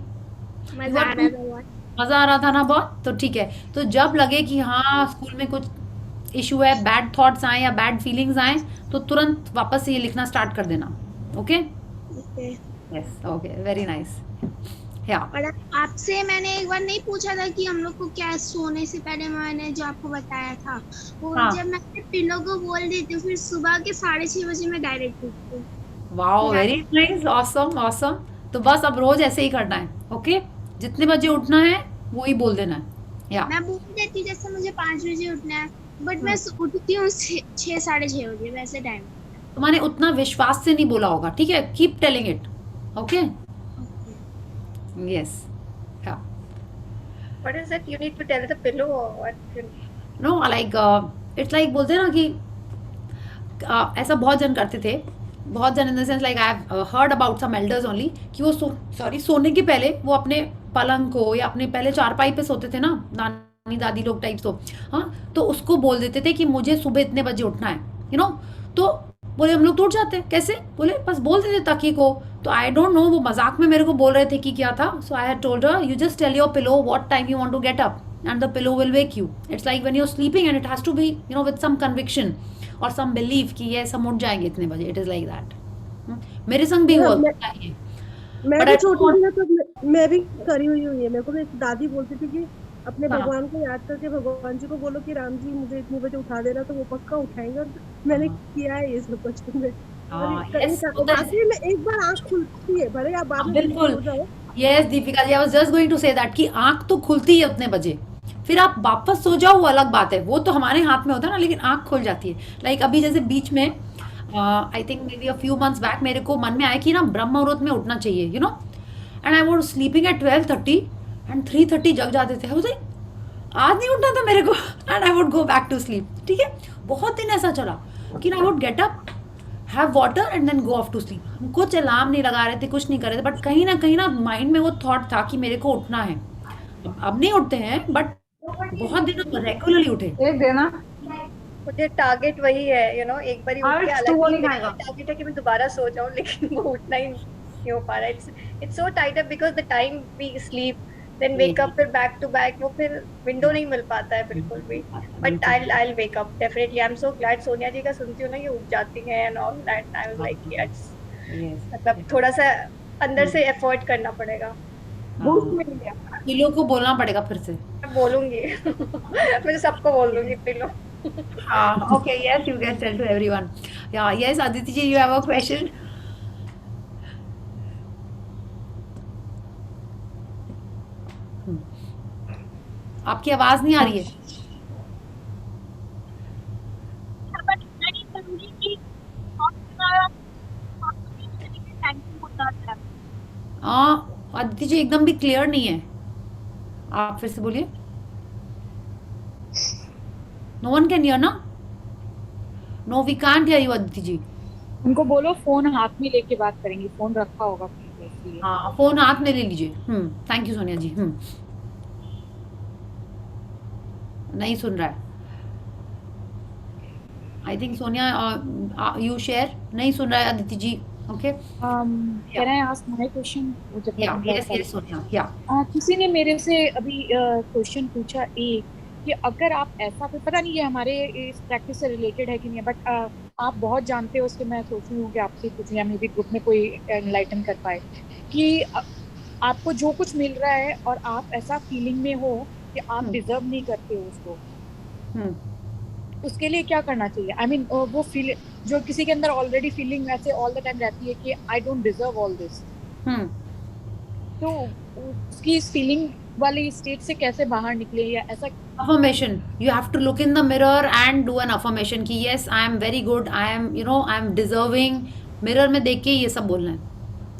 मजा आ रहा था बहुत. मजा आ रहा था ना बहुत. तो ठीक है, तो जब लगे कि हाँ स्कूल में कुछ इशू है, बैड थॉट्स आए या बैड फीलिंग्स आए, तो तुरंत वापस से ये लिखना स्टार्ट कर देना. Okay. Yes, okay, very nice. या और आपसे मैंने एक बार नहीं पूछा था कि हम लोग को क्या सोने से पहले मैंने जो आपको बताया था वो, हाँ. जब मैं पिलो को बोल देती हूँ फिर सुबह के 6:30 बजे मैं डायरेक्ट उठती हूँ. Wow, very nice, awesome awesome. तो बस अब रोज ऐसे ही करना है. ओके, जितने बजे उठना है वो ही बोल देना है. या मैं बोल देती जैसे मुझे 5 बजे उठना है, बट मैं उठती हूँ 6 साढ़े 6 बजे वैसे टाइम. तो मैंने उतना विश्वास से नहीं बोला होगा. ठीक है, keep telling it. Okay. Yes. या What is it? You need to tell the pillow or what? Know like it's like बोलते हैं ना कि ऐसा बहुत जन करते थे, बहुत जन in the sense like I have heard about some elders only, कि वो सोने के पहले वो अपने पलंग को या अपने पहले चारपाई पे सोते थे ना, नानी दादी लोग टाइप्स. तो हाँ, तो उसको बोल देते थे कि मुझे सुबह इतने बजे उठना है, तो बोले हम लोग तो उठ जाते हैं. कैसे? बोले बस बोल देते तकिए को. तो आई डोंट नो वो मजाक में मेरे को बोल रहे थे कि क्या था. So I had told her, you just tell your pillow what time you want to get up and the pillow will wake you. It's like when you're sleeping and it has to be with some conviction or some belief कि ये सब उठ जाएंगे इतने बजे. It is like that. मेरे संग भी हुआ है. मैं But भी I छोटी don't थी ना तो मैं भी करी हुई है. मेरे को एक दादी बोलती थी कि अपने हाँ. भगवान को याद करके भगवान जी को बोलो कि राम जी मुझे इतने बजे उठा देना, तो वो पक्का उठाएंगे. और मैंने किया है ये सब बचपन में. yes, बाकी में एक बार आँख खुलती है, भले आप बाद में बिल्कुल. सो जाओ. Yes, Deepika ji, I was just going to say that कि आंख तो खुलती है उतने बजे, फिर आप वापस सो जाओ वो अलग बात है, वो तो हमारे हाथ में होता है ना, लेकिन आंख खुल जाती है. लाइक अभी जैसे बीच में I think may be a few months back मेरे को मन में आया कि ना ब्रह्म मुहूर्त में उठना चाहिए, and I was sleeping at 12:30 and 3:30 जग जाते थे. आज नहीं उठना था मेरे को and I would go back to sleep. ठीक है, बहुत दिन ऐसा चला कि I would get up, have water and then go off to sleep. हम कुछ अलार्म नहीं लगा रहे थे, कुछ नहीं कर रहे थे, बट कहीं ना माइंड में वो थॉट था कि मेरे को उठना है. अब नहीं उठते हैं, बट बहुत दिनों रेगुलरली उठे. एक देना. मुझे टारगेट वही है, एक बार उठ के हालांकि टारगेट है कि मैं दोबारा सो जाऊं, लेकिन वो उठना ही नहीं हो पा रहा है. It's so tight up because the time we sleep then wake up, फिर बैक टू बैक, वो फिर विंडो नहीं मिल पाता है बिल्कुल भी. But I wake up definitely. I am so glad Sonia ji का सुनती हूँ ना, ये उठ जाती हैं and all that. I was like yes, मतलब थोड़ा सा अंदर से एफर्ट करना पड़ेगा. पिलो को बोलना पड़ेगा फिर से. मैं बोलूंगी मैं सबको बोल दूंगी pillow. Okay, yes, you can tell to everyone. Yeah, yes, Aditi ji, you have a question? आपकी आवाज नहीं आ रही है. आदित्य जी एकदम भी क्लियर नहीं है, आप फिर से बोलिए. No one can hear ना? No, we can't hear you, Aditi जी. उनको बोलो फोन हाथ में लेके बात करेंगे, फोन रखा होगा इसलिए. हाँ, फोन हाथ में ले लीजिए. Thank you Sonia ji. नहीं सुन रहा है. I think Sonia you share. नहीं सुन रहा है Aditi ji. Okay. Can I ask my question? Yes Sonia. या किसी ने मेरे से अभी क्वेश्चन पूछा एक कि अगर आप ऐसा, पता नहीं ये हमारे इस प्रैक्टिस से रिलेटेड है कि नहीं, बट आप बहुत जानते हो, उसके मैं सोच रही हूँ कि आपसे कुछ या मे बी ग्रुप में कोई एनलाइटन कर पाए कि आपको जो कुछ मिल रहा है और आप ऐसा फीलिंग में हो कि आप डिजर्व नहीं करते हो उसको, उसके लिए क्या करना चाहिए? आई मीन वो फील जो किसी के अंदर ऑलरेडी फीलिंग ऐसे ऑल द टाइम रहती है कि I don't deserve all this, तो उसकी इस फीलिंग वाली स्टेट से कैसे बाहर निकले? या ऐसा affirmation, you have to look in the mirror and do an affirmation कि yes I am very good, I am you know I am deserving. Mirror में देख के ये सब बोलना है,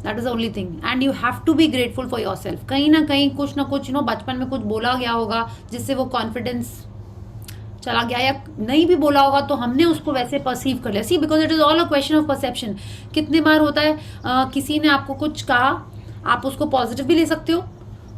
that is the only thing. And you have to be grateful for yourself. कहीं ना कहीं कुछ ना कुछ बचपन में कुछ बोला गया होगा जिससे वो कॉन्फिडेंस चला गया, या नहीं भी बोला होगा तो हमने उसको वैसे परसीव कर लिया. See because it is all a question of perception. कितने बार होता है किसी ने आपको कुछ कहा, आप उसको पॉजिटिव भी ले सकते हो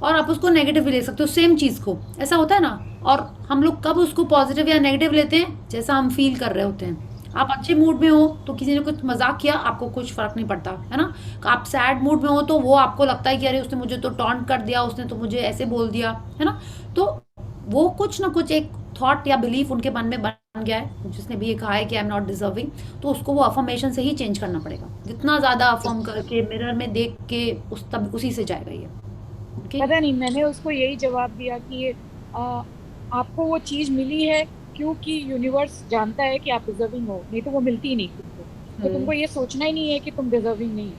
और आप उसको नेगेटिव भी ले सकते हो, सेम चीज़ को. ऐसा होता है ना. और हम लोग कब उसको पॉजिटिव या नेगेटिव लेते हैं? जैसा हम फील कर रहे होते हैं. आप अच्छे मूड में हो तो किसी ने कुछ मजाक किया, आपको कुछ फर्क नहीं पड़ता है ना. आप सैड मूड में हो तो वो आपको लगता है कि अरे उसने मुझे तो टॉन्ट कर दिया, उसने तो मुझे ऐसे बोल दिया, है ना. तो वो कुछ ना कुछ एक थॉट या बिलीफ उनके मन में बन गया है, जिसने भी ये कहा है कि आई एम नॉट डिजर्विंग. तो उसको वो अफर्मेशन से ही चेंज करना पड़ेगा. जितना ज़्यादा अफर्म करके मिरर में देख के उसी से जाएगा ये. पता नहीं, मैंने उसको यही जवाब दिया कि आपको वो चीज़ मिली है क्योंकि यूनिवर्स जानता है कि आप डिजर्विंग हो, नहीं तो वो मिलती ही नहीं तुमको. तो तुमको ये सोचना ही नहीं है कि तुम डिजर्विंग नहीं.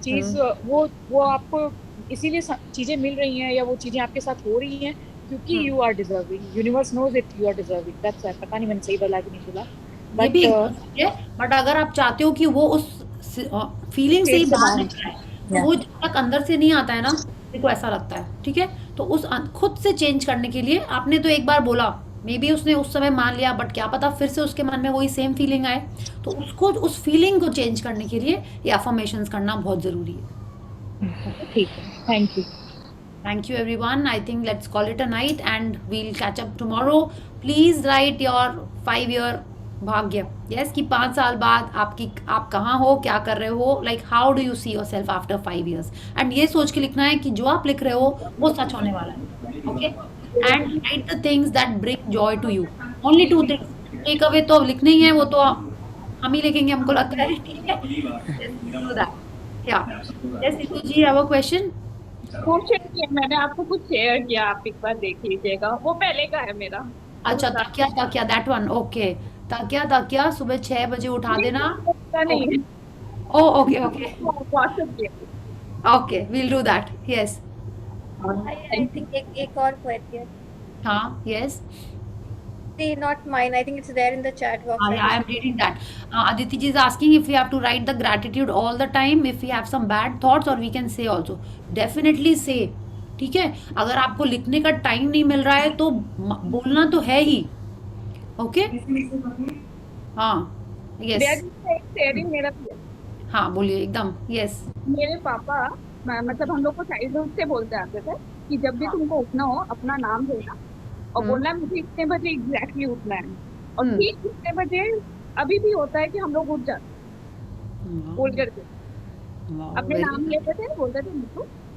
चीज़ वो आपको इसीलिए चीज़ें मिल रही हैं या वो चीज़ें आपके साथ हो रही हैं क्योंकि you are deserving. Universe knows it, you are deserving. That's why. पता नहीं मैंने सही बोला कि नहीं बोला, बट अगर आप चाहते हो कि वो उस फीलिंग से ही बाहर निकले, तो वो जब तक अंदर से नहीं आता है ना, देखो ऐसा लगता है, ठीक है. तो उस खुद से चेंज करने के लिए आपने तो एक बार बोला, मे बी उसने उस समय मान लिया, बट क्या पता फिर से उसके मन में वही सेम फीलिंग आए. तो उसको उस फीलिंग को चेंज करने के लिए ये अफर्मेशंस करना बहुत जरूरी है. ठीक है, thank you. Thank you everyone. I think let's call it a night and we'll catch up tomorrow. Please write your 5-year भाग्य. Yes, कि 5 साल बाद आप कहाँ हो, क्या कर रहे हो, like how do you see yourself after 5 years. And ये सोच के लिखना है कि जो आप लिख रहे हो वो सच होने वाला है. Okay? And write the things that bring joy to you. Only 2 things. Take away तो अब लिखने ही है, वो तो हम ही लिखेंगे, हमको लगता है. ठीक है? Yes, do that. Yeah. Yes, Ritu ji, have a question? मैंने आपको कुछ शेयर किया, आप एक बार देख लीजिएगा, वो पहले का है मेरा. अच्छा, ताकिया दैट वन. ओके, ताकिया सुबह 6 बजे उठा देना. नहीं, okay, we'll do that. Yes. I think एक और क्वेश्चन. हाँ, yes. Not mine. I think it's there in the chat box. I am reading that. Aditi ji is asking if we have to write the gratitude all the time if we have some bad thoughts, or we can say also. Definitely say. ठीक है. अगर आपको लिखने का टाइम नहीं मिल रहा है तो बोलना तो है ही. ओके. हाँ. Yes. मेरा हाँ, बोलिए एकदम. Yes. मेरे पापा मतलब हम लोग को चाइल्डहुड से बोलते आते थे कि जब भी तुमको उठना हो अपना नाम लेना और बोलना है मुझे इतने बजे एग्जैक्टली उठना है. और ठीक इतने बजे अभी भी होता है कि हम लोग उठ जाते बोल करके अपने नाम लेते थे, बोलते थे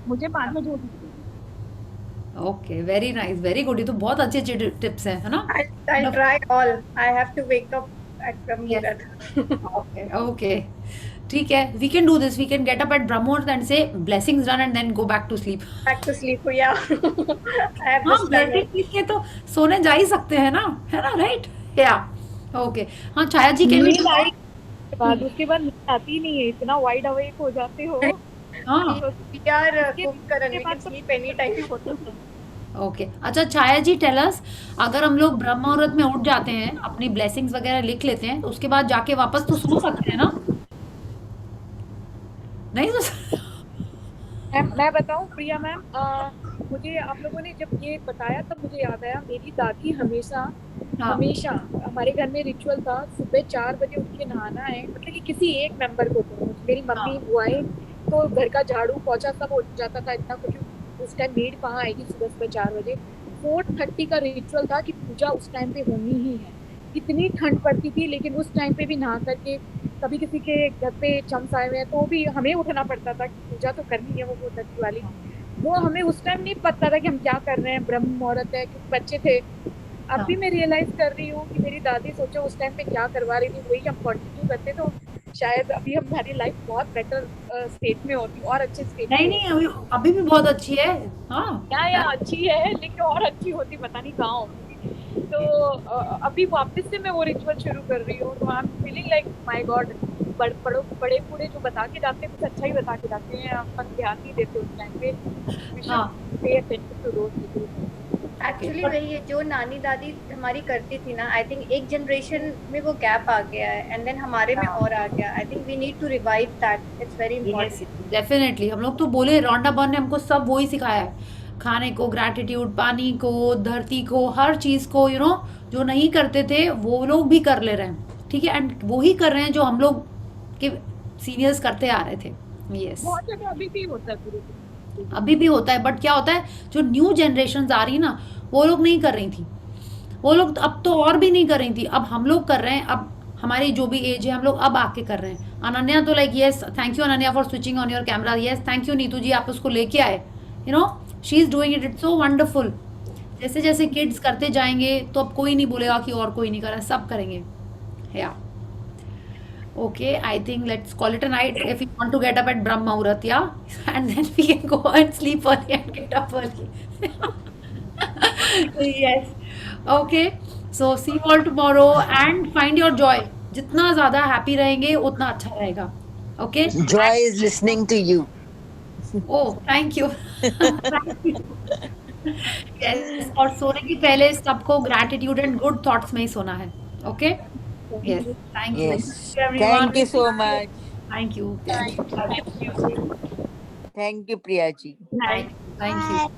मुझे 5 बजे उठना. Okay, very nice, very good. ये तो बहुत अच्छे अच्छे टिप्स हैं, है ना. I'll try all. I have to wake up from mirror. Okay. ठीक है, we can do this. We can get up at Brahmos and say blessings done and then go back to sleep. Back to sleep, yeah. I have हाँ, this plan. blessings लिख के तो सोने जा ही सकते हैं ना, है ना, राइट. या ओके. हाँ, छाया जी के भी उसके बाद नींद आती नहीं है, इतना वाइड अवेक हो जाते हो. हाँ यार कुंभकर्ण में स्लीप एनी टाइम होता है. ओके. अच्छा छाया जी, टेल अस, अगर हम लोग ब्रह्म मुहूर्त में उठ जाते हैं, अपनी ब्लेसिंग्स वगैरह लिख लेते हैं, तो उसके बाद जाके वापस तो सो सकते हैं ना. नहीं सो मैं बताऊं प्रिया मैम, मुझे आप लोगों ने जब ये बताया तब मुझे याद आया, मेरी दादी हमेशा हमारे घर में रिचुअल था, सुबह 4 बजे उठ के नहाना है. मतलब कि किसी एक मेंबर को, तो मेरी मम्मी बुआएं तो घर का झाड़ू पोछा सब हो जाता था इतना, कुछ उस टाइम मेड कहाँ आएगी सुबह 4 बजे. 4:30 का रिचुअल था कि पूजा उस टाइम पे होनी ही है. इतनी ठंड पड़ती थी लेकिन उस टाइम पे भी नहा करके, कभी किसी के घर पे चम्स आए हुए हैं तो भी हमें उठना पड़ता था कि पूजा तो करनी है, वो 4:30 वाली. वो हमें उस टाइम नहीं पता था कि हम क्या कर रहे हैं, ब्रह्म मुहूर्त है, क्योंकि बच्चे थे. अब भी मैं रियलाइज कर रही हूँ कि मेरी दादी सोचो उस टाइम पे क्या करवा रही थी, वही हम कंटिन्यू करते. तो शायद अभी हमारी लाइफ बहुत बेटर स्टेट में होती, और अच्छे स्टेट नहीं नहीं, अभी भी बहुत अच्छी है। हाँ या अच्छी है, लेकिन और अच्छी होती पता नहीं कहाँ होती। तो अभी वापस से मैं वो रिचुअल शुरू कर रही हूँ, तो I am feeling like my God, बड़े बूढ़े जो बता के जाते हैं कुछ अच्छा ही बता के जाते हैं, अपन ध्यान नहीं देते उस टाइम पे। Pay attention to those people. Actually वही है जो नानी दादी हमारी करती थी ना, आई थिंक एक जनरेशन में वो गैप आ गया है, एंड देन हमारे में और आ गया। I think we need to revive that, it's very important. Definitely. हम लोग तो बोले, रोंडा बर्न ने हमको सब वही सिखाया है, खाने को, ग्रैटिट्यूड, पानी को, धरती को, हर चीज को, यू नो, जो नहीं करते थे वो लोग भी कर ले रहे हैं, ठीक है, एंड वो ही कर रहे हैं जो हम लोग के सीनियर्स करते आ रहे थे। यस, बहुत जगह अभी भी होता है गुरु। अभी भी होता है, बट क्या होता है, जो न्यू जनरेशन आ रही ना, वो लोग नहीं कर रही थी, वो लोग अब तो और भी नहीं कर रही थी, अब हम लोग कर रहे हैं। अब हमारी जो भी एज है, हम लोग अब आके कर रहे हैं। अनन्या तो like, yes thank you Ananya for switching on your camera, yes thank you Neetu ji, आप उसको लेके आए, you know, she is doing it, it's so wonderful. जैसे जैसे किड्स करते जाएंगे तो अब कोई नहीं बोलेगा कि और कोई नहीं कर रहा, सब करेंगे। या okay, I think let's call it a night. If you want to get up at Brahm Muhurat, yeah, and then we can go and sleep early and get up early. Yes, okay, so see you all tomorrow and find your joy. जितना ज्यादा हैप्पी रहेंगे उतना अच्छा रहेगा। Okay, Joy is listening to you. oh thank you. Thank you. Yes, और सोने की पहले सबको ग्रैटिट्यूड एंड गुड थॉट्स में ही सोना है। Okay, yes, thank you. Yes. Everyone. Thank you so much. Thank you. Thank you, Priya ji. Thank you.